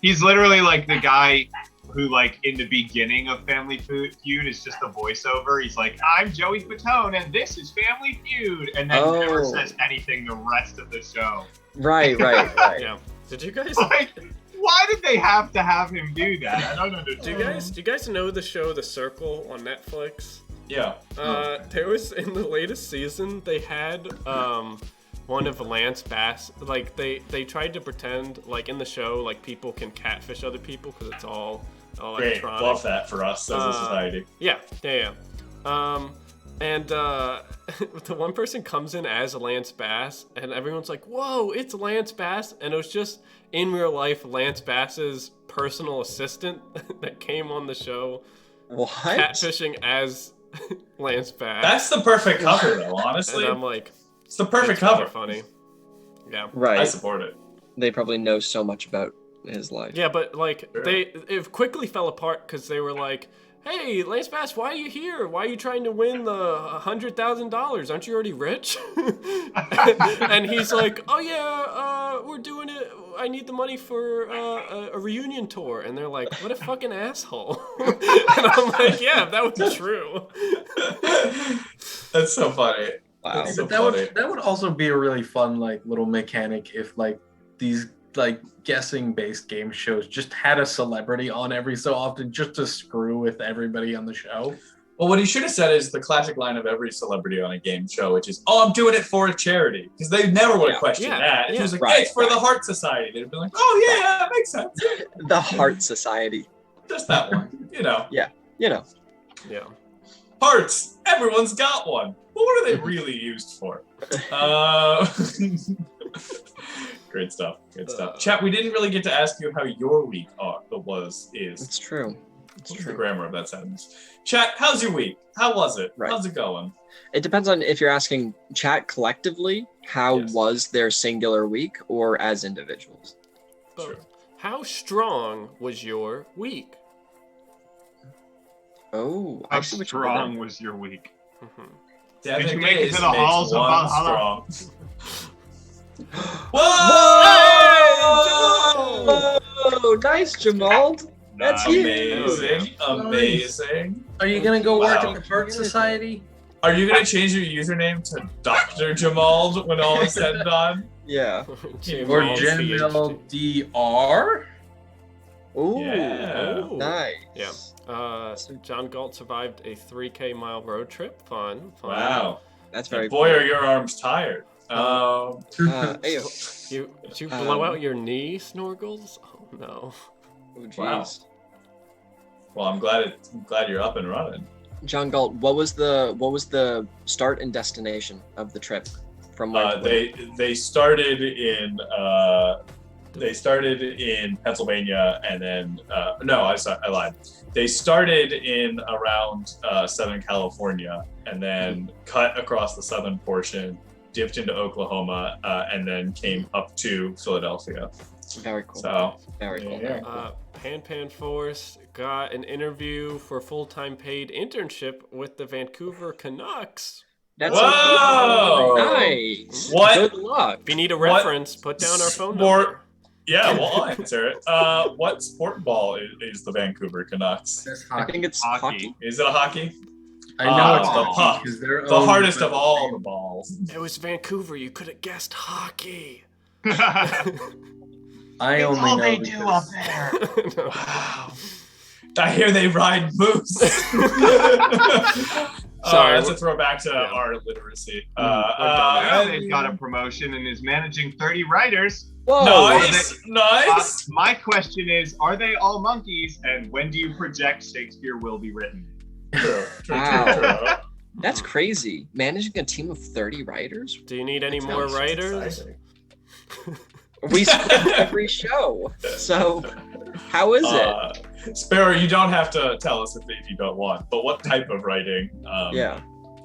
[SPEAKER 5] He's literally like the guy who, like, in the beginning of Family Feud is just a voiceover. He's like, I'm Joey Fatone and this is Family Feud, and then never
[SPEAKER 6] Oh.
[SPEAKER 5] says anything the rest of the show.
[SPEAKER 6] Right.
[SPEAKER 7] Yeah. Did you guys?
[SPEAKER 5] Like, why did they have to have him do that? I don't
[SPEAKER 7] Do
[SPEAKER 5] understand.
[SPEAKER 7] you guys know the show The Circle on Netflix?
[SPEAKER 4] Yeah.
[SPEAKER 7] There was in the latest season they had one of Lance Bass, like they tried to pretend like in the show like people can catfish other people because it's all
[SPEAKER 4] Great.
[SPEAKER 7] electronic.
[SPEAKER 4] Love that for us as a society.
[SPEAKER 7] Yeah. And the one person comes in as Lance Bass, and everyone's like, "Whoa, it's Lance Bass!" And it was just in real life Lance Bass's personal assistant that came on the show,
[SPEAKER 6] What?
[SPEAKER 7] catfishing as Lance Bass.
[SPEAKER 4] That's the perfect cover, though. Honestly,
[SPEAKER 7] and I'm like,
[SPEAKER 4] it's the perfect
[SPEAKER 7] it's really
[SPEAKER 4] cover.
[SPEAKER 7] funny. Yeah.
[SPEAKER 4] I
[SPEAKER 6] Right.
[SPEAKER 4] support it.
[SPEAKER 6] They probably know so much about his life.
[SPEAKER 7] Yeah, but like
[SPEAKER 4] Sure.
[SPEAKER 7] it quickly fell apart because they were like, "Hey, Lance Bass, why are you here? Why are you trying to win the $100,000? Aren't you already rich?" and he's like, "Oh yeah, we're doing it. I need the money for a reunion tour." And they're like, "What a fucking asshole!" and I'm like, "Yeah, if that was true."
[SPEAKER 4] That's so funny.
[SPEAKER 6] Wow.
[SPEAKER 4] That's so
[SPEAKER 8] But that would also be a really fun like little mechanic if like these like guessing based game shows just had a celebrity on every so often just to screw with everybody on the show.
[SPEAKER 4] Well, what he should have said is the classic line of every celebrity on a game show, which is, "Oh, I'm doing it for a charity," because they never would have
[SPEAKER 6] Yeah.
[SPEAKER 4] questioned
[SPEAKER 7] Yeah,
[SPEAKER 4] that. If
[SPEAKER 7] yeah.
[SPEAKER 4] he was like,
[SPEAKER 6] Right,
[SPEAKER 4] "Hey, it's for
[SPEAKER 6] right.
[SPEAKER 4] the Heart Society," they'd have been like, "Oh yeah, that makes sense."
[SPEAKER 6] The Heart Society.
[SPEAKER 4] Just that one, you know.
[SPEAKER 6] You know.
[SPEAKER 7] Yeah.
[SPEAKER 4] Hearts. Everyone's got one. But what are they really used for? Great stuff. Good stuff. Chat, we didn't really get to ask you how your week is.
[SPEAKER 6] It's true. It's
[SPEAKER 4] What's the
[SPEAKER 6] true.
[SPEAKER 4] grammar of that sentence? Chat, how's your week? How was it?
[SPEAKER 6] Right.
[SPEAKER 4] How's it going?
[SPEAKER 6] It depends on if you're asking chat collectively, how
[SPEAKER 4] Yes.
[SPEAKER 6] was their singular week, or as individuals.
[SPEAKER 7] But
[SPEAKER 4] True.
[SPEAKER 7] how strong was your week?
[SPEAKER 6] Oh,
[SPEAKER 5] How
[SPEAKER 6] I see what you did
[SPEAKER 5] strong
[SPEAKER 6] there.
[SPEAKER 5] was your week?
[SPEAKER 7] Mhm.
[SPEAKER 4] Seven
[SPEAKER 5] Did you make it
[SPEAKER 4] days
[SPEAKER 5] to the
[SPEAKER 4] makes
[SPEAKER 5] halls of
[SPEAKER 4] one
[SPEAKER 5] Valhalla?
[SPEAKER 4] strong. Whoa!
[SPEAKER 6] Oh, nice, Jamal. That's
[SPEAKER 5] Nice.
[SPEAKER 6] you.
[SPEAKER 4] Amazing, amazing.
[SPEAKER 8] Are you gonna go work
[SPEAKER 4] Wow.
[SPEAKER 8] at the Heart Society?
[SPEAKER 4] Are you gonna change your username to Dr. Jamal when all is said and done?
[SPEAKER 6] Yeah.
[SPEAKER 8] Or
[SPEAKER 7] Jamal's
[SPEAKER 8] General
[SPEAKER 7] PhD.
[SPEAKER 8] DR?
[SPEAKER 6] Ooh,
[SPEAKER 4] Yeah.
[SPEAKER 7] Ooh.
[SPEAKER 6] nice.
[SPEAKER 7] Yeah. John Galt survived a 3K mile road trip. Fun.
[SPEAKER 4] Wow.
[SPEAKER 6] That's very
[SPEAKER 4] Boy,
[SPEAKER 6] cool.
[SPEAKER 4] are your arms tired.
[SPEAKER 6] Ayo.
[SPEAKER 7] Did you blow out your knee, Snorgles? Oh no.
[SPEAKER 6] Oh, jeez.
[SPEAKER 4] Wow. Well, I'm glad you're up and running.
[SPEAKER 6] John Galt, what was the start and destination of the trip? From where to where?
[SPEAKER 4] They started in Pennsylvania, and then no, I lied. They started in around Southern California, and then cut across the southern portion, dipped into Oklahoma, and then came up to Philadelphia.
[SPEAKER 6] Very cool.
[SPEAKER 4] So
[SPEAKER 6] Very cool.
[SPEAKER 4] yeah.
[SPEAKER 7] Pan Force got an interview for a full-time paid internship with the Vancouver Canucks.
[SPEAKER 6] That's
[SPEAKER 4] Whoa!
[SPEAKER 6] nice.
[SPEAKER 4] What?
[SPEAKER 6] Good luck.
[SPEAKER 7] If you need a
[SPEAKER 4] What
[SPEAKER 7] reference, put down our phone
[SPEAKER 4] sport-
[SPEAKER 7] number.
[SPEAKER 4] Yeah, well, I'll answer it. What sport ball is the Vancouver Canucks?
[SPEAKER 8] That's
[SPEAKER 6] I
[SPEAKER 8] hockey.
[SPEAKER 6] think it's
[SPEAKER 5] Hockey.
[SPEAKER 6] hockey.
[SPEAKER 4] Is it a hockey?
[SPEAKER 8] I know it's
[SPEAKER 4] the
[SPEAKER 8] hockey
[SPEAKER 4] puck.
[SPEAKER 8] because they're
[SPEAKER 4] The
[SPEAKER 8] owned
[SPEAKER 4] hardest
[SPEAKER 8] by
[SPEAKER 4] of
[SPEAKER 8] the
[SPEAKER 4] all
[SPEAKER 8] same-
[SPEAKER 4] the balls.
[SPEAKER 7] It was Vancouver. You could have guessed hockey.
[SPEAKER 8] I only
[SPEAKER 5] all
[SPEAKER 8] know
[SPEAKER 5] they do up
[SPEAKER 8] because
[SPEAKER 5] there.
[SPEAKER 7] No.
[SPEAKER 4] Wow. I hear they ride moose.
[SPEAKER 7] Sorry,
[SPEAKER 4] that's a throwback to
[SPEAKER 7] yeah.
[SPEAKER 4] our literacy.
[SPEAKER 5] Well, they've got a promotion and is managing 30 writers.
[SPEAKER 6] Whoa!
[SPEAKER 4] Nice.
[SPEAKER 5] My question is, are they all monkeys? And when do you project Shakespeare will be written?
[SPEAKER 4] True.
[SPEAKER 6] Wow. That's crazy. Managing a team of 30 writers?
[SPEAKER 7] Do you need any more writers?
[SPEAKER 6] We split every show. So, how is it?
[SPEAKER 4] Sparrow, you don't have to tell us if you don't want, but what type of writing?
[SPEAKER 6] Yeah.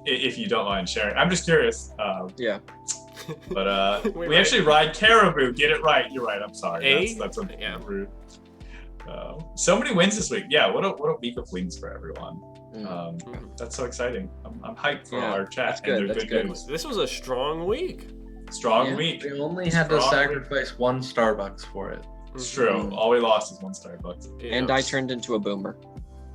[SPEAKER 4] If you don't mind sharing. I'm just curious.
[SPEAKER 6] Yeah.
[SPEAKER 4] But
[SPEAKER 7] We
[SPEAKER 4] we actually ride caribou. Get it right. You're right. I'm sorry. That's
[SPEAKER 7] Yeah.
[SPEAKER 4] rude. So many wins this week. Yeah, what a week of wins for everyone. That's so exciting. I'm hyped for our chat.
[SPEAKER 6] That's good.
[SPEAKER 4] And
[SPEAKER 6] That's
[SPEAKER 4] good
[SPEAKER 6] good.
[SPEAKER 4] news.
[SPEAKER 7] This was a strong week.
[SPEAKER 4] Strong
[SPEAKER 6] Yeah.
[SPEAKER 4] week.
[SPEAKER 8] we only had to
[SPEAKER 4] Strong
[SPEAKER 8] sacrifice one Starbucks for it.
[SPEAKER 4] It's true. All we lost is one Starbucks.
[SPEAKER 6] And I turned into a boomer.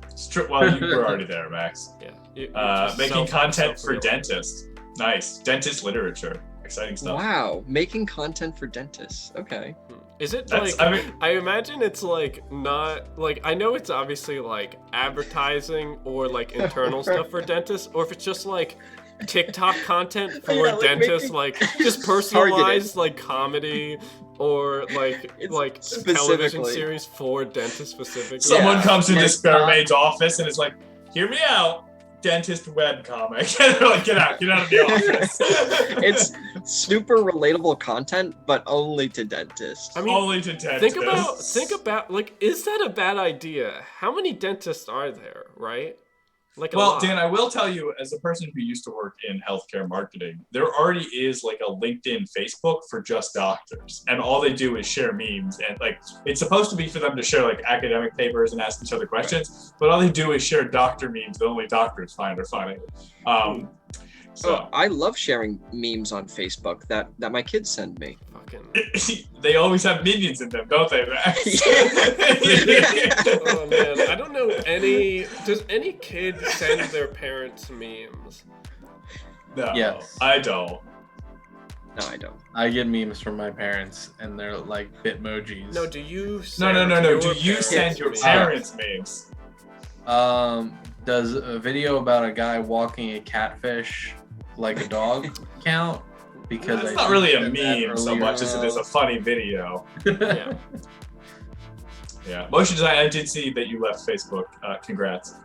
[SPEAKER 4] It's true. Well, you were already there, Max.
[SPEAKER 7] Yeah. You
[SPEAKER 4] Making content for
[SPEAKER 7] self-realized.
[SPEAKER 4] dentists. Nice. Dentist literature. Exciting stuff.
[SPEAKER 6] Wow, making content for dentists. Okay.
[SPEAKER 7] Is it
[SPEAKER 4] That's-
[SPEAKER 7] like?
[SPEAKER 4] I
[SPEAKER 7] I,
[SPEAKER 4] mean-
[SPEAKER 7] imagine it's like not like I know it's obviously like advertising or like internal stuff for dentists, or if it's just like TikTok content for
[SPEAKER 6] Yeah, like
[SPEAKER 7] dentists,
[SPEAKER 6] making-
[SPEAKER 7] like just personalized like comedy or like
[SPEAKER 6] It's
[SPEAKER 7] like television
[SPEAKER 6] specifically.
[SPEAKER 7] series for dentists specifically.
[SPEAKER 4] Someone
[SPEAKER 6] Yeah.
[SPEAKER 4] comes into
[SPEAKER 8] Like,
[SPEAKER 4] Sparrowmaid's office and is like, "Hear me out, dentist webcomic." And they're like, get out of the office.
[SPEAKER 6] It's super relatable content, but only to dentists.
[SPEAKER 7] I mean,
[SPEAKER 4] only to dentists.
[SPEAKER 7] think about like, is that a bad idea? How many dentists are there, right? Like a
[SPEAKER 4] Well,
[SPEAKER 7] lot.
[SPEAKER 4] Dan, I will tell you, as a person who used to work in healthcare marketing, there already is like a LinkedIn, Facebook for just doctors, and all they do is share memes. And like, it's supposed to be for them to share like academic papers and ask each other questions, but all they do is share doctor memes that only doctors find are funny. So
[SPEAKER 6] I love sharing memes on Facebook that my kids send me.
[SPEAKER 7] Fucking.
[SPEAKER 4] they always have minions in them, don't they, Max?
[SPEAKER 7] Oh man, I don't know any. Does any kid send their parents memes?
[SPEAKER 4] No,
[SPEAKER 8] Yes.
[SPEAKER 4] I don't.
[SPEAKER 6] No, I don't.
[SPEAKER 8] I get memes from my parents, and they're like Bitmojis.
[SPEAKER 7] No, do you?
[SPEAKER 4] No.
[SPEAKER 7] Send
[SPEAKER 4] Do
[SPEAKER 7] your
[SPEAKER 4] you send your
[SPEAKER 7] memes?
[SPEAKER 4] parents memes?
[SPEAKER 8] Does a video about a guy walking a catfish like a dog count? Because
[SPEAKER 4] It's
[SPEAKER 8] I
[SPEAKER 4] not really a
[SPEAKER 8] said that
[SPEAKER 4] meme so
[SPEAKER 8] earlier.
[SPEAKER 4] much as it is a funny video.
[SPEAKER 7] Yeah.
[SPEAKER 4] Yeah, Motion Design, I did see that you left Facebook. Congrats.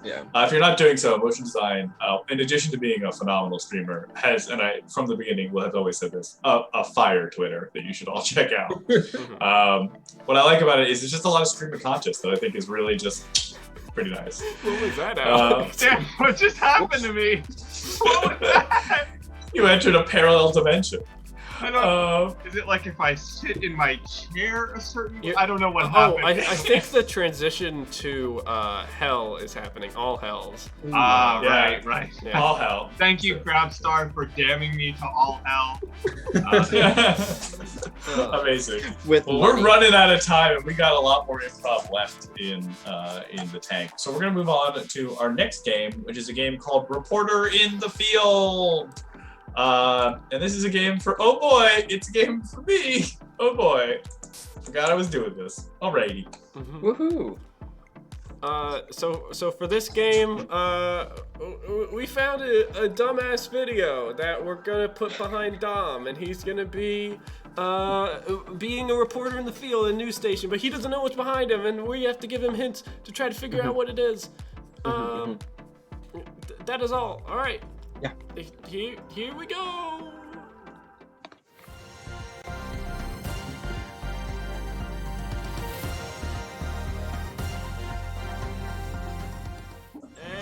[SPEAKER 6] Yeah.
[SPEAKER 4] If you're not doing so, Motion Design, in addition to being a phenomenal streamer, has, and I, from the beginning, will have always said this, a fire Twitter that you should all check out. What I like about it is it's just a lot of stream of conscious that I think is really just pretty nice.
[SPEAKER 7] What was that, Alex?
[SPEAKER 5] Damn, what just happened to me? What was that?
[SPEAKER 4] You entered a parallel dimension.
[SPEAKER 5] I don't. Is it like if I sit in my chair a certain?
[SPEAKER 7] You-
[SPEAKER 5] I don't know what
[SPEAKER 7] Oh,
[SPEAKER 5] happened.
[SPEAKER 7] I think the transition to hell is happening. All hells.
[SPEAKER 5] Ah,
[SPEAKER 4] Yeah.
[SPEAKER 5] right.
[SPEAKER 7] Yeah.
[SPEAKER 4] All hell.
[SPEAKER 5] Thank you, Crabstar, for damning me to all hell.
[SPEAKER 4] Amazing.
[SPEAKER 6] With
[SPEAKER 4] Well, we're
[SPEAKER 6] money.
[SPEAKER 4] running out of time, and we got a lot more improv left in the tank. So we're gonna move on to our next game, which is a game called Reporter in the Field. And this is a game for, oh boy, it's a game for me. Oh boy, forgot I was doing this. Alrighty.
[SPEAKER 6] Woohoo!
[SPEAKER 7] So for this game, we found a dumbass video that we're gonna put behind Dom, and he's gonna be being a reporter in the field, a news station, but he doesn't know what's behind him, and we have to give him hints to try to figure out what it is. That is all. All right.
[SPEAKER 6] Yeah.
[SPEAKER 7] Here we go.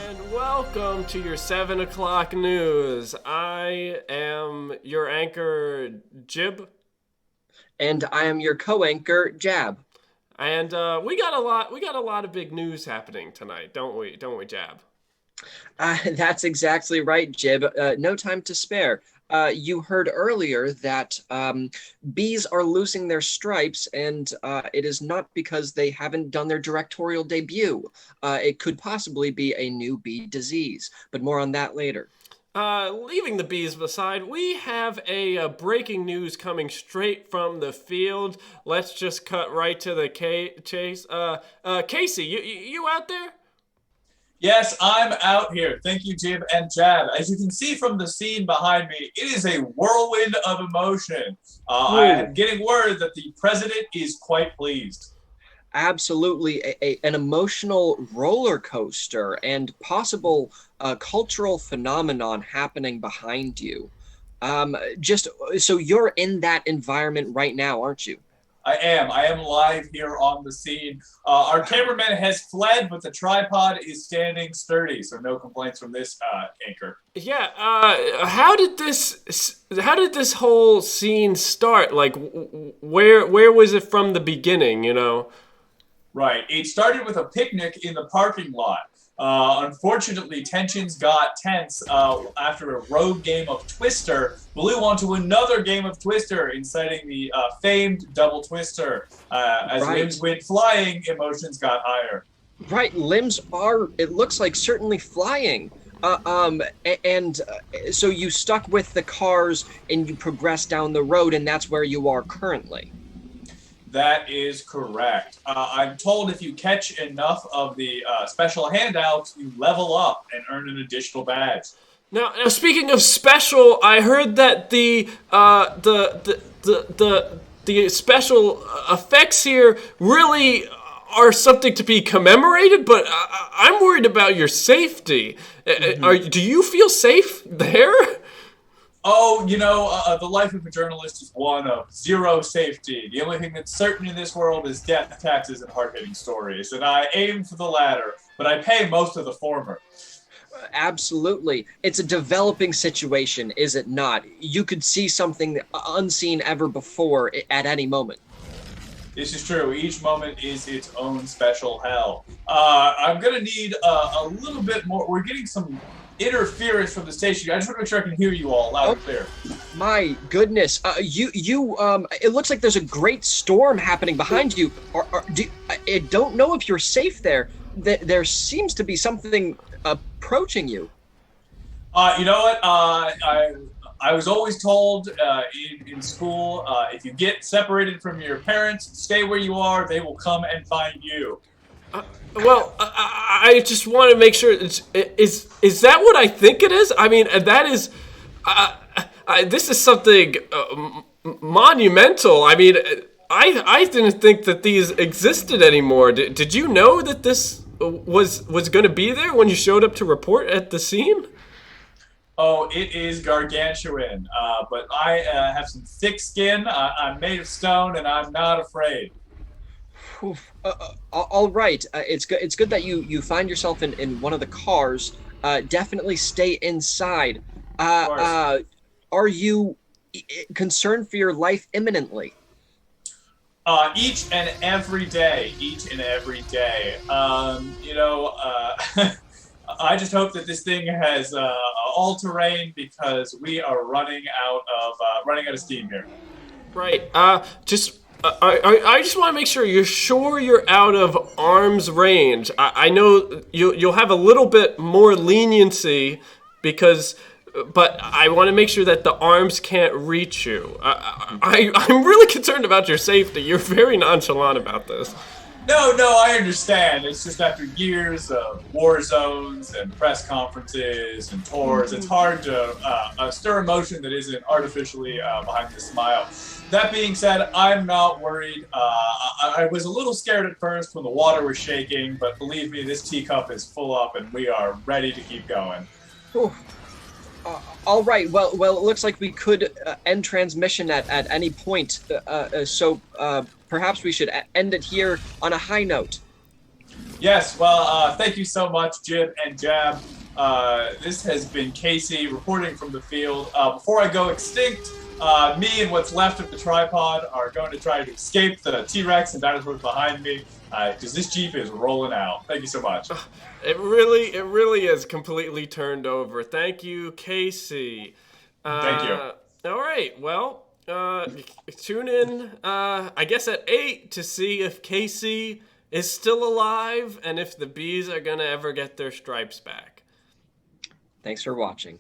[SPEAKER 7] And welcome to your 7 o'clock news. I am your anchor, Jib,
[SPEAKER 6] And I am your co-anchor, Jab.
[SPEAKER 7] and we got a lot of big news happening tonight, don't we, Jab?
[SPEAKER 6] That's exactly right, Jib. No time to spare. you heard earlier that bees are losing their stripes, and it is not because they haven't done their directorial debut. It could possibly be a new bee disease, but more on that later.
[SPEAKER 7] Leaving the bees aside, we have a breaking news coming straight from the field. Let's just cut right to the chase. Casey, you out there?
[SPEAKER 4] Yes, I'm out here. Thank you, Jib and Jab. As you can see from the scene behind me, it is a whirlwind of emotion. I am getting word that the president is quite pleased.
[SPEAKER 6] Absolutely, an emotional roller coaster and possible cultural phenomenon happening behind you. Just so you're in that environment right now, aren't you?
[SPEAKER 4] I am live here on the scene. Our cameraman has fled, but the tripod is standing sturdy, so no complaints from this anchor.
[SPEAKER 7] Yeah. How did this whole scene start? Like, where was it from the beginning? You know.
[SPEAKER 4] Right. It started with a picnic in the parking lot. Unfortunately, tensions got tense after a rogue game of Twister blew onto another game of Twister, inciting the famed double Twister. As limbs went flying, emotions got higher.
[SPEAKER 6] Right, limbs are, it looks like, certainly flying. So you stuck with the cars and you progressed down the road, and that's where you are currently.
[SPEAKER 4] That is correct. I'm told if you catch enough of the special handouts, you level up and earn an additional badge.
[SPEAKER 7] Now, speaking of special, I heard that the special effects here really are something to be commemorated. But I'm worried about your safety. Do you feel safe there?
[SPEAKER 4] Oh, the life of a journalist is one of zero safety. The only thing that's certain in this world is death, taxes, and hard-hitting stories. And I aim for the latter, but I pay most of the former.
[SPEAKER 6] Absolutely. It's a developing situation, is it not? You could see something unseen ever before at any moment.
[SPEAKER 4] This is true. Each moment is its own special hell. I'm going to need a little bit more. We're getting some interference from the station. I just want to make sure I can hear you all loud and clear.
[SPEAKER 6] My goodness. It looks like there's a great storm happening behind you. I don't know if you're safe there. There seems to be something approaching you.
[SPEAKER 4] You know what? I was always told in school, if you get separated from your parents, stay where you are. They will come and find you.
[SPEAKER 7] Well, I just want to make sure. Is that what I think it is? I mean, that is. This is something monumental. I mean, I didn't think that these existed anymore. Did you know that this was going to be there when you showed up to report at the scene?
[SPEAKER 4] Oh, it is gargantuan. But I have some thick skin. I'm made of stone, and I'm not afraid.
[SPEAKER 6] All right. It's good that you find yourself in one of the cars. Definitely stay inside. Are you concerned for your life imminently?
[SPEAKER 4] Each and every day. I just hope that this thing has all-terrain because we are running out of steam here.
[SPEAKER 7] Right. I just want to make sure you're sure you're out of arm's range. I know you'll have a little bit more leniency but I want to make sure that the arms can't reach you. I'm really concerned about your safety. You're very nonchalant about this.
[SPEAKER 4] No, I understand. It's just after years of war zones and press conferences and tours, it's hard to stir emotion that isn't artificially behind the smile. That being said, I'm not worried. I was a little scared at first when the water was shaking, but believe me, this teacup is full up and we are ready to keep going.
[SPEAKER 6] All right. Well, it looks like we could end transmission at any point. So perhaps we should end it here on a high note.
[SPEAKER 4] Yes. Well, thank you so much, Jib and Jab. This has been Casey reporting from the field. Before I go extinct, me and what's left of the tripod are going to try to escape the T-Rex and dinosaurs behind me because this Jeep is rolling out. Thank you so much.
[SPEAKER 7] It really is completely turned over. Thank you, Casey.
[SPEAKER 4] Thank you.
[SPEAKER 7] All right. Well, tune in, I guess at 8 to see if Casey is still alive and if the bees are going to ever get their stripes back.
[SPEAKER 6] Thanks for watching.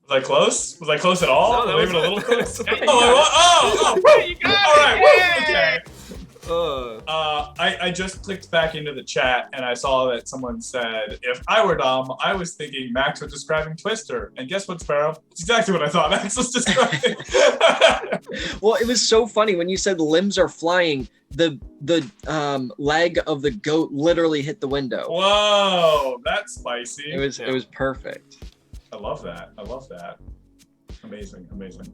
[SPEAKER 4] Was I close? Was I close at all?
[SPEAKER 7] No, that
[SPEAKER 4] Or
[SPEAKER 7] was
[SPEAKER 4] even a
[SPEAKER 7] it.
[SPEAKER 4] little close?
[SPEAKER 7] That's
[SPEAKER 4] Oh,
[SPEAKER 7] all you
[SPEAKER 4] oh,
[SPEAKER 5] You got
[SPEAKER 4] all right.
[SPEAKER 5] it!
[SPEAKER 4] Woo, okay.
[SPEAKER 7] got.
[SPEAKER 4] I just clicked back into the chat and I saw that someone said, if I were Dom, I was thinking Max was describing Twister. And guess what, Sparrow? It's exactly what I thought Max was describing.
[SPEAKER 6] Well, it was so funny when you said limbs are flying. The leg of the goat literally hit the window.
[SPEAKER 4] Whoa, that's spicy.
[SPEAKER 6] It was perfect.
[SPEAKER 4] I love that. I love that. Amazing, amazing.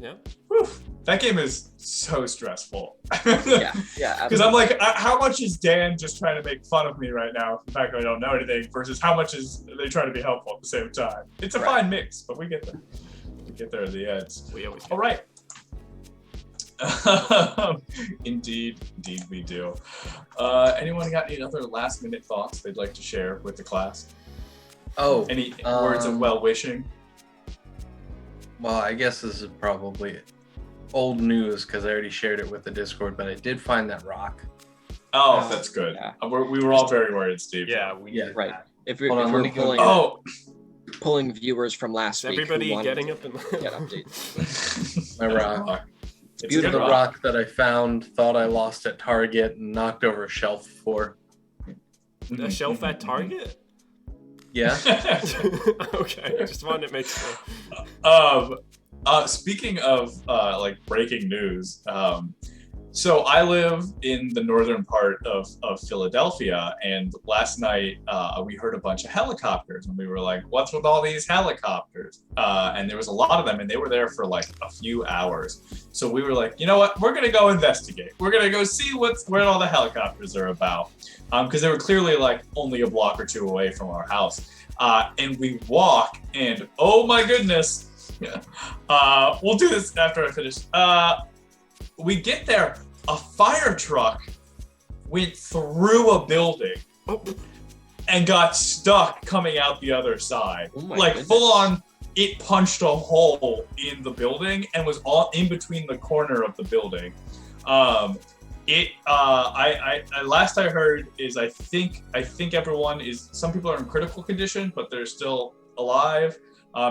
[SPEAKER 7] Yeah.
[SPEAKER 4] Whew. That game is so stressful.
[SPEAKER 6] Yeah.
[SPEAKER 4] Because I'm like, how much is Dan just trying to make fun of me right now for the fact that I don't know anything versus how much is they trying to be helpful at the same time? It's a fine mix, but we get there. We get there at the end.
[SPEAKER 7] We always
[SPEAKER 4] All right. Indeed we do. Anyone got any other last minute thoughts they'd like to share with the class?
[SPEAKER 8] Oh,
[SPEAKER 4] Any words of well wishing?
[SPEAKER 8] well, I guess this is probably old news because I already shared it with the Discord, but I did find that rock.
[SPEAKER 4] Oh, that's good.
[SPEAKER 6] Yeah.
[SPEAKER 4] We were all very worried, Steve.
[SPEAKER 5] Yeah, we
[SPEAKER 8] Yeah.
[SPEAKER 5] did
[SPEAKER 6] Right.
[SPEAKER 5] that.
[SPEAKER 6] If we're,
[SPEAKER 8] Hold on,
[SPEAKER 6] if
[SPEAKER 8] let
[SPEAKER 6] we're
[SPEAKER 8] me go.
[SPEAKER 6] pulling, pulling viewers from last
[SPEAKER 7] Is
[SPEAKER 6] week, who
[SPEAKER 7] everybody
[SPEAKER 6] wanted
[SPEAKER 7] getting
[SPEAKER 6] to
[SPEAKER 7] up in
[SPEAKER 6] get updates.
[SPEAKER 8] My rock.
[SPEAKER 4] It's a
[SPEAKER 6] beautiful.
[SPEAKER 4] good
[SPEAKER 8] The
[SPEAKER 4] rock.
[SPEAKER 8] rock that I found, thought I lost at Target and knocked over a shelf for.
[SPEAKER 7] a shelf at Target?
[SPEAKER 8] Yeah.
[SPEAKER 7] Okay, I just wanted to make sure.
[SPEAKER 4] Speaking of like breaking news, so I live in the northern part of Philadelphia, and last night we heard a bunch of helicopters, and we were like, "What's with all these helicopters?" And there was a lot of them, and they were there for like a few hours. So we were like, "You know what? We're gonna go investigate. We're gonna go see where all the helicopters are about," because they were clearly like only a block or two away from our house. And we walk, and oh my goodness. We'll do this after I finish. We get there, a fire truck went through a building and got stuck coming out the other side.
[SPEAKER 6] Oh my
[SPEAKER 4] Like
[SPEAKER 6] goodness.
[SPEAKER 4] full on, it punched a hole in the building and was all in between the corner of the building. Last I heard is I think everyone is, some people are in critical condition, but they're still alive.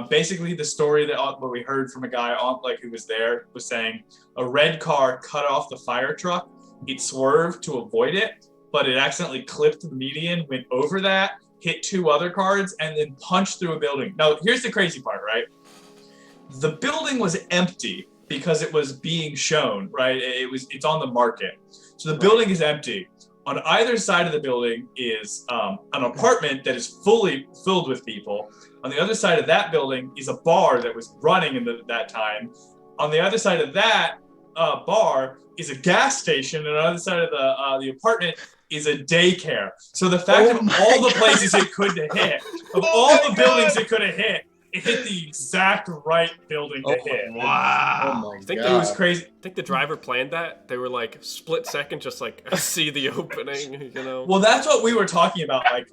[SPEAKER 4] Basically, the story that we heard from a guy who was there was saying a red car cut off the fire truck. It swerved to avoid it, but it accidentally clipped the median, went over that, hit two other cars, and then punched through a building. Now, here's the crazy part, right? The building was empty because it was being shown, right? It's on the market. So the building is empty. On either side of the building is an apartment that is fully filled with people. On the other side of that building is a bar that was running that time. On the other side of that bar is a gas station, and on the other side of the apartment is a daycare. So the fact of all the places it could have hit, of all the buildings it could have hit, it hit the exact right building to hit.
[SPEAKER 5] Wow.
[SPEAKER 8] Oh my
[SPEAKER 7] I think
[SPEAKER 4] It was
[SPEAKER 8] god.
[SPEAKER 4] crazy.
[SPEAKER 7] I think the driver planned that. They were like split second, just like see the opening, you know.
[SPEAKER 4] Well, that's what we were talking about. Like,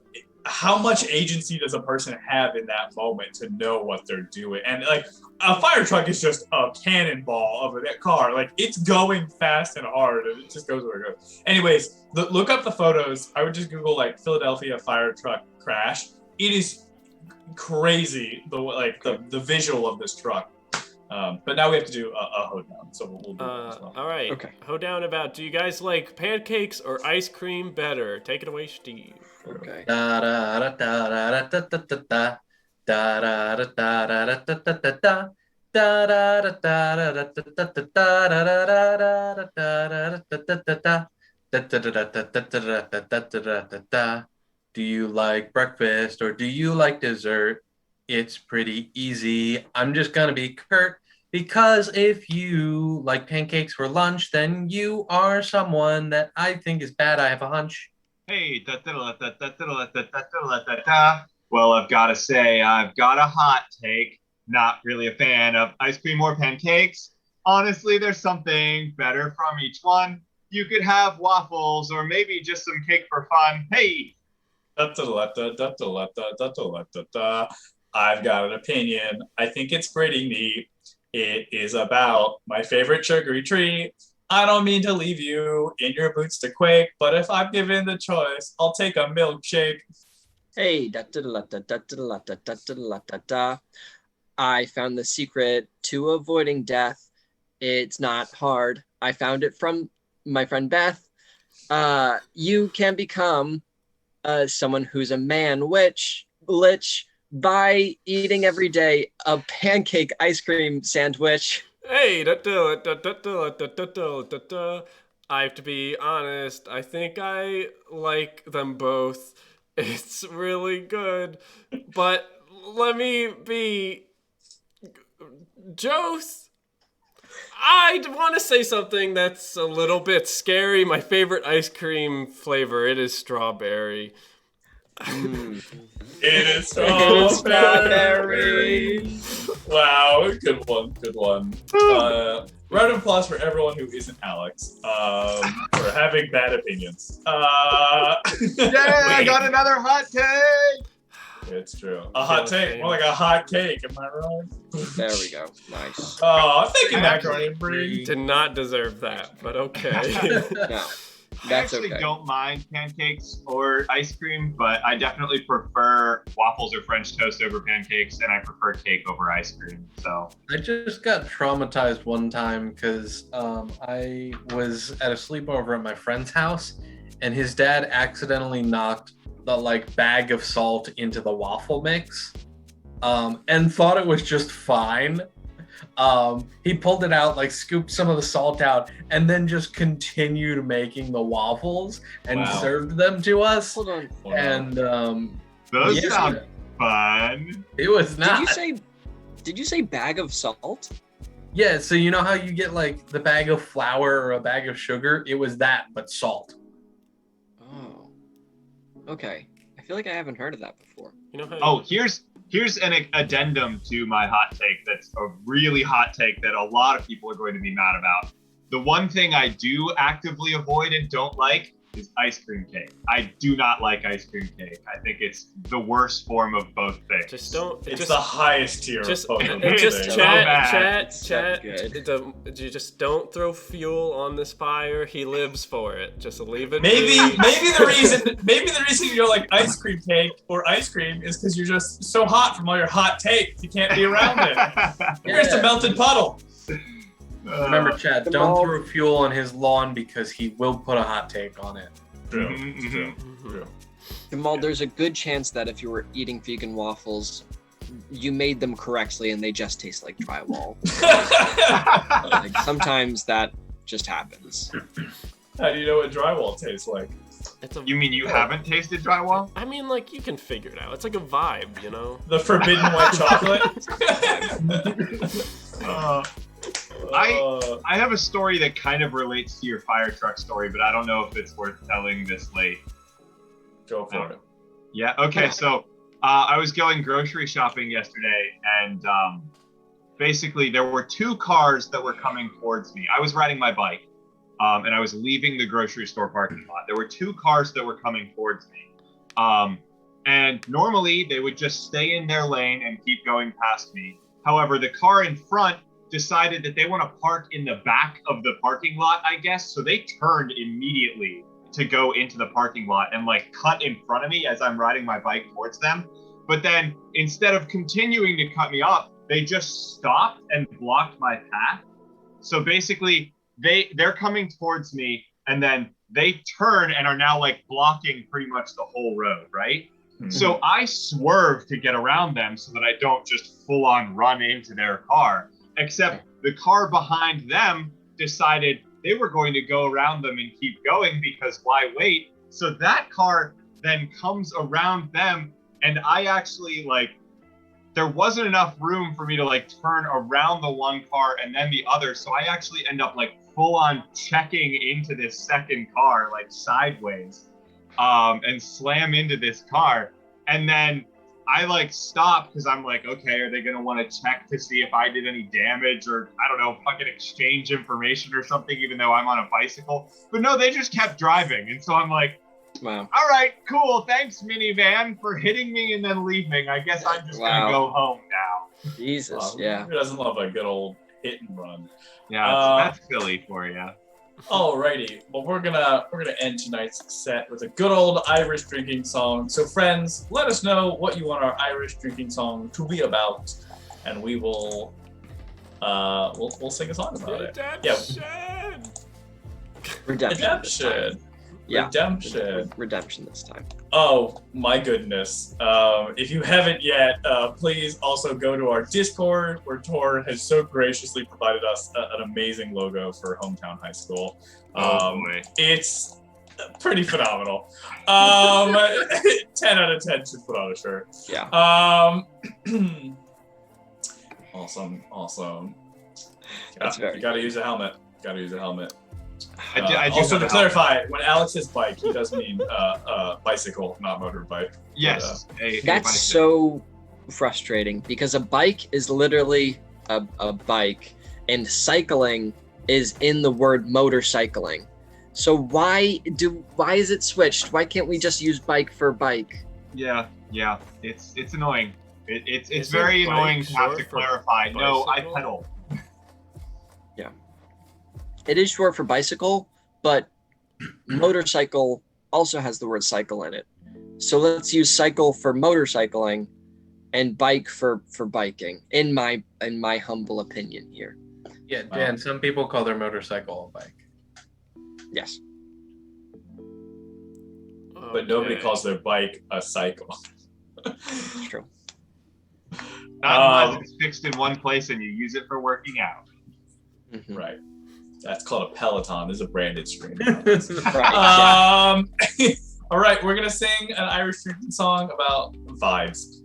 [SPEAKER 4] how much agency does a person have in that moment to know what they're doing? And like, a fire truck is just a cannonball of a car. Like, it's going fast and hard, and it just goes where it goes. Anyways, look up the photos. I would just Google like Philadelphia fire truck crash. It is crazy, the visual of this truck. But now we have to do a hoedown, so we'll do that as well.
[SPEAKER 7] All right.
[SPEAKER 6] Okay.
[SPEAKER 7] Hoedown about, do you guys like pancakes or ice cream better? Take it away, Steve.
[SPEAKER 6] Okay.
[SPEAKER 8] Da da da da da da da da da da da da da da da da da. Da da da da da da da da da da da. Do you like breakfast or do you like dessert? It's pretty easy. I'm just gonna be curt because if you like pancakes for lunch, then you are someone that I think is bad. I have a hunch.
[SPEAKER 5] Hey, well, I've got to say, I've got a hot take. Not really a fan of ice cream or pancakes. Honestly, there's something better from each one. You could have waffles or maybe just some cake for fun. Hey,
[SPEAKER 4] I've got an opinion. I think it's pretty neat. It is about my favorite sugary treat. I don't mean to leave you in your boots to quake, but if I'm given the choice, I'll take a milkshake.
[SPEAKER 6] Hey, da da da da da da da da da da da. I found the secret to avoiding death. It's not hard. I found it from my friend Beth. You can become someone who's a man, lich, by eating every day a pancake ice cream sandwich.
[SPEAKER 7] Hey, I have to be honest. I think I like them both. It's really good. But let me be. Joth, I want to say something that's a little bit scary. My favorite ice cream flavor, it is strawberry.
[SPEAKER 4] It is strawberry. Wow, good one. Round of applause for everyone who isn't Alex for having bad opinions.
[SPEAKER 5] Yeah, I got another hot take.
[SPEAKER 4] It's true. A hot take, more like a hot cake. Am I wrong?
[SPEAKER 6] There we go. Nice.
[SPEAKER 4] Oh, I'm thinking macaroni and brie.
[SPEAKER 7] Did not deserve that, but okay.
[SPEAKER 6] No,
[SPEAKER 5] I
[SPEAKER 6] that's
[SPEAKER 5] actually
[SPEAKER 6] okay.
[SPEAKER 5] don't mind pancakes or ice cream, but I definitely prefer waffles or French toast over pancakes, and I prefer cake over ice cream. So
[SPEAKER 8] I just got traumatized one time because I was at a sleepover at my friend's house, and his dad accidentally knocked the bag of salt into the waffle mix, and thought it was just fine. He pulled it out, scooped some of the salt out, and then just continued making the waffles and served them to us.
[SPEAKER 6] Hold on.
[SPEAKER 8] And
[SPEAKER 5] those
[SPEAKER 8] yeah,
[SPEAKER 5] sound fun.
[SPEAKER 8] it was not.
[SPEAKER 6] Did you say bag of salt?
[SPEAKER 8] Yeah, so you know how you get the bag of flour or a bag of sugar? It was that, but salt.
[SPEAKER 6] Oh. Okay. I feel like I haven't heard of that before.
[SPEAKER 7] You know how?
[SPEAKER 5] Oh, here's an addendum to my hot take that's a really hot take that a lot of people are going to be mad about. The one thing I do actively avoid and don't like is ice cream cake. I do not like ice cream cake. I think it's the worst form of both things.
[SPEAKER 7] Just don't.
[SPEAKER 4] It's the highest tier
[SPEAKER 7] Just,
[SPEAKER 4] of both of
[SPEAKER 5] It's
[SPEAKER 4] these
[SPEAKER 7] just
[SPEAKER 4] things.
[SPEAKER 5] so bad.
[SPEAKER 7] chat.
[SPEAKER 6] Good.
[SPEAKER 7] You just don't throw fuel on this fire. He lives for it. Just leave it.
[SPEAKER 4] Maybe
[SPEAKER 7] be.
[SPEAKER 4] the reason you don't like ice cream cake or ice cream is because you're just so hot from all your hot takes. You can't be around it. You're just a melted puddle.
[SPEAKER 8] Remember, Chad, don't
[SPEAKER 6] Jamal-
[SPEAKER 8] throw fuel on his lawn because he will put a hot take on it.
[SPEAKER 4] True.
[SPEAKER 5] Mhm.
[SPEAKER 4] True.
[SPEAKER 6] Jamal, there's a good chance that if you were eating vegan waffles, you made them correctly and they just taste like drywall. Sometimes that just happens.
[SPEAKER 4] How do you know what drywall tastes like?
[SPEAKER 7] It's a.
[SPEAKER 5] You mean you haven't tasted drywall?
[SPEAKER 7] I mean, you can figure it out. It's like a vibe, you know.
[SPEAKER 4] The forbidden white chocolate.
[SPEAKER 5] I have a story that kind of relates to your fire truck story, but I don't know if it's worth telling this late.
[SPEAKER 4] Go for it.
[SPEAKER 5] Yeah, okay, so I was going grocery shopping yesterday, and basically there were two cars that were coming towards me. I was riding my bike, and I was leaving the grocery store parking lot. There were two cars that were coming towards me. And normally they would just stay in their lane and keep going past me. However, the car in front decided that they want to park in the back of the parking lot, I guess. So they turned immediately to go into the parking lot and cut in front of me as I'm riding my bike towards them. But then instead of continuing to cut me off, they just stopped and blocked my path. So basically they're coming towards me, and then they turn and are now blocking pretty much the whole road, right? Mm-hmm. So I swerve to get around them so that I don't just full on run into their car. Except the car behind them decided they were going to go around them and keep going because why wait? So that car then comes around them, and I actually there wasn't enough room for me to turn around the one car and then the other. So I actually end up full on checking into this second car sideways and slam into this car. And then I stop because I'm okay, are they gonna want to check to see if I did any damage or I don't know, fucking exchange information or something, even though I'm on a bicycle? But no, they just kept driving, and so I'm
[SPEAKER 6] Wow.
[SPEAKER 5] All right, cool. Thanks, minivan, for hitting me and then leaving. I guess I'm just
[SPEAKER 6] Wow.
[SPEAKER 5] gonna go home now.
[SPEAKER 6] Jesus. Yeah.
[SPEAKER 4] Who doesn't love a good old hit and run?
[SPEAKER 5] Yeah, that's Philly for you.
[SPEAKER 4] Alrighty, well we're gonna end tonight's set with a good old Irish drinking song. So friends, let us know what you want our Irish drinking song to be about, and we will we'll sing a song about it.
[SPEAKER 7] Redemption.
[SPEAKER 6] Redemption this time.
[SPEAKER 4] Oh my goodness. If you haven't yet, please also go to our Discord, where Tor has so graciously provided us an amazing logo for Hometown High School.
[SPEAKER 5] Boy.
[SPEAKER 4] It's pretty phenomenal. 10 out of 10 should put on a shirt.
[SPEAKER 6] Yeah.
[SPEAKER 4] Awesome.
[SPEAKER 6] That's very
[SPEAKER 4] You gotta
[SPEAKER 6] good.
[SPEAKER 4] use a helmet.
[SPEAKER 5] I do
[SPEAKER 4] Also,
[SPEAKER 5] have
[SPEAKER 4] to
[SPEAKER 5] a
[SPEAKER 4] clarify, when Alex says bike, he does mean bicycle, not motorbike.
[SPEAKER 5] Yes. a
[SPEAKER 6] That's
[SPEAKER 5] bicycle.
[SPEAKER 6] so frustrating because a bike is literally a bike, and cycling is in the word motorcycling. So why is it switched? Why can't we just use bike for bike?
[SPEAKER 5] Yeah. It's annoying. It's
[SPEAKER 7] Isn't
[SPEAKER 5] very
[SPEAKER 7] bike
[SPEAKER 5] annoying to have
[SPEAKER 7] short
[SPEAKER 5] to
[SPEAKER 7] for
[SPEAKER 5] clarify. No, I
[SPEAKER 7] bicycle?
[SPEAKER 5] pedal.
[SPEAKER 6] It is short for bicycle, but motorcycle also has the word cycle in it. So let's use cycle for motorcycling and bike for biking, in my humble opinion here.
[SPEAKER 8] Yeah, Dan, some people call their motorcycle a bike.
[SPEAKER 6] Yes.
[SPEAKER 4] But nobody calls their bike a cycle.
[SPEAKER 6] It's true.
[SPEAKER 5] Not unless it's fixed in one place and you use it for working out.
[SPEAKER 6] Mhm.
[SPEAKER 4] Right. That's called a Peloton. This is a branded stream.
[SPEAKER 6] Right,
[SPEAKER 4] All right, we're gonna sing an Irish drinking song about vibes.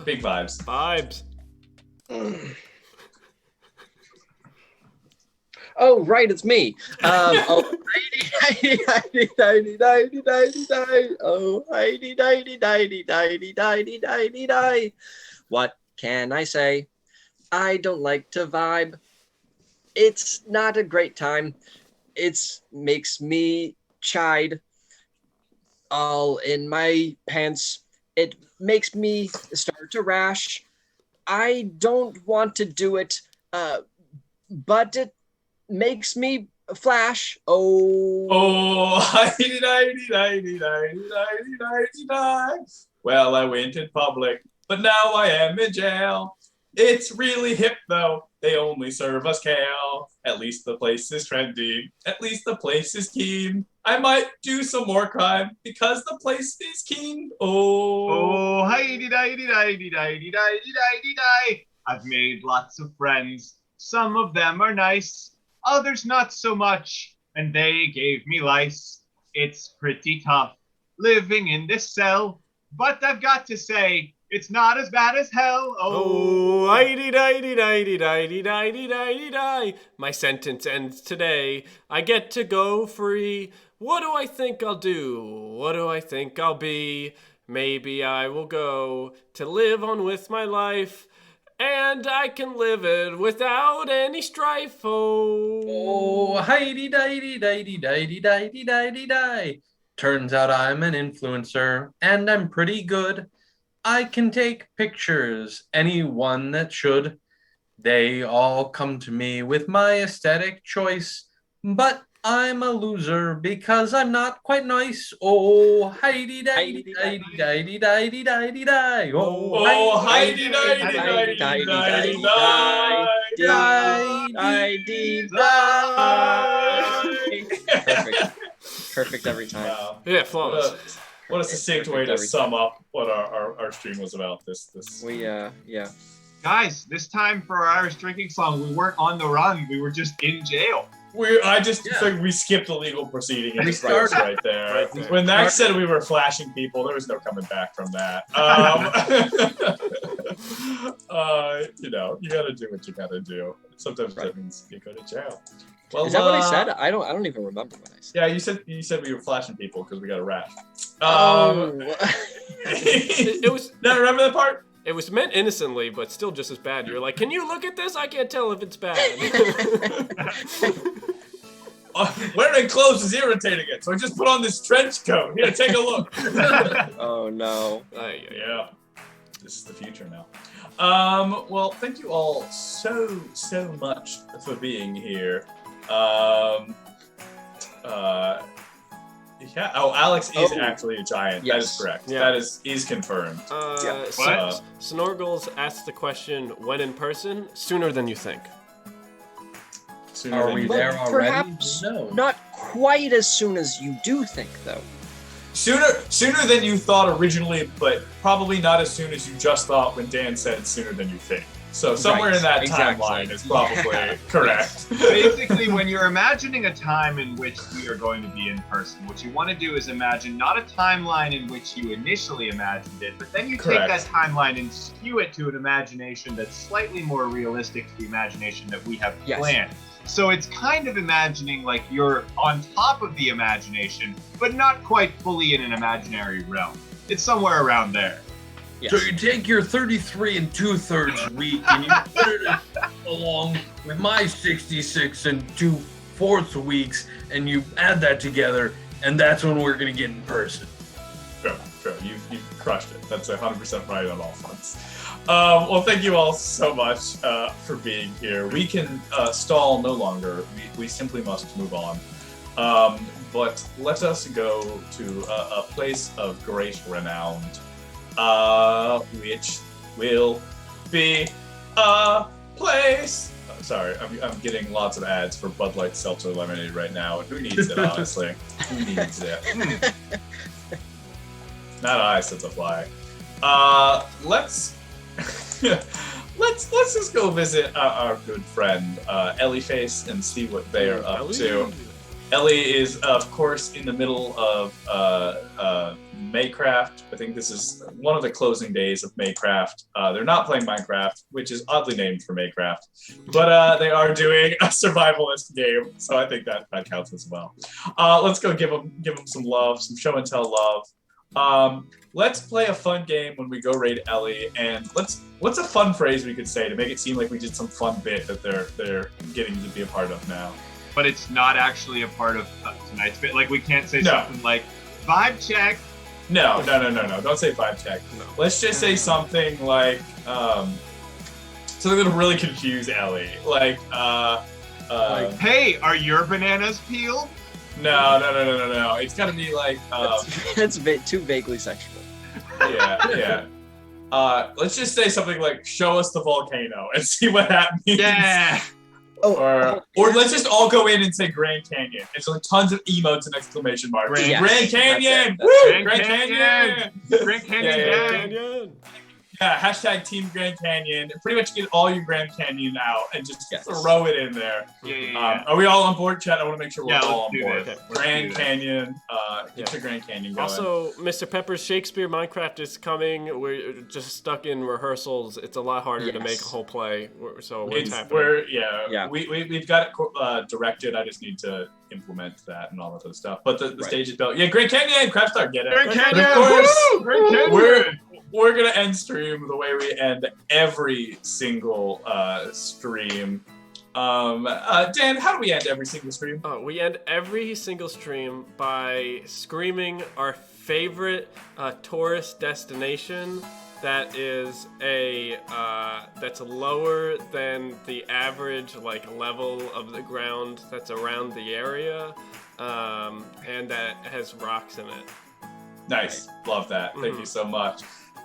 [SPEAKER 4] Big vibes.
[SPEAKER 7] Vibes.
[SPEAKER 6] Oh, right, it's me. Oh, heidi, heidi, heidi, heidi, heidi, heidi. Oh, heidi, heidi, heidi, heidi, heidi, heidi, heidi. What can I say? I don't like to vibe. It's not a great time. It makes me chide all in my pants. It makes me start to rash. I don't want to do it, but it makes me flash.
[SPEAKER 4] Oh, hidy, hidy, hidy, hidy, hidy, hidy, hidy. Well, I went in public, but now I am in jail. It's really hip, though. They only serve us kale. At least the place is trendy. At least the place is keen. I might do some more crime because the place is keen.
[SPEAKER 5] Oh, hi-di-di-di-di-di-di-di-di-di. I've made lots of friends. Some of them are nice, others not so much, and they gave me lice. It's pretty tough living in this cell, but I've got to say, it's not as bad as hell.
[SPEAKER 7] Oh, di-di-di-di-di-di-di-di-di-di. My sentence ends today. I get to go free. What do I think I'll do? What do I think I'll be? Maybe I will go to live on with my life, and I can live it without any strife.
[SPEAKER 8] Oh, hidy, didy, didy, didy, didy, didy, di. Turns out I'm an influencer, and I'm pretty good. I can take pictures, anyone that should. They all come to me with my aesthetic choice, but I'm a loser because I'm not quite nice. Oh, hidy, didy, didy, didy, didy, didy, di.
[SPEAKER 4] Oh, hidy, didy, didy, didy, didy,
[SPEAKER 6] Perfect every time.
[SPEAKER 4] Wow.
[SPEAKER 7] Yeah, flawless.
[SPEAKER 4] What a succinct way to sum up what our stream was about. This.
[SPEAKER 6] Yeah.
[SPEAKER 5] Guys, this time for our Irish drinking song, we weren't on the run. We were just in jail.
[SPEAKER 4] I just figured we skipped the legal proceeding and started right there.
[SPEAKER 7] Right there.
[SPEAKER 4] When Max said we were flashing people, there was no coming back from that. You gotta do what you gotta do. Sometimes that means you go to jail. Well,
[SPEAKER 6] Is that what I said? I don't even remember what I said.
[SPEAKER 4] Yeah, you said we were flashing people because we got a rash.
[SPEAKER 7] It was.
[SPEAKER 4] No, remember that part?
[SPEAKER 7] It was meant innocently, but still just as bad. You're like, can you look at this? I can't tell if it's bad.
[SPEAKER 4] Wearing clothes is irritating it, so I just put on this trench coat. Here, take a look.
[SPEAKER 6] Oh no.
[SPEAKER 4] Yeah, this is the future now. Well, thank you all so much for being here. Yeah. Oh, Alex is actually a giant.
[SPEAKER 6] Yes.
[SPEAKER 4] That is correct.
[SPEAKER 7] Yeah.
[SPEAKER 4] That is confirmed.
[SPEAKER 7] What? Snorgles asked the question, when in person? Sooner than you think.
[SPEAKER 4] Sooner
[SPEAKER 8] Are
[SPEAKER 4] than
[SPEAKER 8] we
[SPEAKER 4] you
[SPEAKER 8] there
[SPEAKER 4] think.
[SPEAKER 8] already?
[SPEAKER 6] Perhaps
[SPEAKER 8] No.
[SPEAKER 6] not quite as soon as you do think, though.
[SPEAKER 4] Sooner than you thought originally, but probably not as soon as you just thought when Dan said sooner than you think. So somewhere
[SPEAKER 6] Right,
[SPEAKER 4] in that
[SPEAKER 6] exactly.
[SPEAKER 4] timeline is probably correct.
[SPEAKER 5] Basically, when you're imagining a time in which we are going to be in person, what you want to do is imagine not a timeline in which you initially imagined it, but then you
[SPEAKER 4] Correct.
[SPEAKER 5] take that timeline and skew it to an imagination that's slightly more realistic to the imagination that we have
[SPEAKER 6] Yes.
[SPEAKER 5] planned. So it's kind of imagining like you're on top of the imagination, but not quite fully in an imaginary realm. It's somewhere around there.
[SPEAKER 6] Yes.
[SPEAKER 8] So you take your 33 2/3 week and you put it along with my 66 2/4 weeks, and you add that together, and that's when we're gonna get in person.
[SPEAKER 4] Sure. You've crushed it. That's 100% right on all fronts. Well, thank you all so much for being here. We can stall no longer. We simply must move on. But let us go to a place of great renown, which will be a place. Sorry, I'm getting lots of ads for Bud Light Seltzer Lemonade right now. Who needs it, honestly? Who needs it? Not I, said the fly. Let's just go visit our good friend Ellie Face and see what they are up to. Ellie is, of course, in the middle of Maycraft. I think this is one of the closing days of Maycraft. They're not playing Minecraft, which is oddly named for Maycraft, but they are doing a survivalist game, so I think that counts as well. Let's go give them some love, some show and tell love. Let's play a fun game when we go raid Ellie, and what's a fun phrase we could say to make it seem like we did some fun bit that they're getting to be a part of now.
[SPEAKER 5] But it's not actually a part of tonight's bit. Like, we can't say something like, vibe check.
[SPEAKER 4] No. Don't say vibe check.
[SPEAKER 7] No.
[SPEAKER 4] Let's just say something like, something that'll really confuse Ellie. Like,
[SPEAKER 5] Hey, are your bananas peeled?
[SPEAKER 4] no. It's gotta be like,
[SPEAKER 6] That's too vaguely sexual.
[SPEAKER 4] yeah. Let's just say something like, show us the volcano and see what happens.
[SPEAKER 5] Yeah.
[SPEAKER 4] Or let's just all go in and say Grand Canyon. It's like tons of emotes and exclamation marks.
[SPEAKER 5] Grand-
[SPEAKER 4] Grand Canyon!
[SPEAKER 6] That's it.
[SPEAKER 4] Woo! Grand Canyon!
[SPEAKER 5] Grand Canyon
[SPEAKER 4] Yeah.
[SPEAKER 5] gang.
[SPEAKER 4] Yeah, hashtag Team Grand Canyon. Pretty much get all your Grand Canyon out and just
[SPEAKER 6] Yes.
[SPEAKER 4] throw it in there.
[SPEAKER 5] Yeah.
[SPEAKER 4] Are we all on board, chat? I want to make sure we're
[SPEAKER 5] Yeah,
[SPEAKER 4] all
[SPEAKER 5] let's
[SPEAKER 4] on
[SPEAKER 5] do
[SPEAKER 4] board.
[SPEAKER 5] this. Let's
[SPEAKER 4] Grand
[SPEAKER 5] do this.
[SPEAKER 4] Canyon. Get
[SPEAKER 7] Yeah.
[SPEAKER 4] your Grand Canyon going.
[SPEAKER 7] Also, Mr. Pepper's Shakespeare Minecraft is coming. We're just stuck in rehearsals. It's a lot harder to make a whole play. So what's happening?
[SPEAKER 6] Yeah.
[SPEAKER 4] We've got it directed. I just need to implement that and all that other stuff. But the
[SPEAKER 6] Right.
[SPEAKER 4] stage is built. Yeah, Grand Canyon, Craft Star, get it.
[SPEAKER 5] Grand
[SPEAKER 4] But
[SPEAKER 5] Canyon!
[SPEAKER 4] of course,
[SPEAKER 5] Woo! Grand Canyon!
[SPEAKER 4] we're gonna end stream the way we end every single stream. Dan, how do we end every single stream?
[SPEAKER 7] We end every single stream by screaming our favorite tourist destination that is that's lower than the average level of the ground that's around the area, and that has rocks in it.
[SPEAKER 4] Nice, love that. Thank you so much.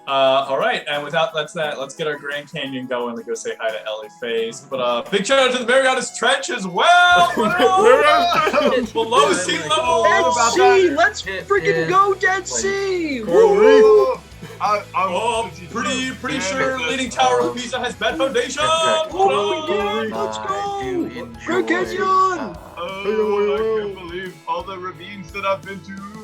[SPEAKER 4] All right, and let's get our Grand Canyon going and go say hi to Ellie Face. But big shout out to the Marianas Trench as well. Below sea level.
[SPEAKER 6] Dead Sea! Let's freaking go, Dead Sea!
[SPEAKER 4] Pretty sure Leaning Tower of Pisa has bad foundation.
[SPEAKER 6] Let's go! Grand Canyon!
[SPEAKER 5] I can't believe all the ravines that I've been to.